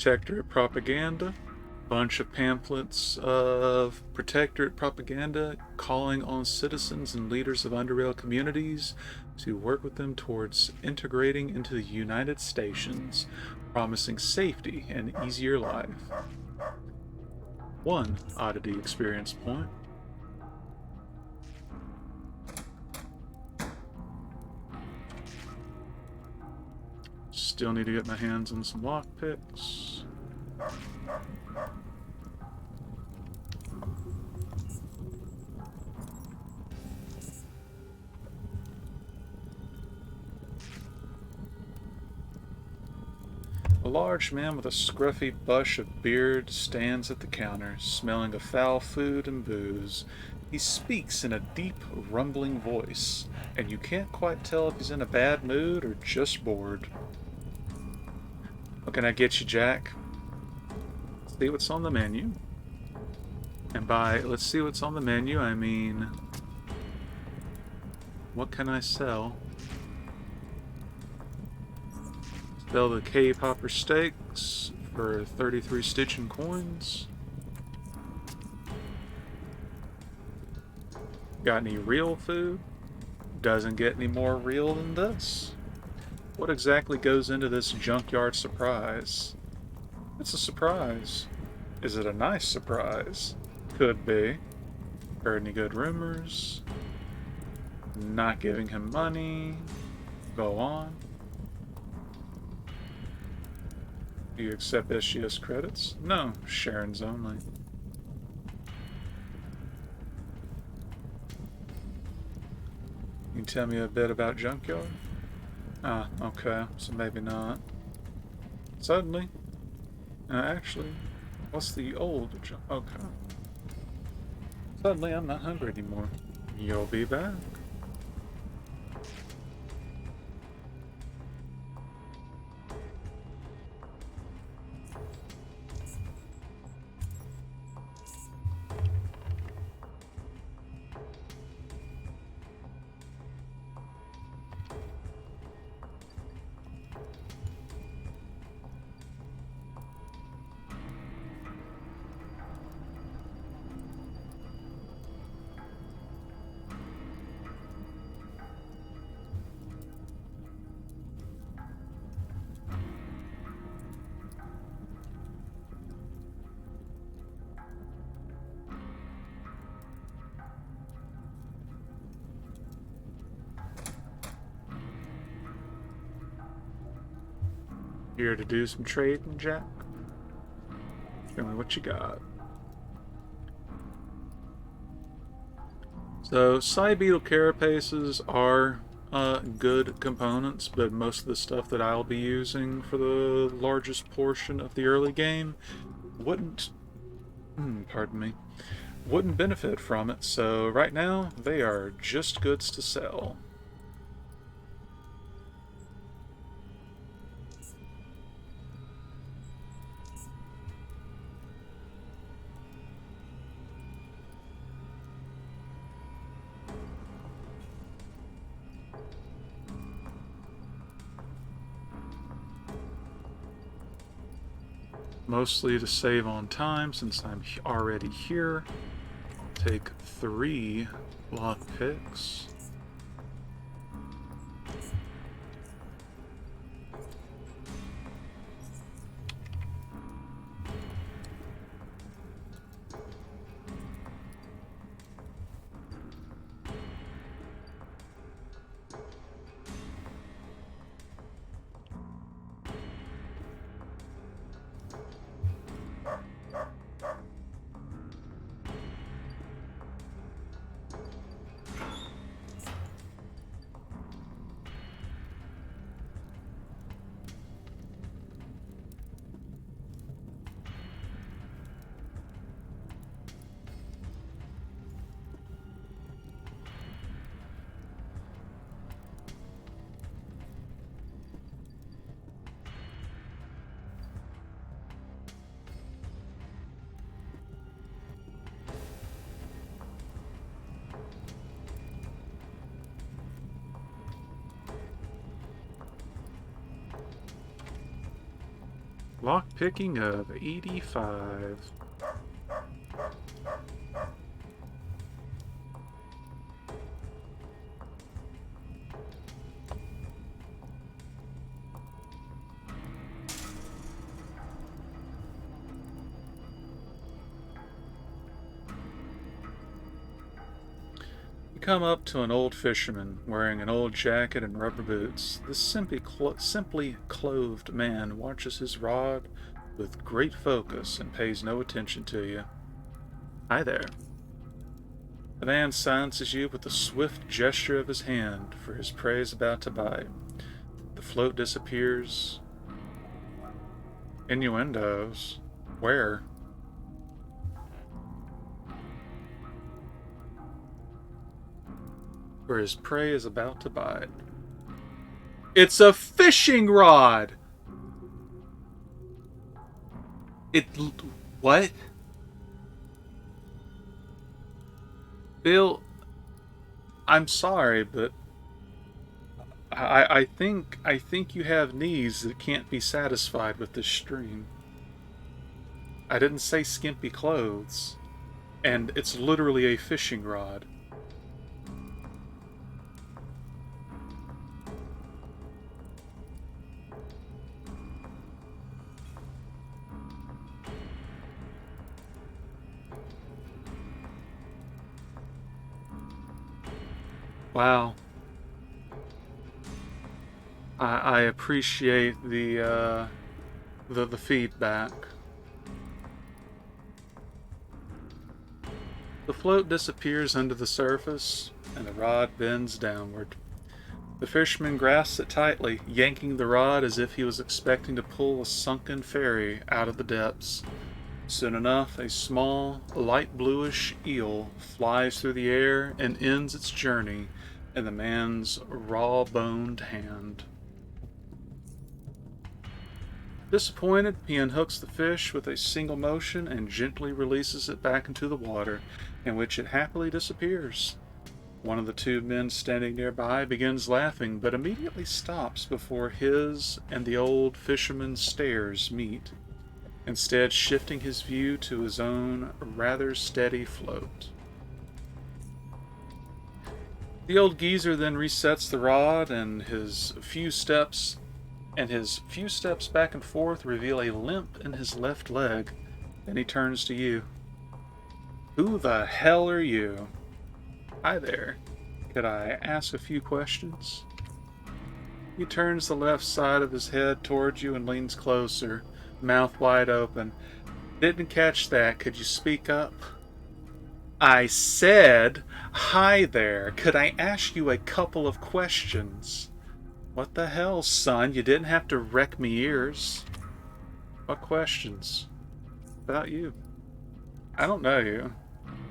Protectorate propaganda. Bunch of pamphlets of protectorate propaganda calling on citizens and leaders of Underrail communities to work with them towards integrating into the United Stations, promising safety and easier life. 1 Oddity experience point. Still need to get my hands on some lockpicks. A large man with a scruffy bush of beard stands at the counter, smelling of foul food and booze. He speaks in a deep, rumbling voice, and you can't quite tell if he's in a bad mood or just bored. What can I get you, Jack? See what's on the menu. And by let's see what's on the menu, I mean, what can I sell? Sell the cave hopper steaks for 33 Stygian coins. Got any real food? Doesn't get any more real than this. What exactly goes into this junkyard surprise? It's a surprise. Is it a nice surprise? Could be. Heard any good rumors? Not giving him money. Go on. Do you accept SGS credits? No, Sharon's only. You can tell me a bit about Junkyard? Ah, okay, so maybe not. Suddenly? Actually, what's the old junk? Okay. Suddenly I'm not hungry anymore. You'll be back. Here to do some trading, Jack? Show me what you got. So, side beetle carapaces are good components, but most of the stuff that I'll be using for the largest portion of the early game wouldn't, pardon me, wouldn't benefit from it. So right now, they are just goods to sell. Mostly to save on time, since I'm already here. I'll take 3 lock picks. Lock picking of 85. You come up to an old fisherman wearing an old jacket and rubber boots. This simply clothed man watches his rod with great focus and pays no attention to you. Hi there. The man silences you with a swift gesture of his hand, for his prey is about to bite. The float disappears. Innuendos. Where? Where his prey is about to bite. It's a fishing rod! What? Bill, I'm sorry, but I think you have needs that can't be satisfied with this stream. I didn't say skimpy clothes, and it's literally a fishing rod. Wow. I appreciate the the feedback. The float disappears under the surface, and the rod bends downward. The fisherman grasps it tightly, yanking the rod as if he was expecting to pull a sunken ferry out of the depths. Soon enough, a small, light bluish eel flies through the air and ends its journey in the man's raw-boned hand. Disappointed, he unhooks the fish with a single motion and gently releases it back into the water, in which it happily disappears. One of the two men standing nearby begins laughing, but immediately stops before his and the old fisherman's stares meet, instead shifting his view to his own rather steady float. The old geezer then resets the rod, and his few steps back and forth reveal a limp in his left leg. Then he turns to you. "Who the hell are you?" "Hi there. Could I ask a few questions?" He turns the left side of his head towards you and leans closer, mouth wide open. "Didn't catch that. Could you speak up?" "I said, hi there. Could I ask you a couple of questions?" "What the hell, son? You didn't have to wreck me ears." "What questions?" "About you." "I don't know you.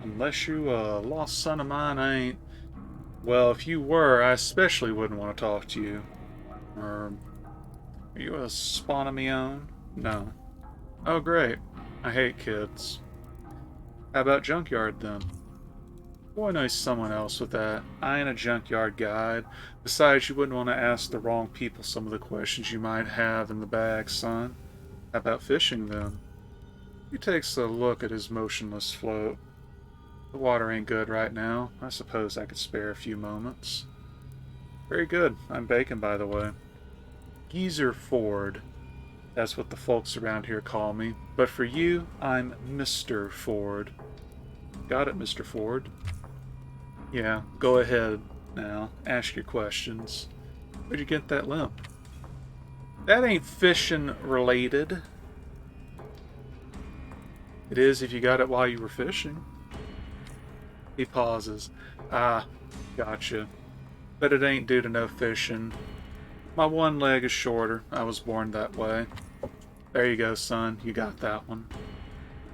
Unless you a lost son of mine, I ain't. Well, if you were, I especially wouldn't want to talk to you. Are you a spawn of me own?" "No." "Oh, great. I hate kids." "How about junkyard, then?" "Boy knows someone else with that. I ain't a junkyard guide. Besides, you wouldn't want to ask the wrong people some of the questions you might have in the bag, son." "How about fishing, then?" He takes a look at his motionless float. "The water ain't good right now. I suppose I could spare a few moments." "Very good. I'm Bacon, by the way." "Geezer Ford. That's what the folks around here call me. But for you, I'm Mr. Ford." "Got it, Mr. Ford." "Yeah, go ahead now. Ask your questions." "Where'd you get that limp?" "That ain't fishing related." "It is if you got it while you were fishing." He pauses. "Ah, gotcha. But it ain't due to no fishing. My one leg is shorter. I was born that way." "There you go, son. You got that one."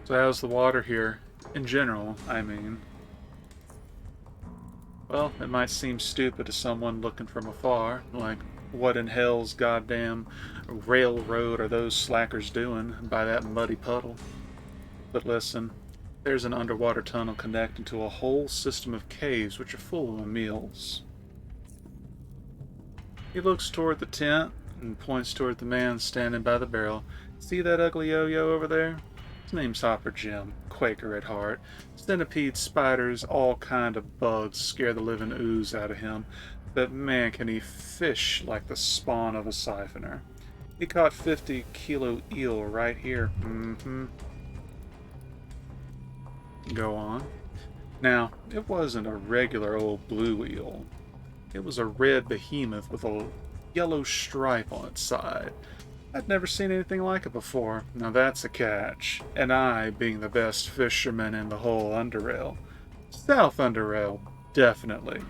"So how's the water here? In general, I mean." "Well, it might seem stupid to someone looking from afar. Like, what in hell's goddamn railroad are those slackers doing by that muddy puddle? But listen, there's an underwater tunnel connecting to a whole system of caves which are full of meals." He looks toward the tent and points toward the man standing by the barrel. "See that ugly yo-yo over there? His name's Hopper Jim, Quaker at heart. Centipedes, spiders, all kind of bugs scare the living ooze out of him. But man, can he fish like the spawn of a siphoner. He caught 50-kilo eel right here. Go on. Now, it wasn't a regular old blue eel. It was a red behemoth with a yellow stripe on its side. I'd never seen anything like it before. Now that's a catch. And I, being the best fisherman in the whole Underrail. South Underrail, definitely.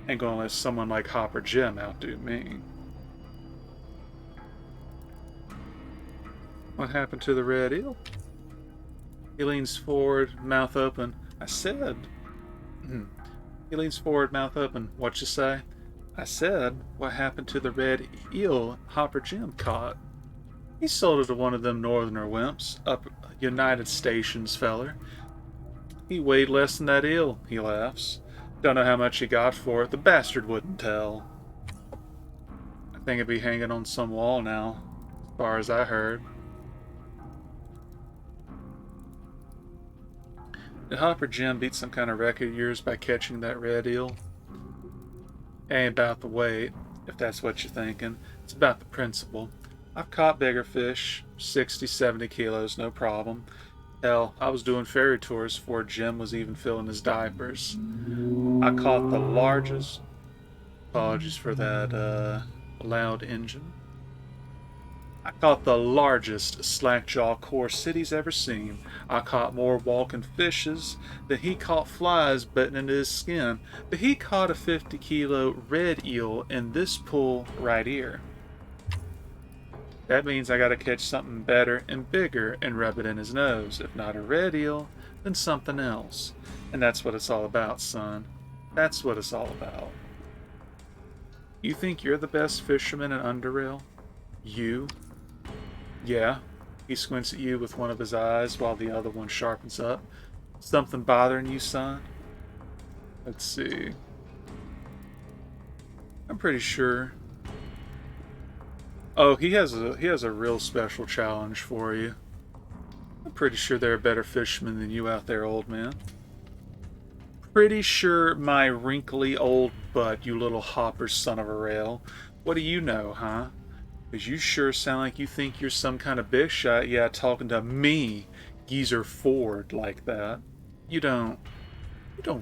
Ain't gonna let someone like Hopper Jim outdo me." "What happened to the red eel?" He leans forward, mouth open. "I said..." He leans forward, mouth open. "What you say?" "I said, what happened to the red eel Hopper Jim caught?" "He sold it to one of them northerner wimps, up United Stations feller. He weighed less than that eel," he laughs. "Don't know how much he got for it. The bastard wouldn't tell." "I think it'd be hanging on some wall now, as far as I heard." "Did Hopper Jim beat some kind of record of yours by catching that red eel?" "Ain't about the weight, if that's what you're thinking. It's about the principle. I've caught bigger fish, 60, 70 kilos, no problem. Hell, I was doing ferry tours before Jim was even filling his diapers. I caught the largest..." Apologies for that, loud engine. I caught the largest slackjaw core city's ever seen. I caught more walking fishes than he caught flies bitten into his skin, but he caught a 50-kilo red eel in this pool right here. That means I gotta catch something better and bigger and rub it in his nose. If not a red eel, then something else. And that's what it's all about, son. That's what it's all about. You think you're the best fisherman in Underrail? You? Yeah. He squints at you with one of his eyes while the other one sharpens up. Something bothering you, son? Let's see. I'm pretty sure. Oh, he has a real special challenge for you. I'm pretty sure there are better fishermen than you out there, old man. Pretty sure my wrinkly old butt, you little hopper son of a rail. What do you know, huh? Because you sure sound like you think you're some kind of big shot, yeah, talking to me, Geezer Ford, like that. You don't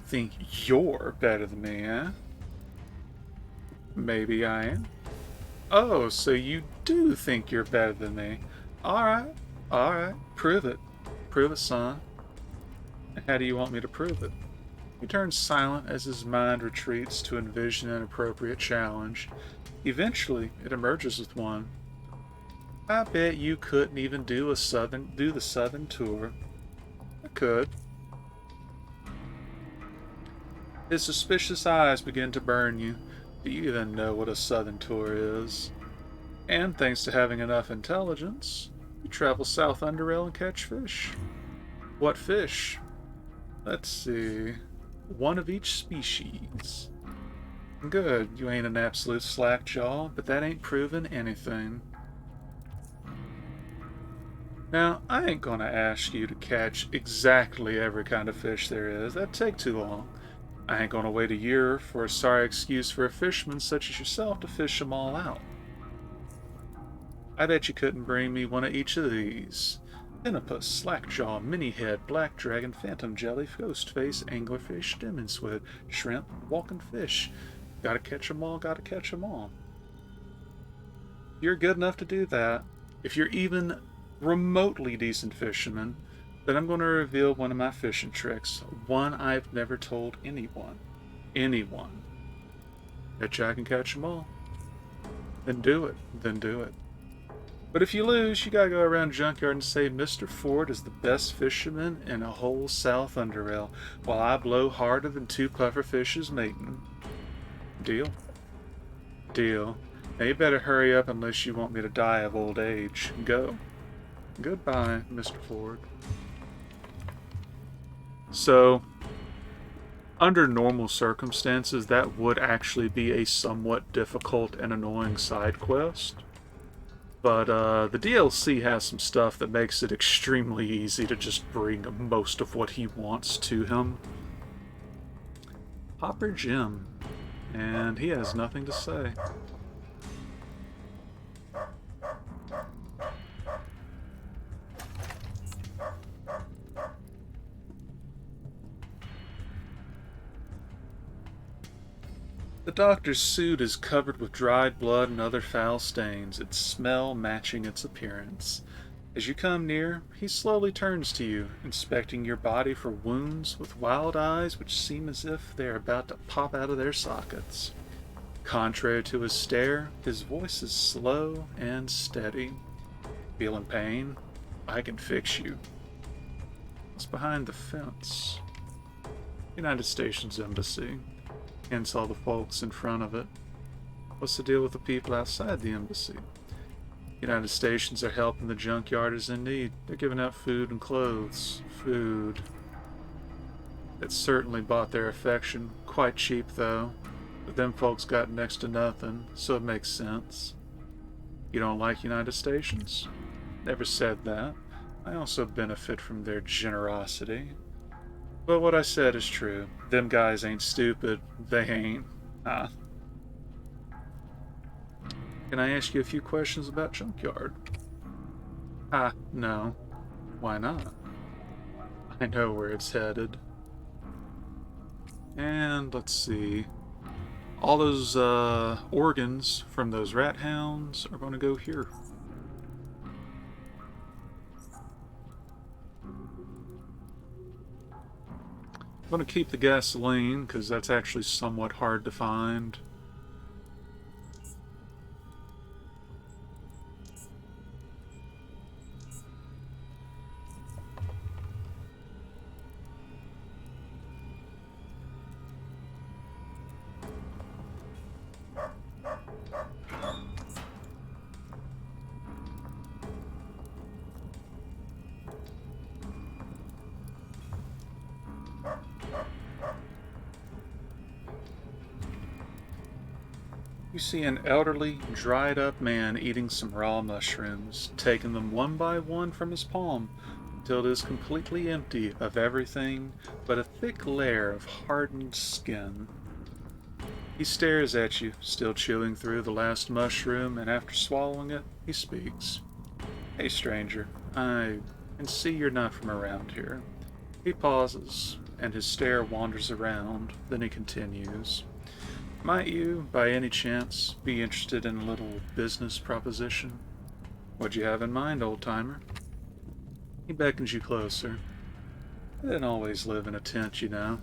think you're better than me, eh? Maybe I am. Oh, so you do think you're better than me. Alright, prove it. Prove it, son. How do you want me to prove it? He turns silent as his mind retreats to envision an appropriate challenge. Eventually, it emerges with one. I bet you couldn't even do the southern tour. I could. His suspicious eyes begin to burn you. Do you even know what a southern tour is? And thanks to having enough intelligence, you travel south Underrail and catch fish. What fish? Let's see. One of each species. Good, you ain't an absolute slackjaw, but that ain't proving anything. Now, I ain't gonna ask you to catch exactly every kind of fish there is. That'd take too long. I ain't gonna wait a year for a sorry excuse for a fisherman such as yourself to fish them all out. I bet you couldn't bring me one of each of these. Pinnipus, slackjaw, mini-head, black dragon, phantom jelly, ghostface, anglerfish, demon squid, shrimp, walking fish. Gotta catch 'em all, gotta catch 'em all. If you're good enough to do that, if you're even remotely decent fisherman, then I'm going to reveal one of my fishing tricks, one I've never told anyone. Anyone. Bet you I can catch 'em all. Then do it. Then do it. But if you lose, you gotta go around Junkyard and say Mr. Ford is the best fisherman in a whole South Underrail, while I blow harder than two pufferfishes mating. Deal? Deal. Now you better hurry up unless you want me to die of old age. Go. Goodbye, Mr. Ford. So, under normal circumstances, that would actually be a somewhat difficult and annoying side quest. But the DLC has some stuff that makes it extremely easy to just bring most of what he wants to him. Hopper Jim. And he has nothing to say. The doctor's suit is covered with dried blood and other foul stains, its smell matching its appearance. As you come near, he slowly turns to you, inspecting your body for wounds with wild eyes which seem as if they are about to pop out of their sockets. Contrary to his stare, his voice is slow and steady. Feeling pain? I can fix you. What's behind the fence? United Stations Embassy. Hence all the folks in front of it. What's the deal with the people outside the embassy? United Stations are helping the junkyarders in need. They're giving out food and clothes. Food. It certainly bought their affection. Quite cheap, though. But them folks got next to nothing, so it makes sense. You don't like United Stations? Never said that. I also benefit from their generosity. But what I said is true. Them guys ain't stupid. They ain't. Huh? Can I ask you a few questions about Junkyard? No. Why not? I know where it's headed. And let's see. All those organs from those rat hounds are going to go here. I'm going to keep the gasoline, because that's actually somewhat hard to find. You see an elderly, dried-up man eating some raw mushrooms, taking them one by one from his palm until it is completely empty of everything but a thick layer of hardened skin. He stares at you, still chewing through the last mushroom, and after swallowing it, he speaks. Hey, stranger, I can see you're not from around here. He pauses, and his stare wanders around, then he continues. Might you, by any chance, be interested in a little business proposition? What'd you have in mind, old-timer? He beckons you closer. I didn't always live in a tent, you know.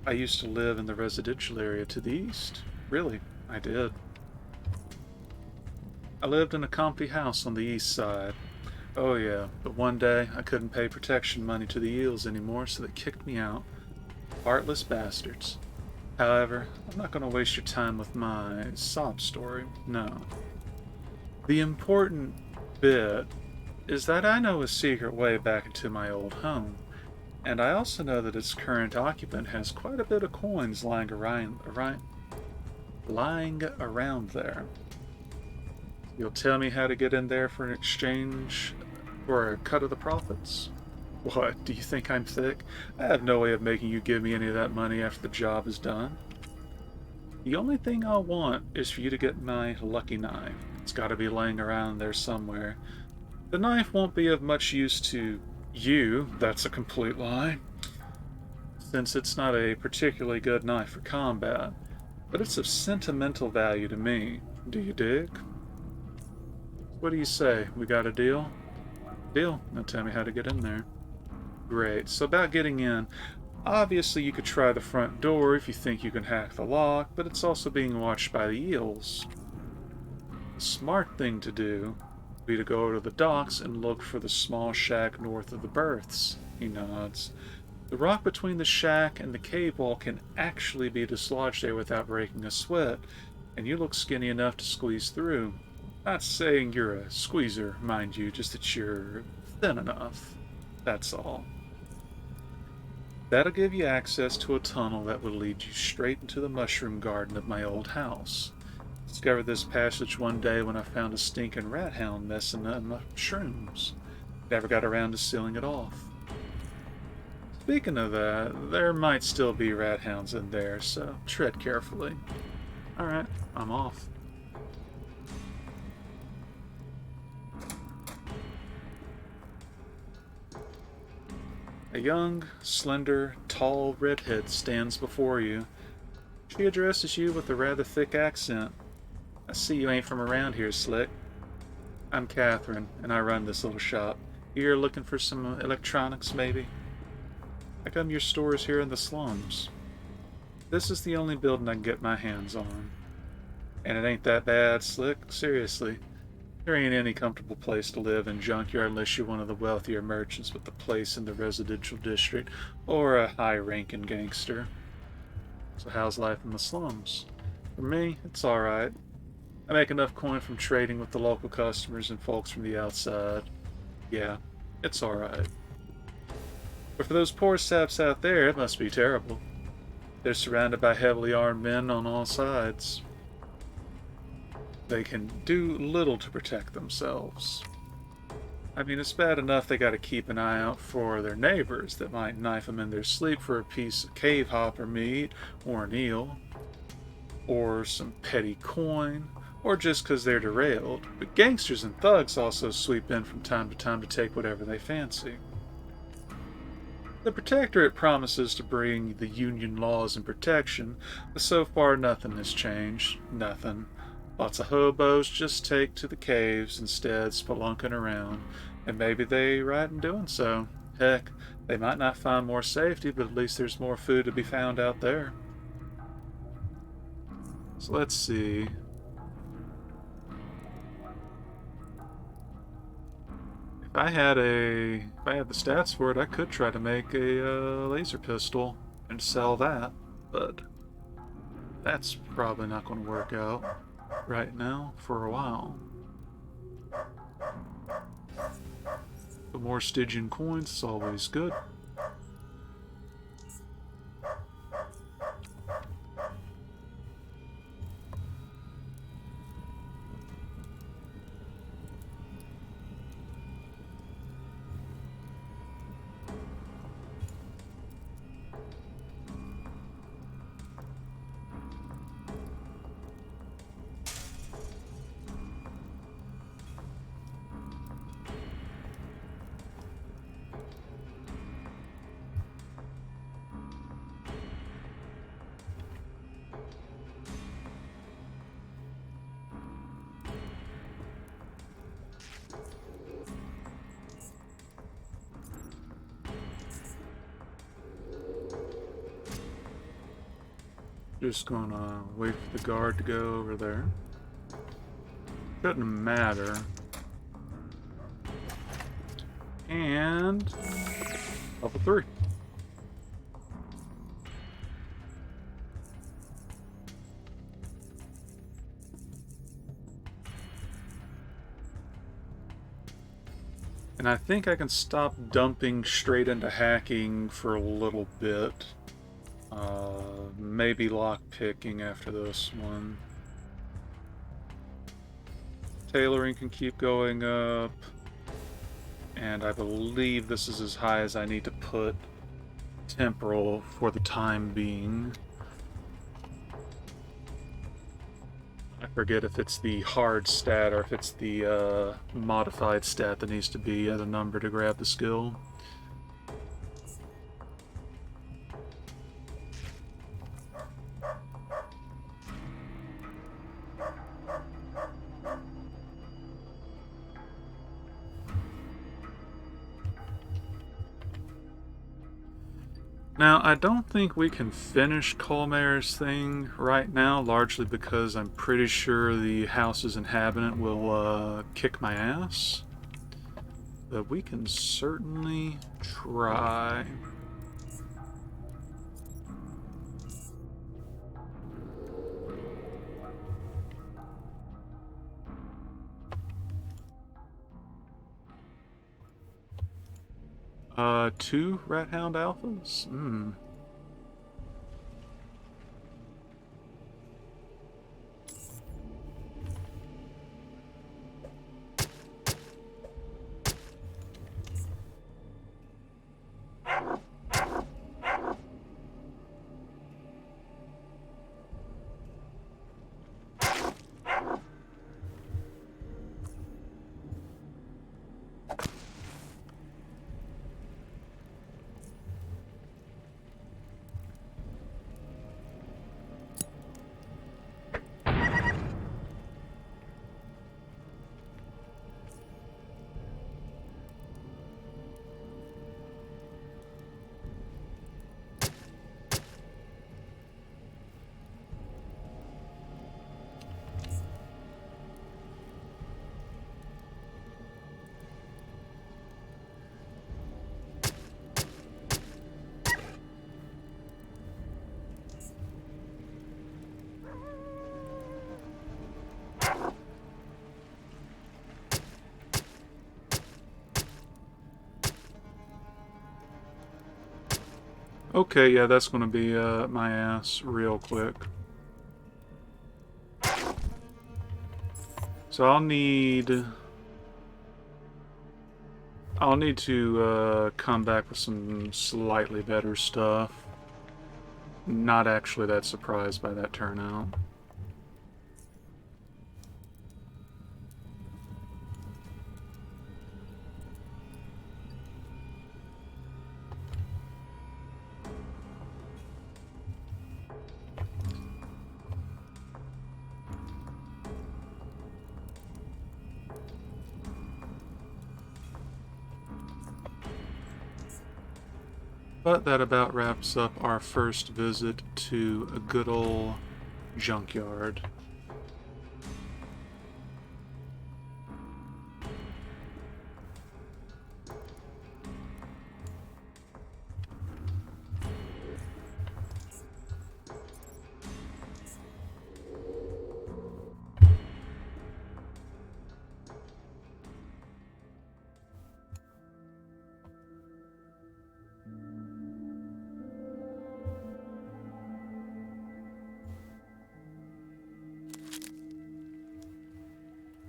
I used to live in the residential area to the east. Really, I did. I lived in a comfy house on the east side. Oh yeah, but one day I couldn't pay protection money to the eels anymore, so they kicked me out. Heartless bastards. However, I'm not going to waste your time with my sob story, no. The important bit is that I know a secret way back into my old home, and I also know that its current occupant has quite a bit of coins lying around there. You'll tell me how to get in there for an exchange for a cut of the profits? What, do you think I'm thick? I have no way of making you give me any of that money after the job is done. The only thing I'll want is for you to get my lucky knife. It's got to be laying around there somewhere. The knife won't be of much use to you, that's a complete lie, since it's not a particularly good knife for combat, but it's of sentimental value to me. Do you dig? What do you say? We got a deal? Deal. Now tell me how to get in there. Great. So about getting in, obviously you could try the front door if you think you can hack the lock, but it's also being watched by the eels. The smart thing to do would be to go over to the docks and look for the small shack north of the berths. He nods. The rock between the shack and the cave wall can actually be dislodged there without breaking a sweat, and you look skinny enough to squeeze through. Not saying you're a squeezer, mind you, just that you're thin enough. That's all. That'll give you access to a tunnel that will lead you straight into the mushroom garden of my old house. Discovered this passage one day when I found a stinking rat hound messing up mushrooms. Never got around to sealing it off. Speaking of that, there might still be rat hounds in there, so tread carefully. Alright, I'm off. A young, slender, tall redhead stands before you. She addresses you with a rather thick accent. I see you ain't from around here, Slick. I'm Catherine, and I run this little shop. You're looking for some electronics, maybe? How come your store's here in the slums? This is the only building I can get my hands on. And it ain't that bad, Slick. Seriously. There ain't any comfortable place to live in Junkyard unless you're one of the wealthier merchants with a place in the residential district, or a high-ranking gangster. So how's life in the slums? For me, it's alright. I make enough coin from trading with the local customers and folks from the outside. Yeah, it's alright. But for those poor saps out there, it must be terrible. They're surrounded by heavily armed men on all sides. They can do little to protect themselves. I mean, it's bad enough they gotta keep an eye out for their neighbors that might knife them in their sleep for a piece of cave hopper meat, or an eel, or some petty coin, or just 'cause they're derailed. But gangsters and thugs also sweep in from time to time to take whatever they fancy. The Protectorate promises to bring the Union laws and protection, but so far nothing has changed. Nothing. Lots of hobos just take to the caves instead, spelunking around, and maybe they right in doing so. Heck, They might not find more safety, but at least there's more food to be found out there. So let's see. If I had the stats for it, I could try to make a laser pistol and sell that, but that's probably not going to work out right now for a while. But more Stygian coins is always good. Just gonna wait for the guard to go over there. Shouldn't matter. And level 3. And I think I can stop dumping straight into hacking for a little bit. Maybe lockpicking after this one. Tailoring can keep going up. And I believe this is as high as I need to put temporal for the time being. I forget if it's the hard stat or if it's the modified stat that needs to be at a number to grab the skill. Now, I don't think we can finish Colmare's thing right now, largely because I'm pretty sure the house's inhabitant will kick my ass. But we can certainly try. Two Rat Hound Alphas? Okay, yeah, that's gonna be my ass real quick. So I'll need to come back with some slightly better stuff. Not actually that surprised by that turnout. But that about wraps up our first visit to a good old junkyard.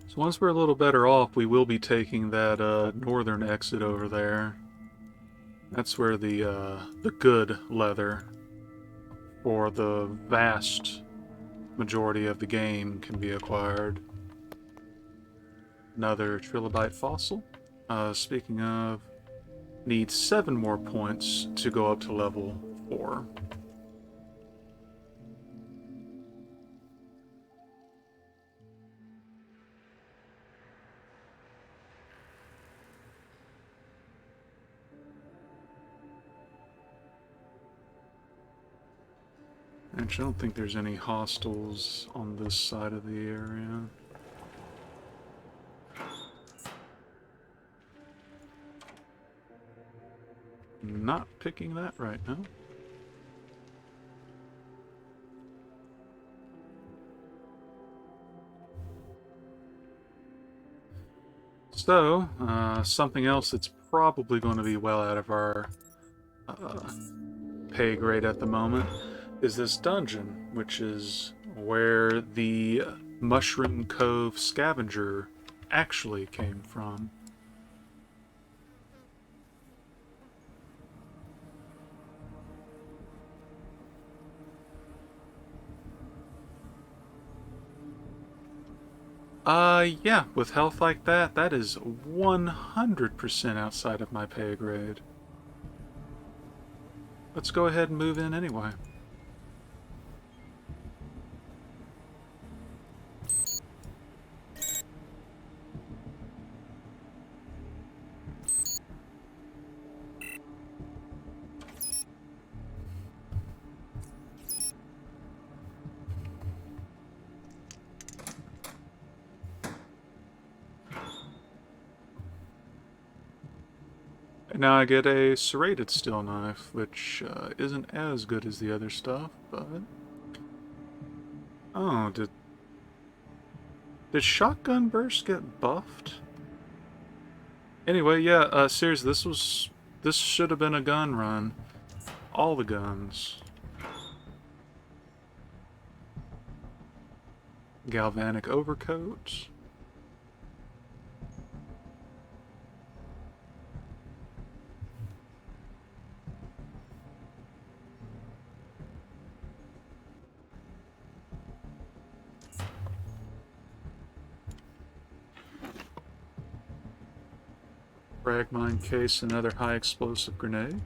So once we're a little better off, we will be taking that northern exit over there. That's where the good leather for the vast majority of the game can be acquired. Another trilobite fossil. Speaking of, need 7 more points to go up to level 4. Actually, I don't think there's any hostiles on this side of the area. Not picking that right now. So, something else that's probably going to be well out of our pay grade at the moment is this dungeon, which is where the Mushroom Cove scavenger actually came from. Yeah, with health like that, that is 100% outside of my pay grade. Let's go ahead and move in anyway. And now I get a serrated steel knife, which isn't as good as the other stuff, but... Oh, did Shotgun Burst get buffed? Anyway, yeah, seriously, this should have been a gun run. All the guns. Galvanic overcoat. Frag mine case, another high explosive grenade.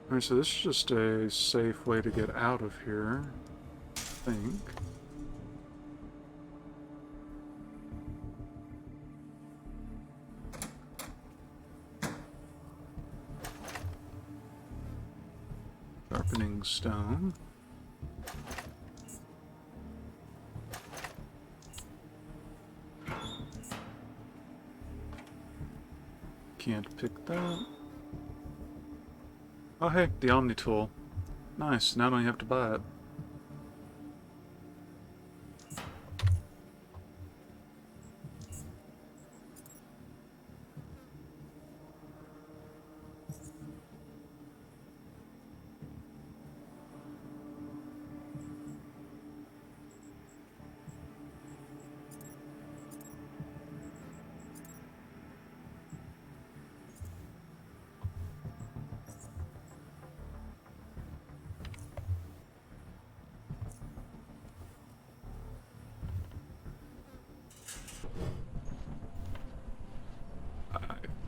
Alright, so this is just a safe way to get out of here, I think. Sharpening stone. Can't pick that. Oh hey, the Omni tool. Nice, now I don't have to buy it.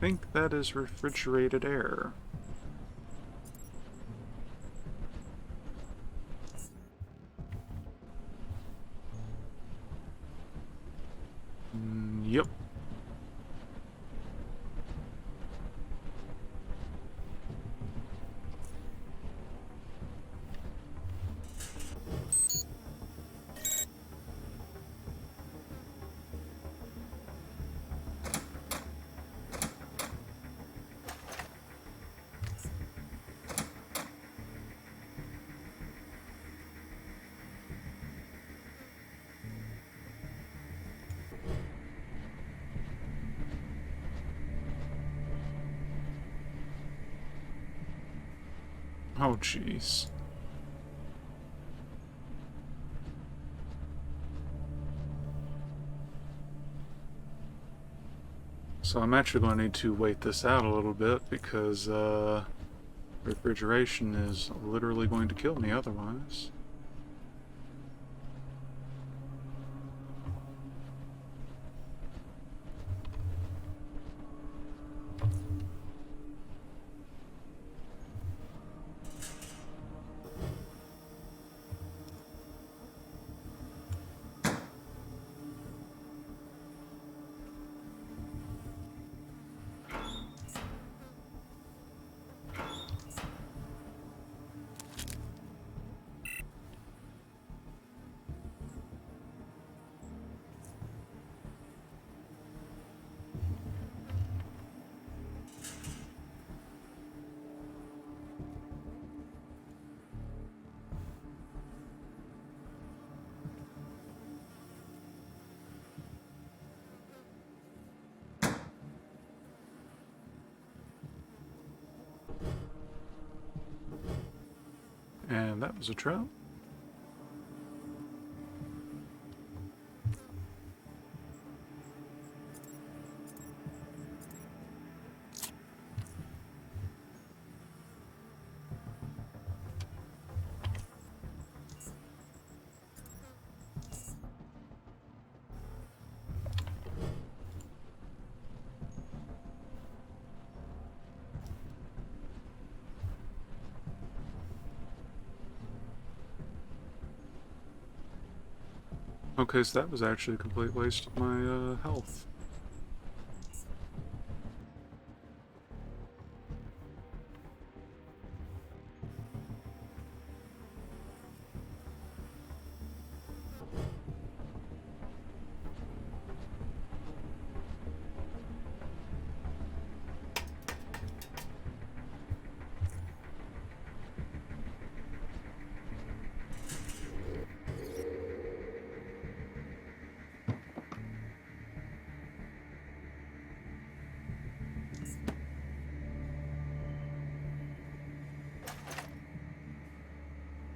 I think that is refrigerated air. Yep. Oh, jeez. So I'm actually going to need to wait this out a little bit because refrigeration is literally going to kill me otherwise. And that was a trout. Okay, so that was actually a complete waste of my health.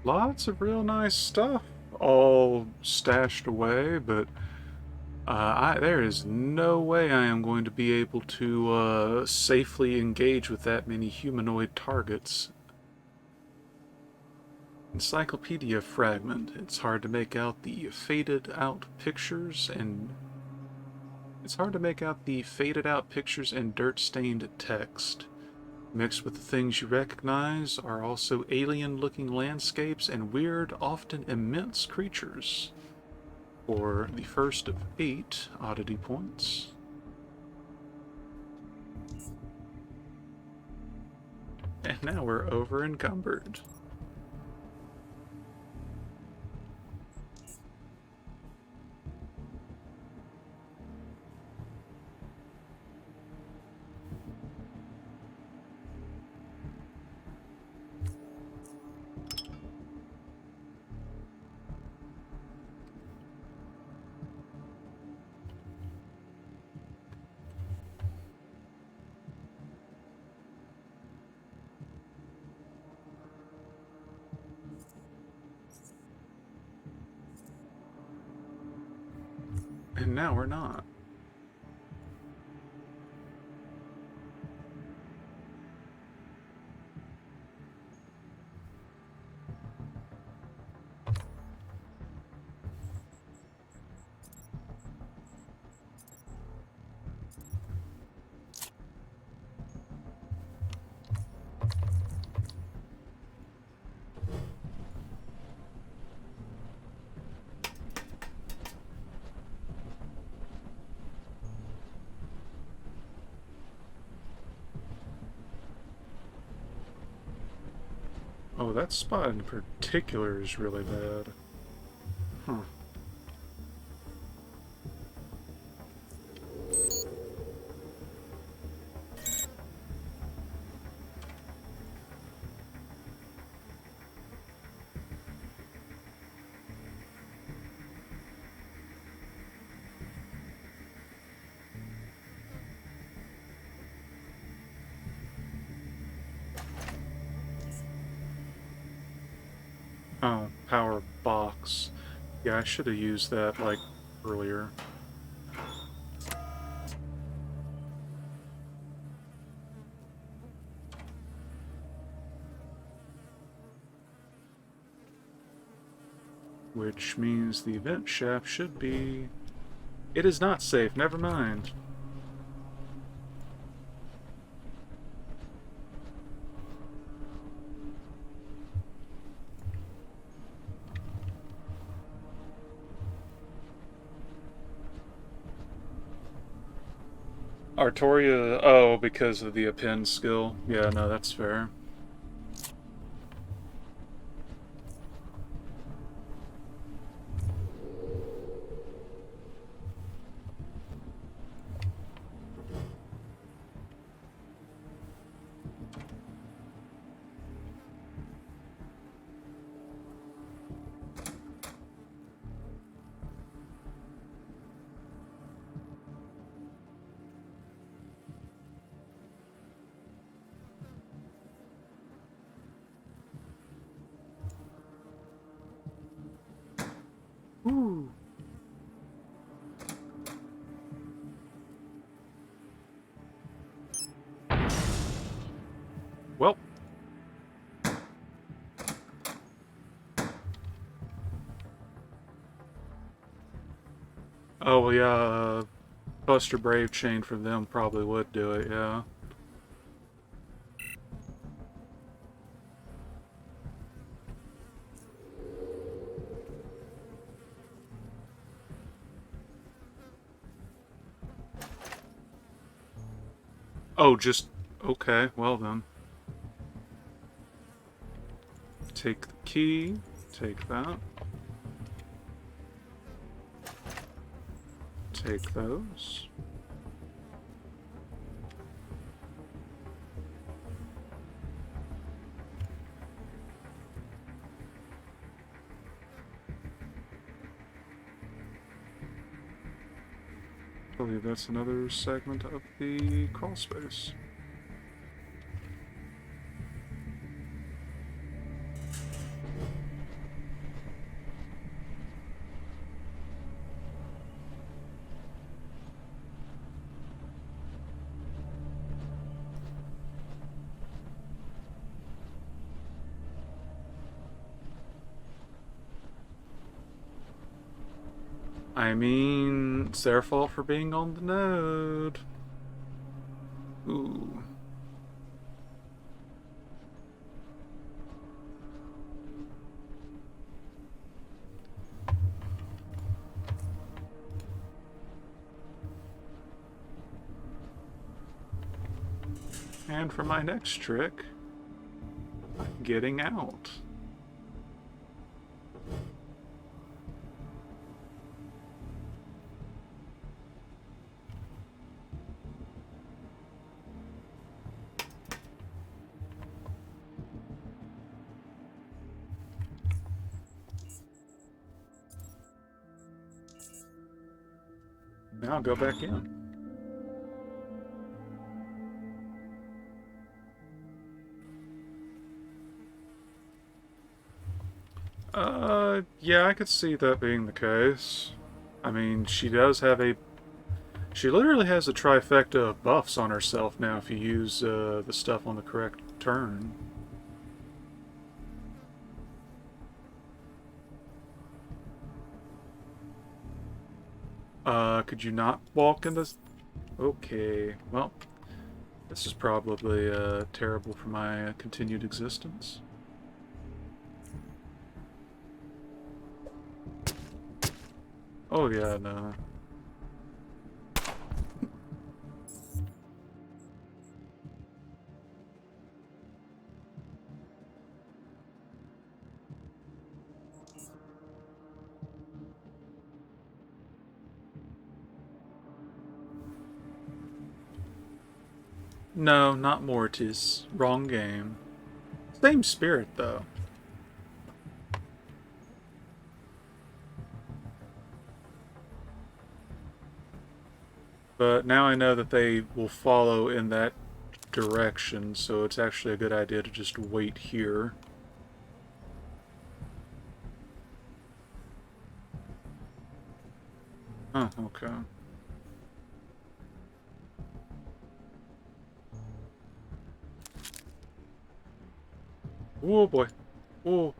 Lots of real nice stuff all stashed away, but there is no way I am going to be able to safely engage with that many humanoid targets. Encyclopedia fragment. It's hard to make out the faded out pictures and dirt-stained text. Mixed with the things you recognize are also alien-looking landscapes and weird, often immense creatures. For the first of 8 oddity points. And now we're over encumbered. And now we're not. Oh, that spot in particular is really bad. Huh. Oh, power box. Yeah, I should have used that, like, earlier. Which means the vent shaft should be... It is not safe, never mind. Artoria, oh, because of the append skill. Yeah, no, that's fair. Ooh. Well. Oh, well, yeah, Buster Brave Chain from them probably would do it, yeah. Oh, just... Okay, well then. Take the key. Take that. Take those. I believe that's another segment of the crawl space. I mean, it's their fault for being on the node. Ooh. And for my next trick, getting out. Now I'll go back in. Yeah, I could see that being the case. I mean, she does have a... She literally has a trifecta of buffs on herself now if you use the stuff on the correct turn. Could you not walk in this? Okay, well, this is probably terrible for my continued existence. Oh yeah, no. No, not Mortis. Wrong game. Same spirit, though. But now I know that they will follow in that direction, so it's actually a good idea to just wait here. Oh, okay. Oh boy. Oh.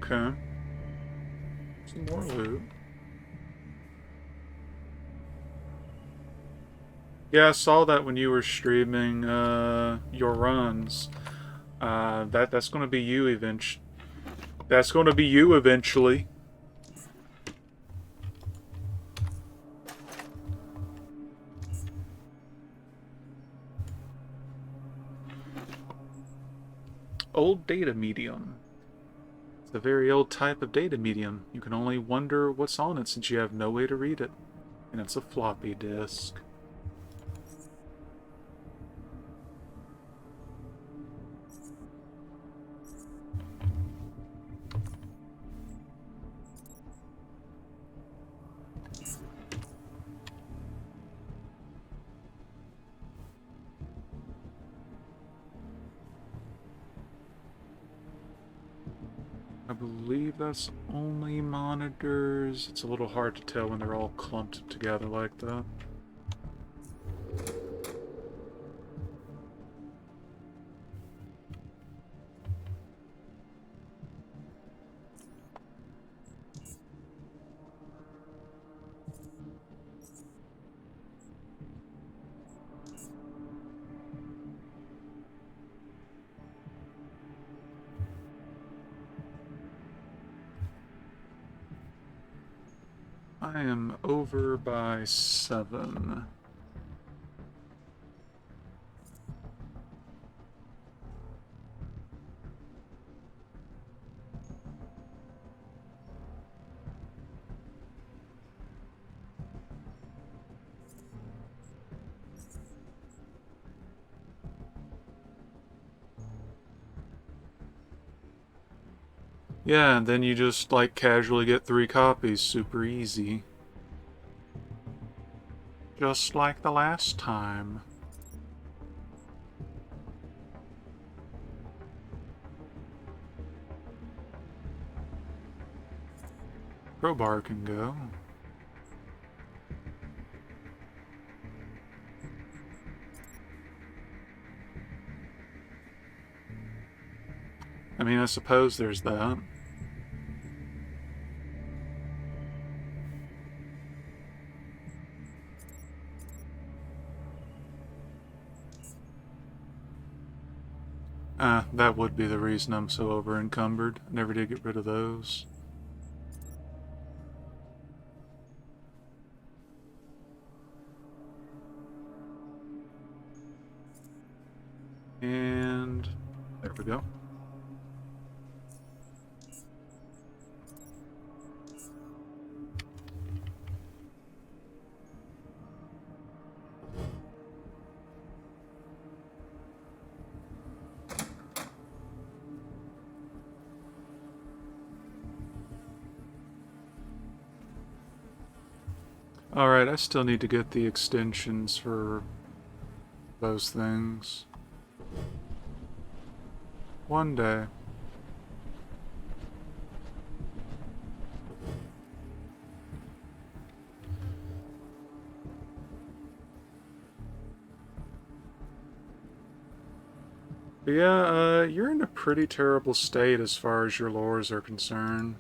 Okay. Some more loot. Yeah, I saw that when you were streaming your runs. That's gonna be you eventually. That's gonna be you eventually. Old data medium. It's a very old type of data medium. You can only wonder what's on it since you have no way to read it. And it's a floppy disk. I believe that's only monitors. It's a little hard to tell when they're all clumped together like that. I am over by 7. Yeah, and then you just, like, casually get 3 copies. Super easy. Just like the last time. Crowbar can go. I mean, I suppose there's that. That would be the reason I'm so over encumbered. I never did get rid of those. And there we go. Alright, I still need to get the extensions for those things. One day. But yeah, you're in a pretty terrible state as far as your lures are concerned.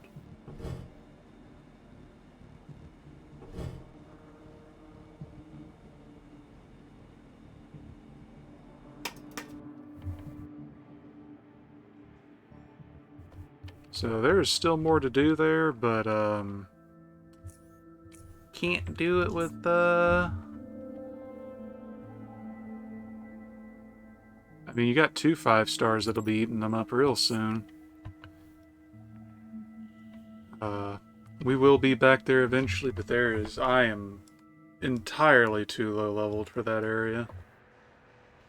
So there's still more to do there, but can't do it with I mean, you got 2 5-stars that'll be eating them up real soon. We will be back there eventually, but I am entirely too low leveled for that area.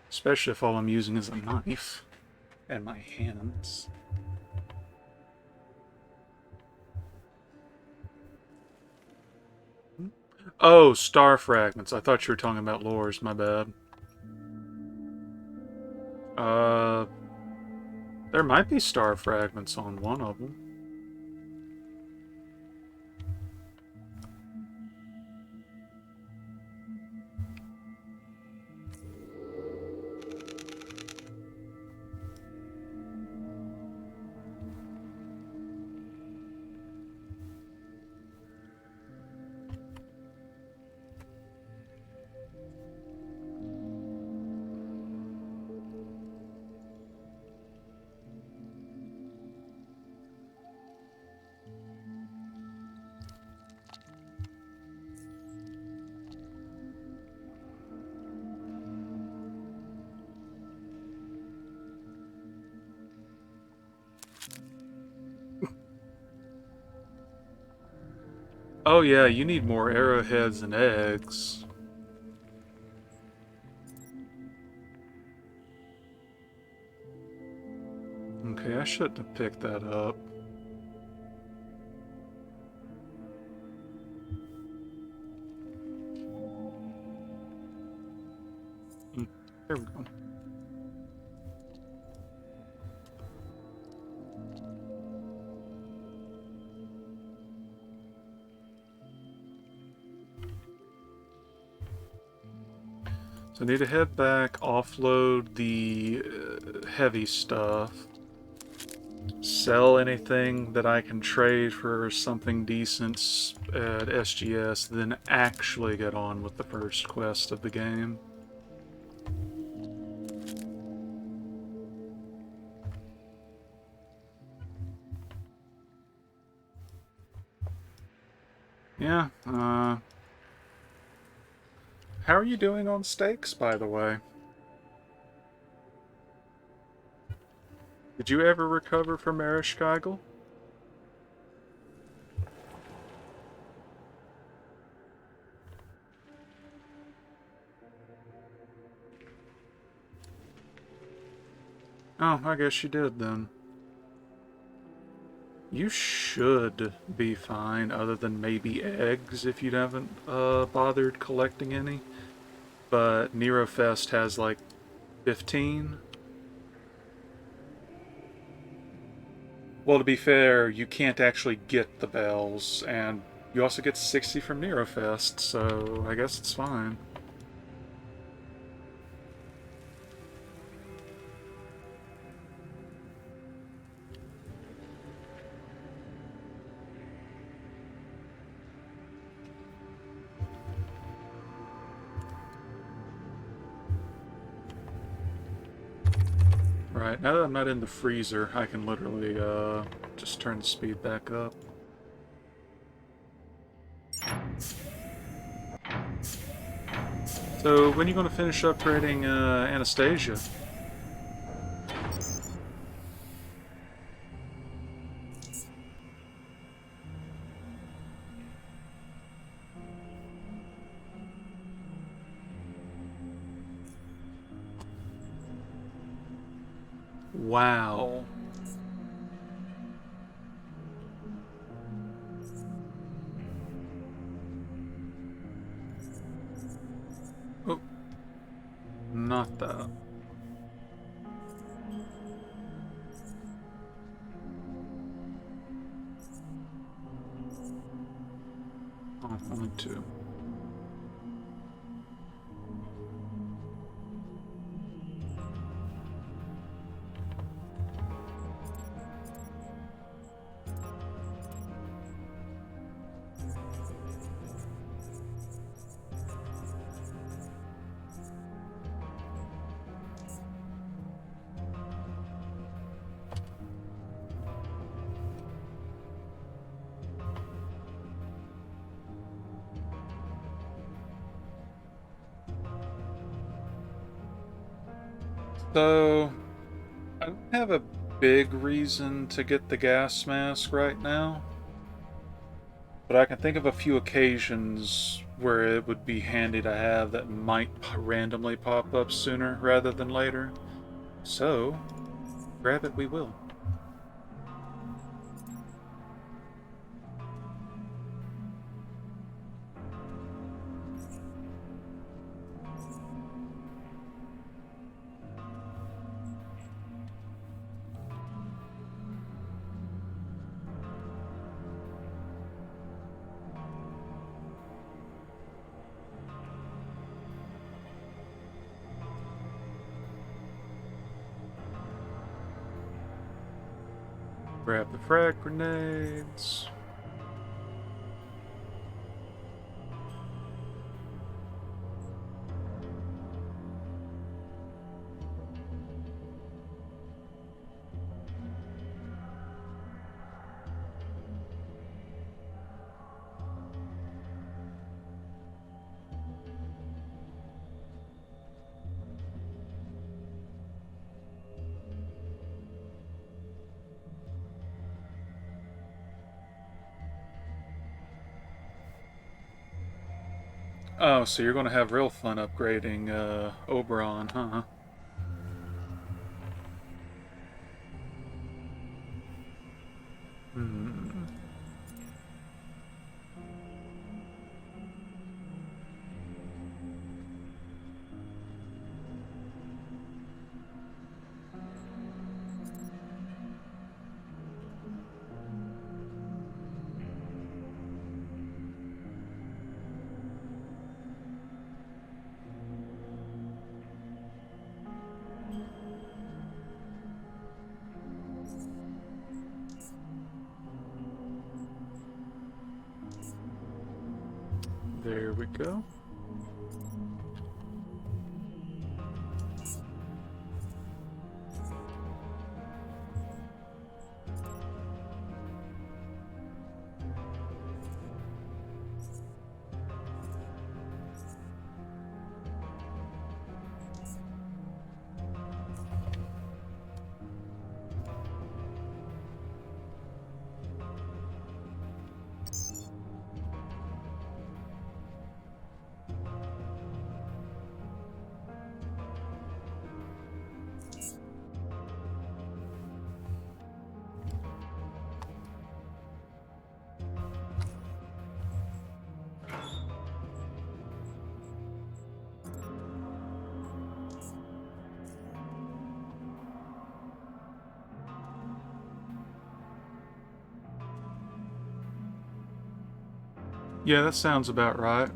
Especially if all I'm using is a knife and my hands. Oh, star fragments. I thought you were talking about lures, my bad. There might be star fragments on one of them. Oh yeah, you need more arrowheads and eggs. Okay, I shouldn't have picked that up. There we go. So I need to head back, offload the heavy stuff, sell anything that I can trade for something decent at SGS, then actually get on with the first quest of the game. Yeah, how are you doing on steaks, by the way? Did you ever recover from Ereshkigal? Oh, I guess you did then. You should be fine, other than maybe eggs if you haven't bothered collecting any. But Nerofest has like 15. Well, to be fair, you can't actually get the bells, and you also get 60 from Nerofest, so I guess it's fine. Right, now that I'm not in the freezer, I can literally just turn the speed back up. So, when are you going to finish upgrading Anastasia? Wow. I'm going to. So, I don't have a big reason to get the gas mask right now, but I can think of a few occasions where it would be handy to have that might randomly pop up sooner rather than later. So, grab it we will. Grab the frag grenades. Oh, so you're going to have real fun upgrading Oberon, huh? Hmm. There we go. Yeah, that sounds about right.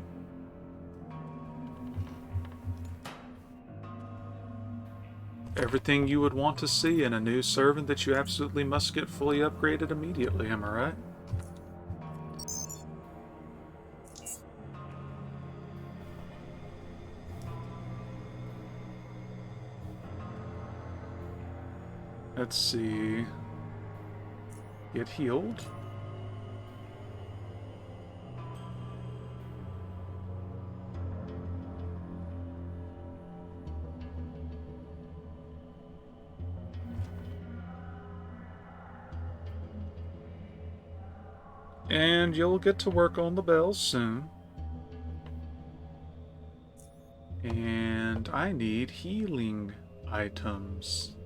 Everything you would want to see in a new servant that you absolutely must get fully upgraded immediately, am I right? Let's see. Get healed. And you'll get to work on the bells soon. And I need healing items.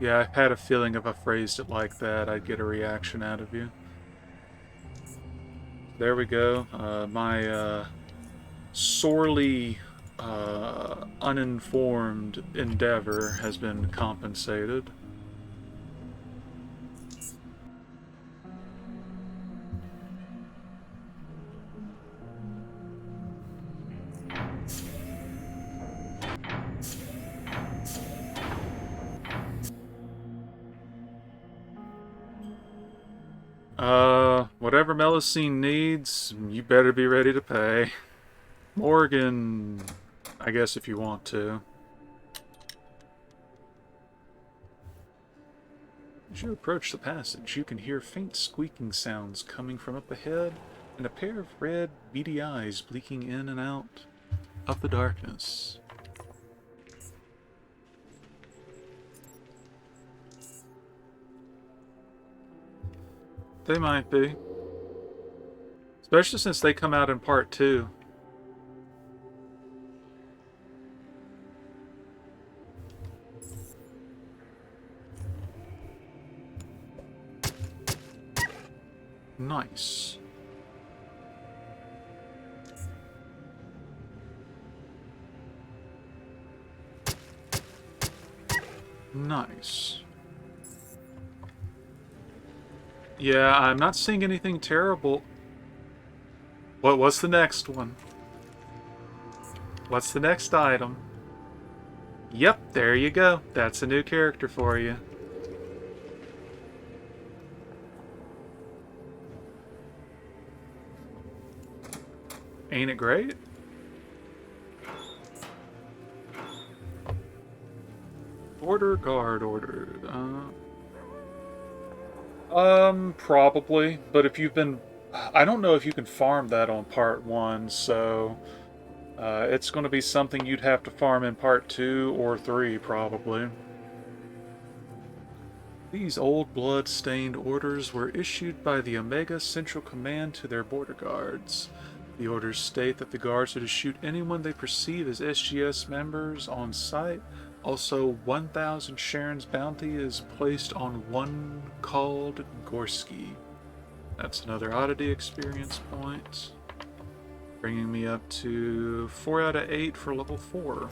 Yeah, I had a feeling if I phrased it like that, I'd get a reaction out of you. There we go. My sorely uninformed endeavor has been compensated. Whatever Melusine needs, you better be ready to pay. Morgan, I guess if you want to. As you approach the passage, you can hear faint squeaking sounds coming from up ahead, and a pair of red, beady eyes blinking in and out of the darkness. They might be. Especially since they come out in part 2. Nice. Nice. Yeah, I'm not seeing anything terrible. What's the next one? What's the next item? Yep, there you go. That's a new character for you. Ain't it great? Order guard ordered. Probably. But if you've been... I don't know if you can farm that on part 1, so... it's going to be something you'd have to farm in part 2 or 3, probably. These old blood-stained orders were issued by the Omega Central Command to their border guards. The orders state that the guards are to shoot anyone they perceive as SGS members on sight. Also, 1,000 Sharon's bounty is placed on one called Gorski. That's another Oddity experience point. Bringing me up to 4 out of 8 for level 4.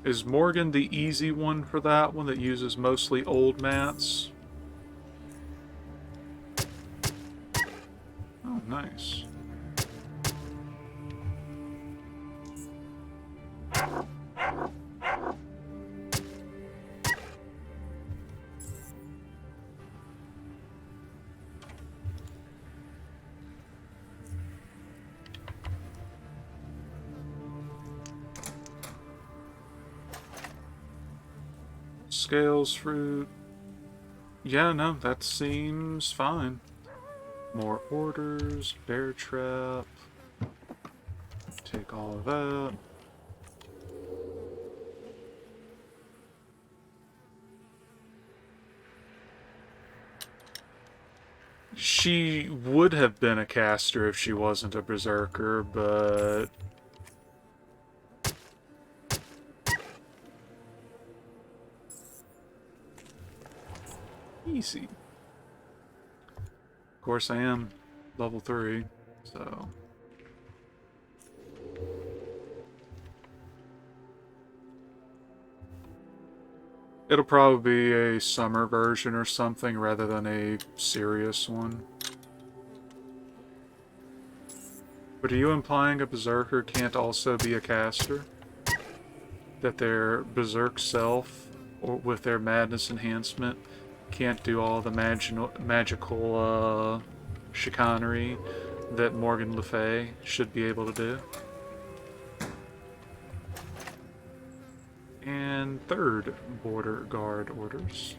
Is Morgan the easy one for that one that uses mostly old mats? Oh, nice. Scales, fruit. Yeah, no, that seems fine. More orders, bear trap. Take all of that. She would have been a caster if she wasn't a berserker, but... Easy. Of course I am level 3, so... It'll probably be a summer version or something rather than a serious one. But are you implying a berserker can't also be a caster? That their berserk self, or with their madness enhancement, can't do all the magical chicanery that Morgan Le Fay should be able to do? And third border guard orders.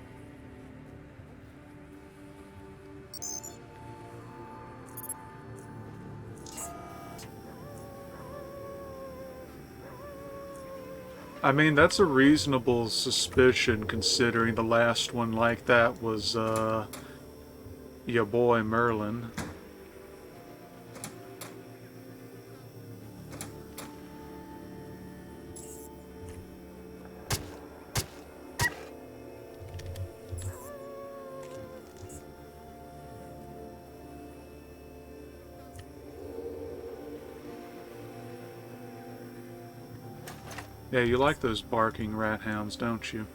I mean, that's a reasonable suspicion considering the last one like that was, your boy Merlin. Yeah, you like those barking rat hounds, don't you?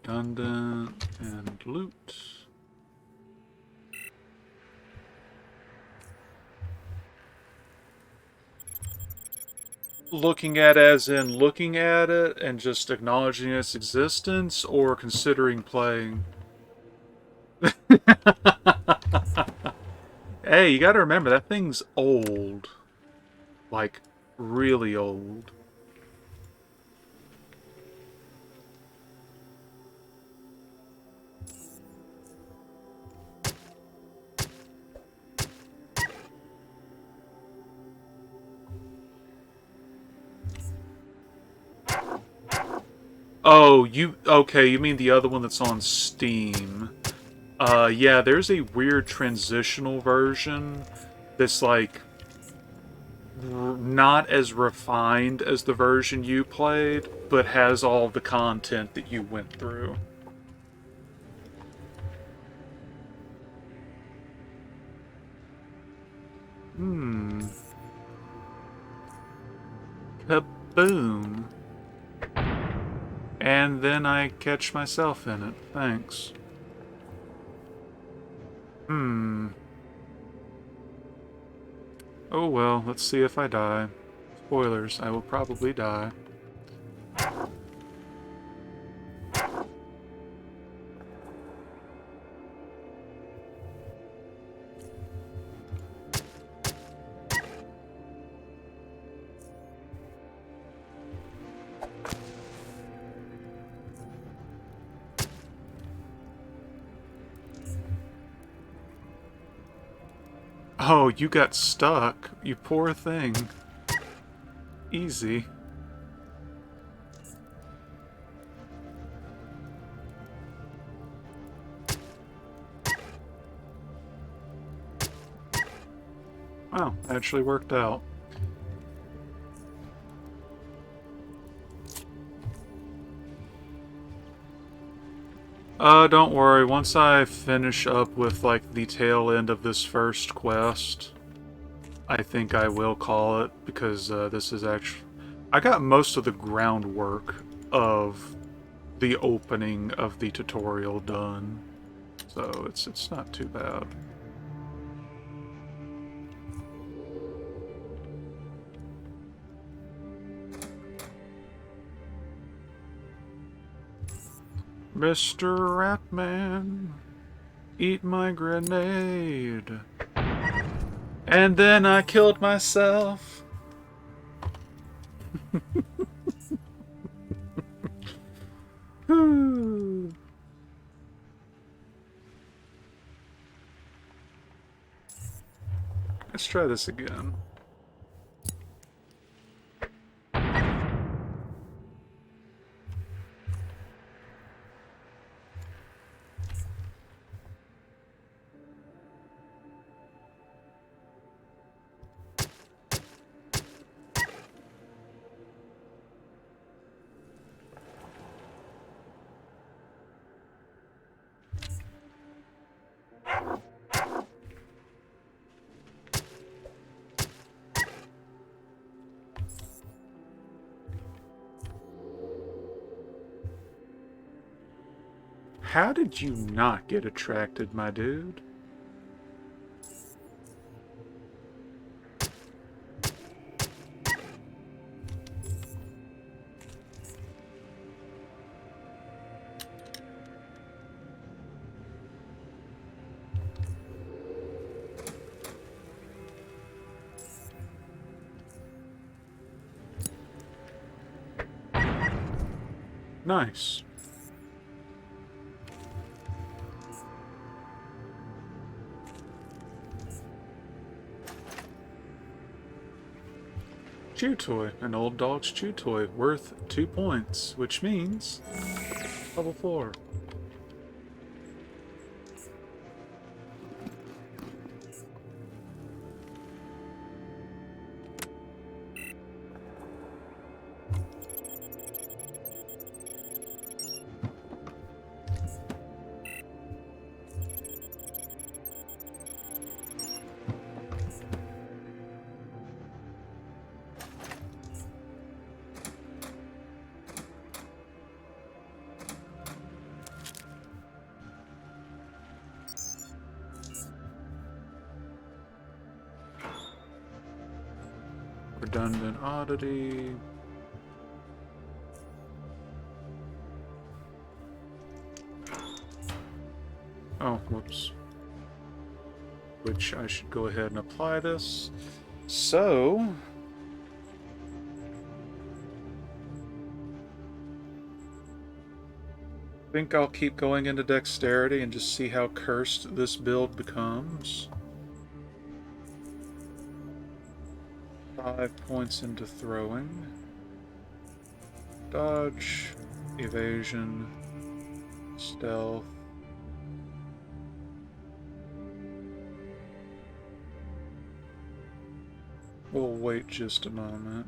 Redundant and loot. Looking at as in looking at it and just acknowledging its existence, or considering playing? Hey, you gotta remember, that thing's old. Like, really old. Oh, okay, you mean the other one that's on Steam. Yeah, there's a weird transitional version that's like not as refined as the version you played, but has all the content that you went through. Hmm. Kaboom. And then I catch myself in it. Thanks. Hmm. Oh well, let's see if I die. Spoilers, I will probably die. Oh, you got stuck. You poor thing. Easy. Wow, actually worked out. Don't worry. Once I finish up with, like, the tail end of this first quest, I think I will call it, because, this is actually... I got most of the groundwork of the opening of the tutorial done, so it's not too bad. Mr. Ratman, eat my grenade. And then I killed myself. Let's try this again. How did you not get attracted, my dude? Nice. Chew toy. An old dog's chew toy worth 2 points, which means level 4. Redundant oddity. Oh, whoops. Which I should go ahead and apply this. So, I think I'll keep going into dexterity and just see how cursed this build becomes. 5 points into throwing. Dodge, evasion, stealth. We'll wait just a moment.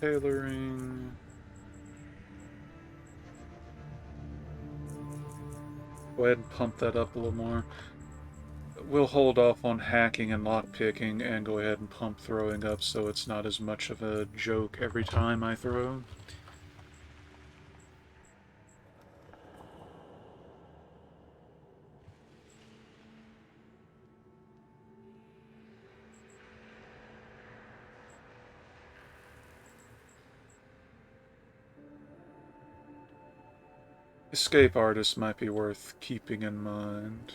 Tailoring. Go ahead and pump that up a little more. We'll hold off on hacking and lockpicking and go ahead and pump throwing up so it's not as much of a joke every time I throw. Escape artist might be worth keeping in mind.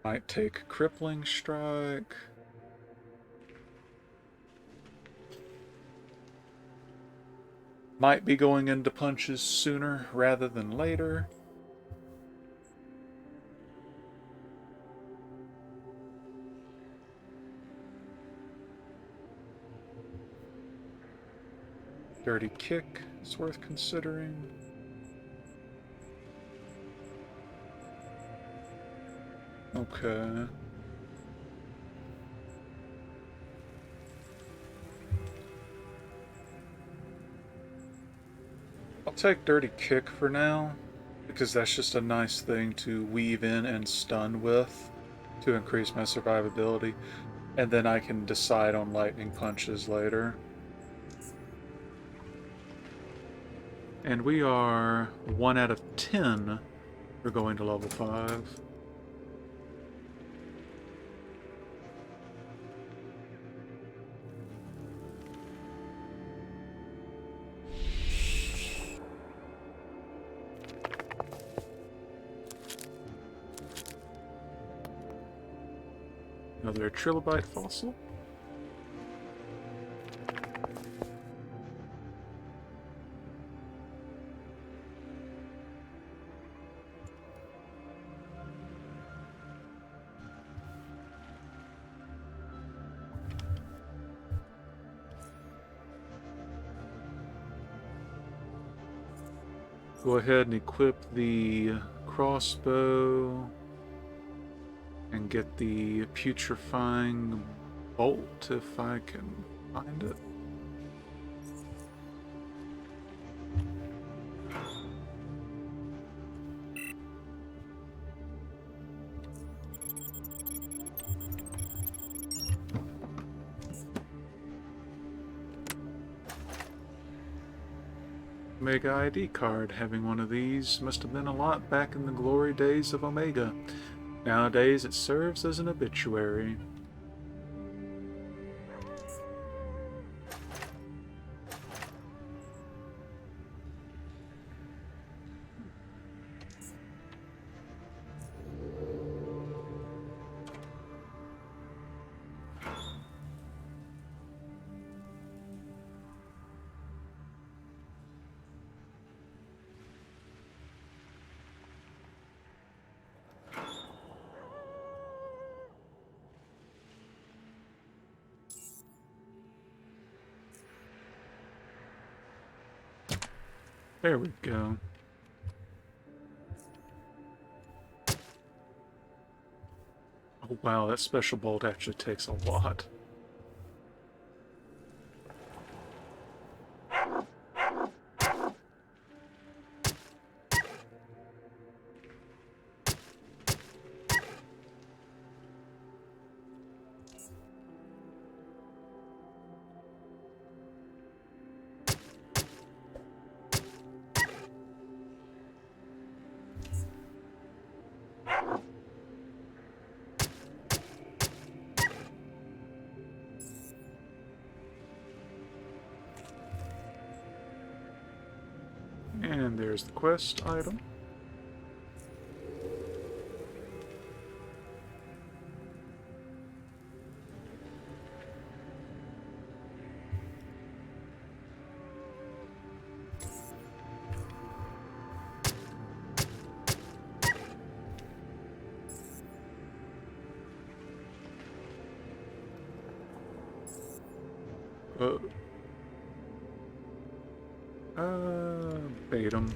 Might take crippling strike. Might be going into punches sooner rather than later. Dirty kick is worth considering. Okay. I'll take Dirty Kick for now, because that's just a nice thing to weave in and stun with to increase my survivability, and then I can decide on lightning punches later. And we are 1 out of 10 for going to level 5. Another trilobite fossil. Go ahead and equip the crossbow and get the putrefying bolt if I can find it. Omega ID card. Having one of these must have been a lot back in the glory days of Omega. Nowadays it serves as an obituary. There we go. Oh wow, that special bolt actually takes a lot. And there's the quest item. Bait 'em.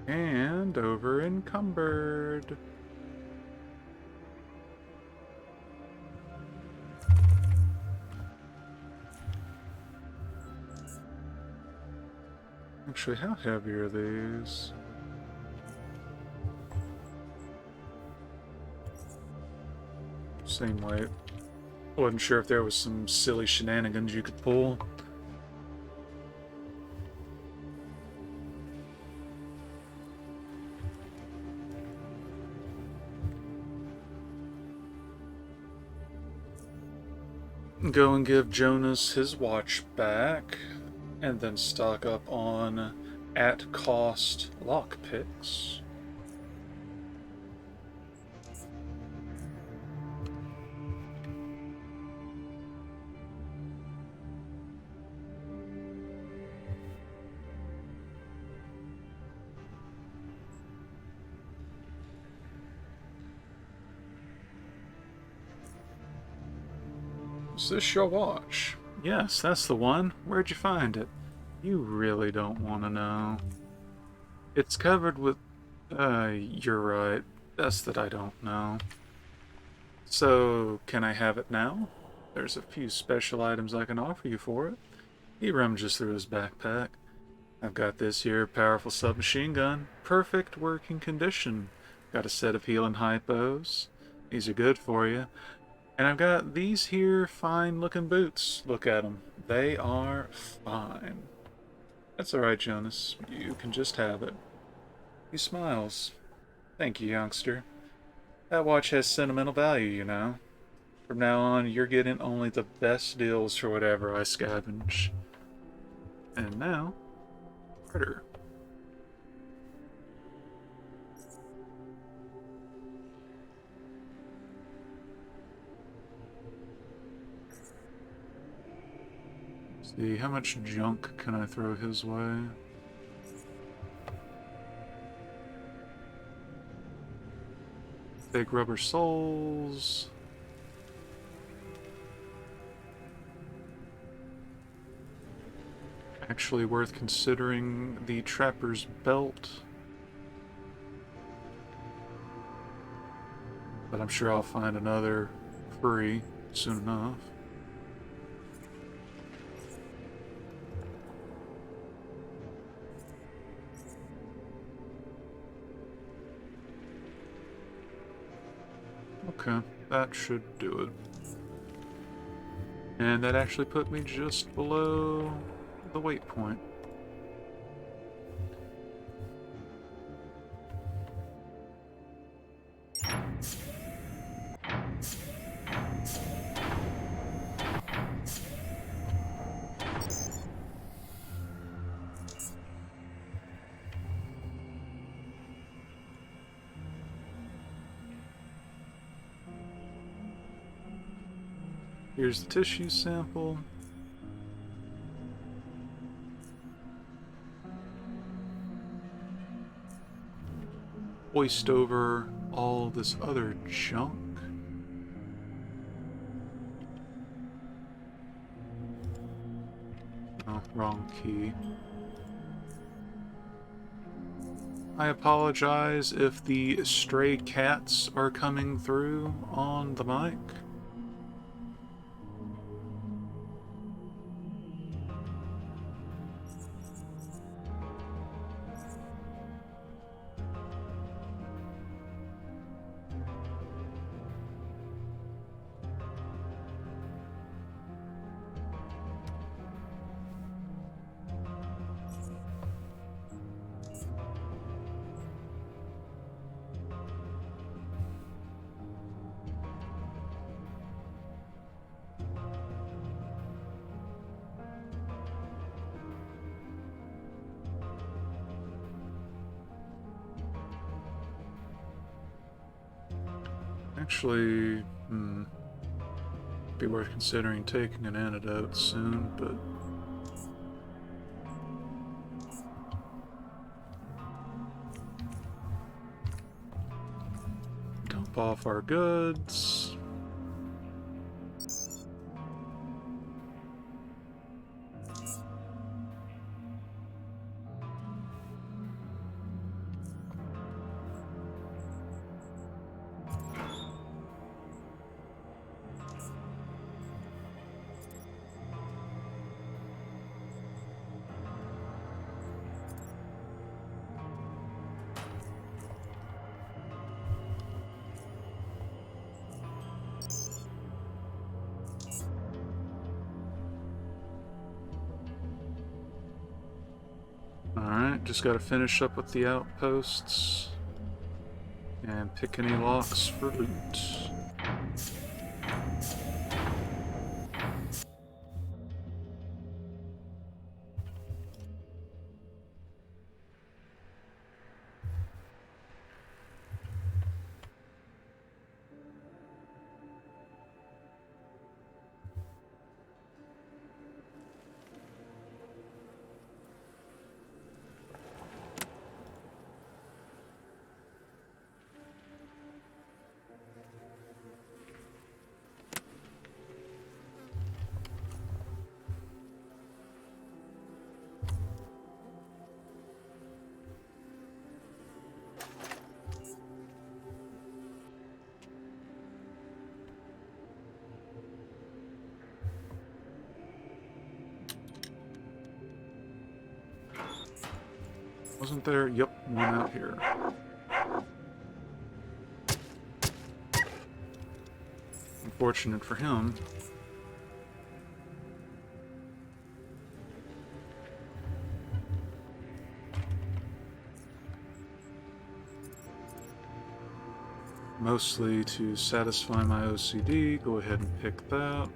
And over encumbered. Actually, how heavy are these? Same weight. Wasn't sure if there was some silly shenanigans you could pull. Go and give Jonas his watch back, and then stock up on at-cost lockpicks. Is this your watch? Yes, that's the one. Where'd you find it? You really don't want to know. It's covered with... you're right. Best that I don't know. So, can I have it now? There's a few special items I can offer you for it. He rummages through his backpack. I've got this here powerful submachine gun. Perfect working condition. Got a set of healing hypos. These are good for you. And I've got these here fine looking boots. Look at them. They are fine. That's alright, Jonas. You can just have it. He smiles. Thank you, youngster. That watch has sentimental value, you know. From now on, you're getting only the best deals for whatever I scavenge. And now, Carter. See, how much junk can I throw his way? Big rubber soles. Actually worth considering the trapper's belt. But I'm sure I'll find another free soon enough. Okay, that should do it. And that actually put me just below the waypoint. Here's the tissue sample. Hoist over all this other junk. Oh, wrong key. I apologize if the stray cats are coming through on the mic. Actually, be worth considering taking an antidote soon, but dump off our goods. Alright, just gotta finish up with the outposts and pick any locks for loot. Wasn't there? Yep, one out here. Unfortunate for him. Mostly to satisfy my OCD, go ahead and pick that.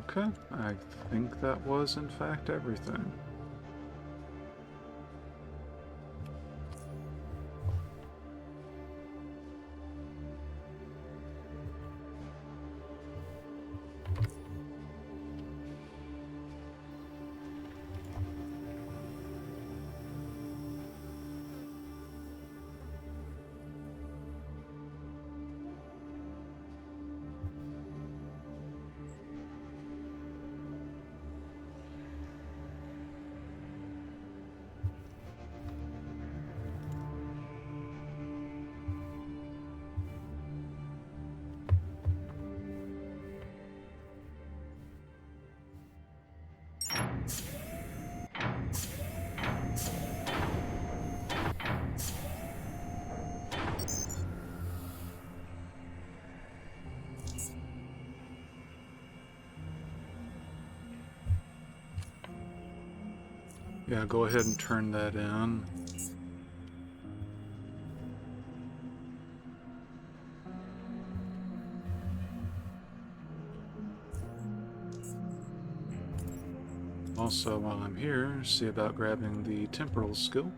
Okay, I think that was in fact everything. Yeah, go ahead and turn that in. Also, while I'm here, see about grabbing the temporal skill.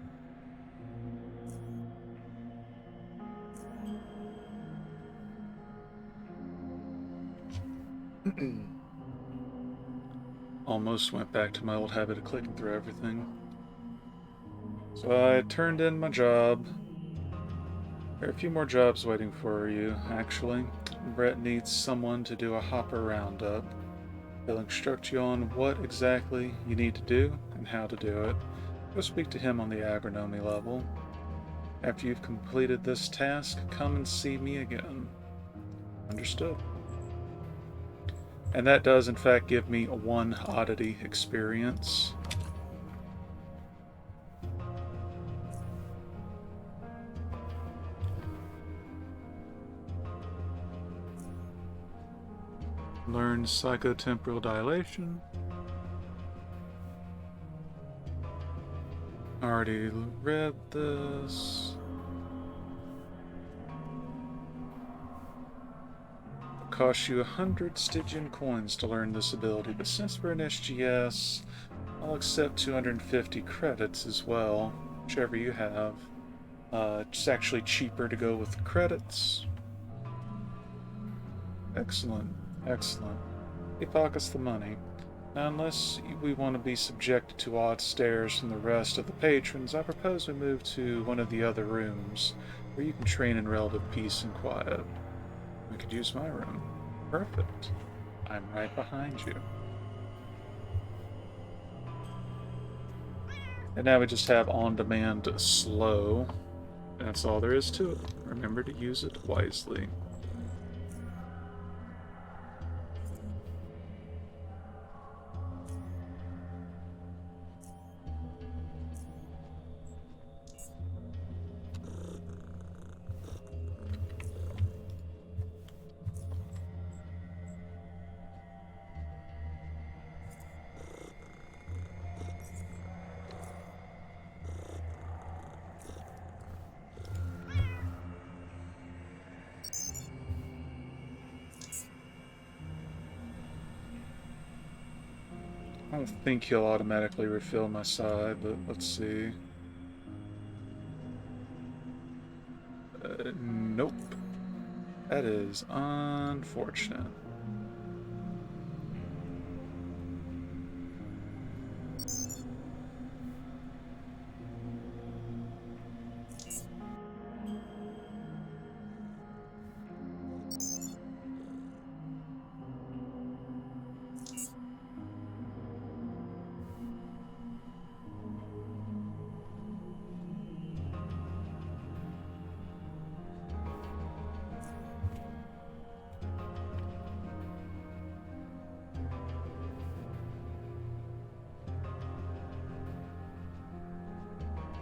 Almost went back to my old habit of clicking through everything. So I turned in my job. There are a few more jobs waiting for you, actually. Brett needs someone to do a hopper roundup. He'll instruct you on what exactly you need to do and how to do it. Go speak to him on the agronomy level. After you've completed this task, come and see me again. Understood. And that does, in fact, give me one oddity experience. Learn psychotemporal dilation. Already read this. It costs you 100 Stygian coins to learn this ability, but since we're an SGS, I'll accept 250 credits as well, whichever you have. It's actually cheaper to go with credits. Excellent, excellent. They pockets the money. Now, unless we want to be subjected to odd stares from the rest of the patrons, I propose we move to one of the other rooms, where you can train in relative peace and quiet. We could use my room. Perfect. I'm right behind you. And now we just have on-demand slow. That's all there is to it. Remember to use it wisely. I don't think he'll automatically refill my side, but let's see. Nope. That is unfortunate.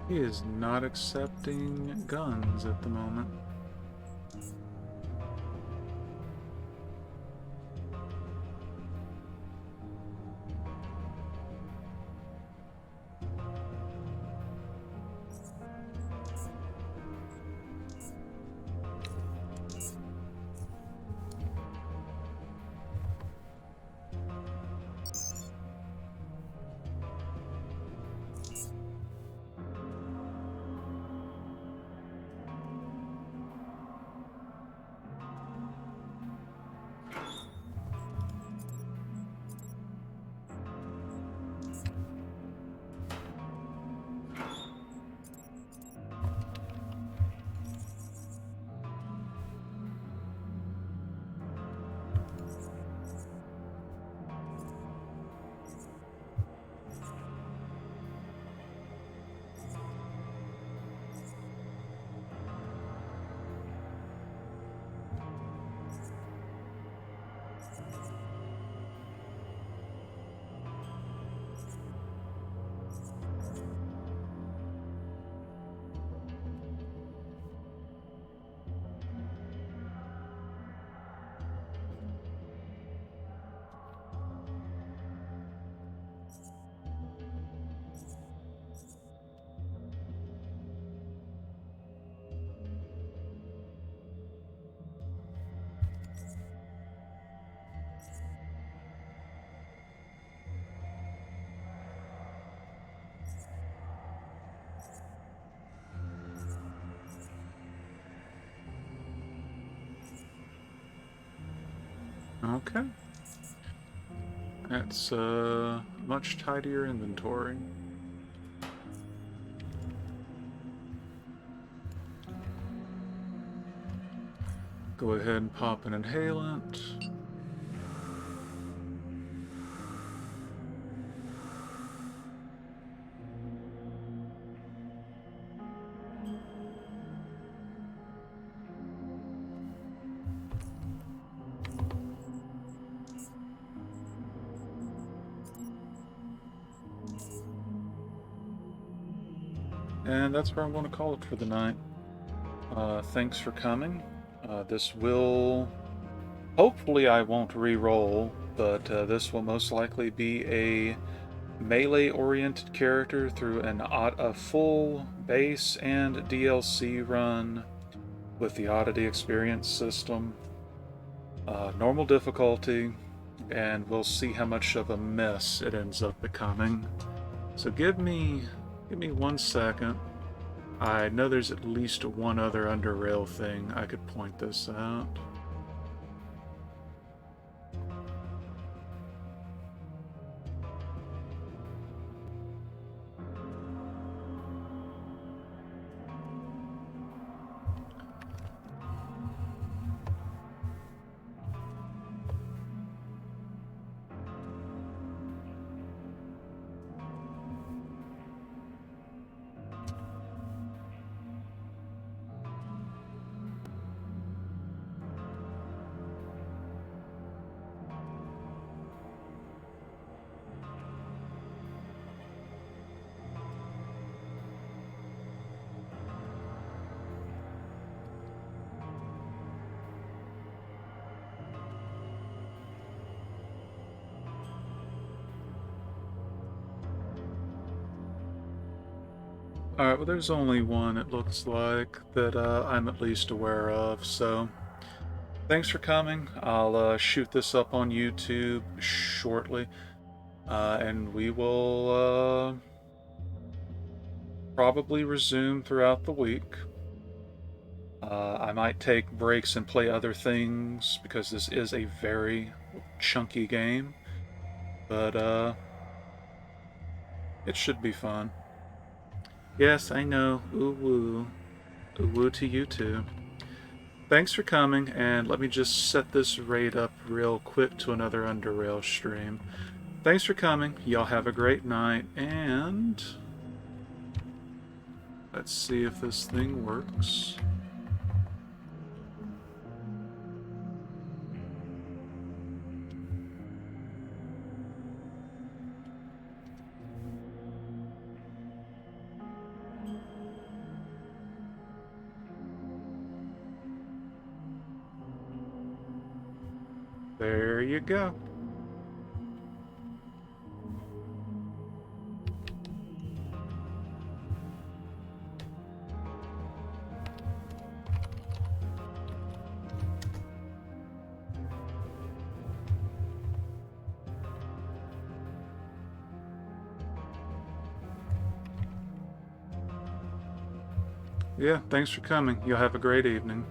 He is not accepting guns at the moment. Okay. That's much tidier inventory. Go ahead and pop an inhalant. And that's where I'm going to call it for the night. Thanks for coming. This will... Hopefully I won't re-roll, but this will most likely be a melee-oriented character through a full base and DLC run with the Oddity experience system. Normal difficulty, and we'll see how much of a mess it ends up becoming. So give me 1 second. I know there's at least one other Underrail thing I could point this out. Alright, well there's only one, it looks like, that I'm at least aware of, so thanks for coming. I'll shoot this up on YouTube shortly, and we will probably resume throughout the week. I might take breaks and play other things, because this is a very chunky game, but it should be fun. Yes, I know. Ooh woo. Ooh woo to you too. Thanks for coming, and let me just set this raid up real quick to another Underrail stream. Thanks for coming. Y'all have a great night, and let's see if this thing works. There you go. Yeah, thanks for coming. You'll have a great evening.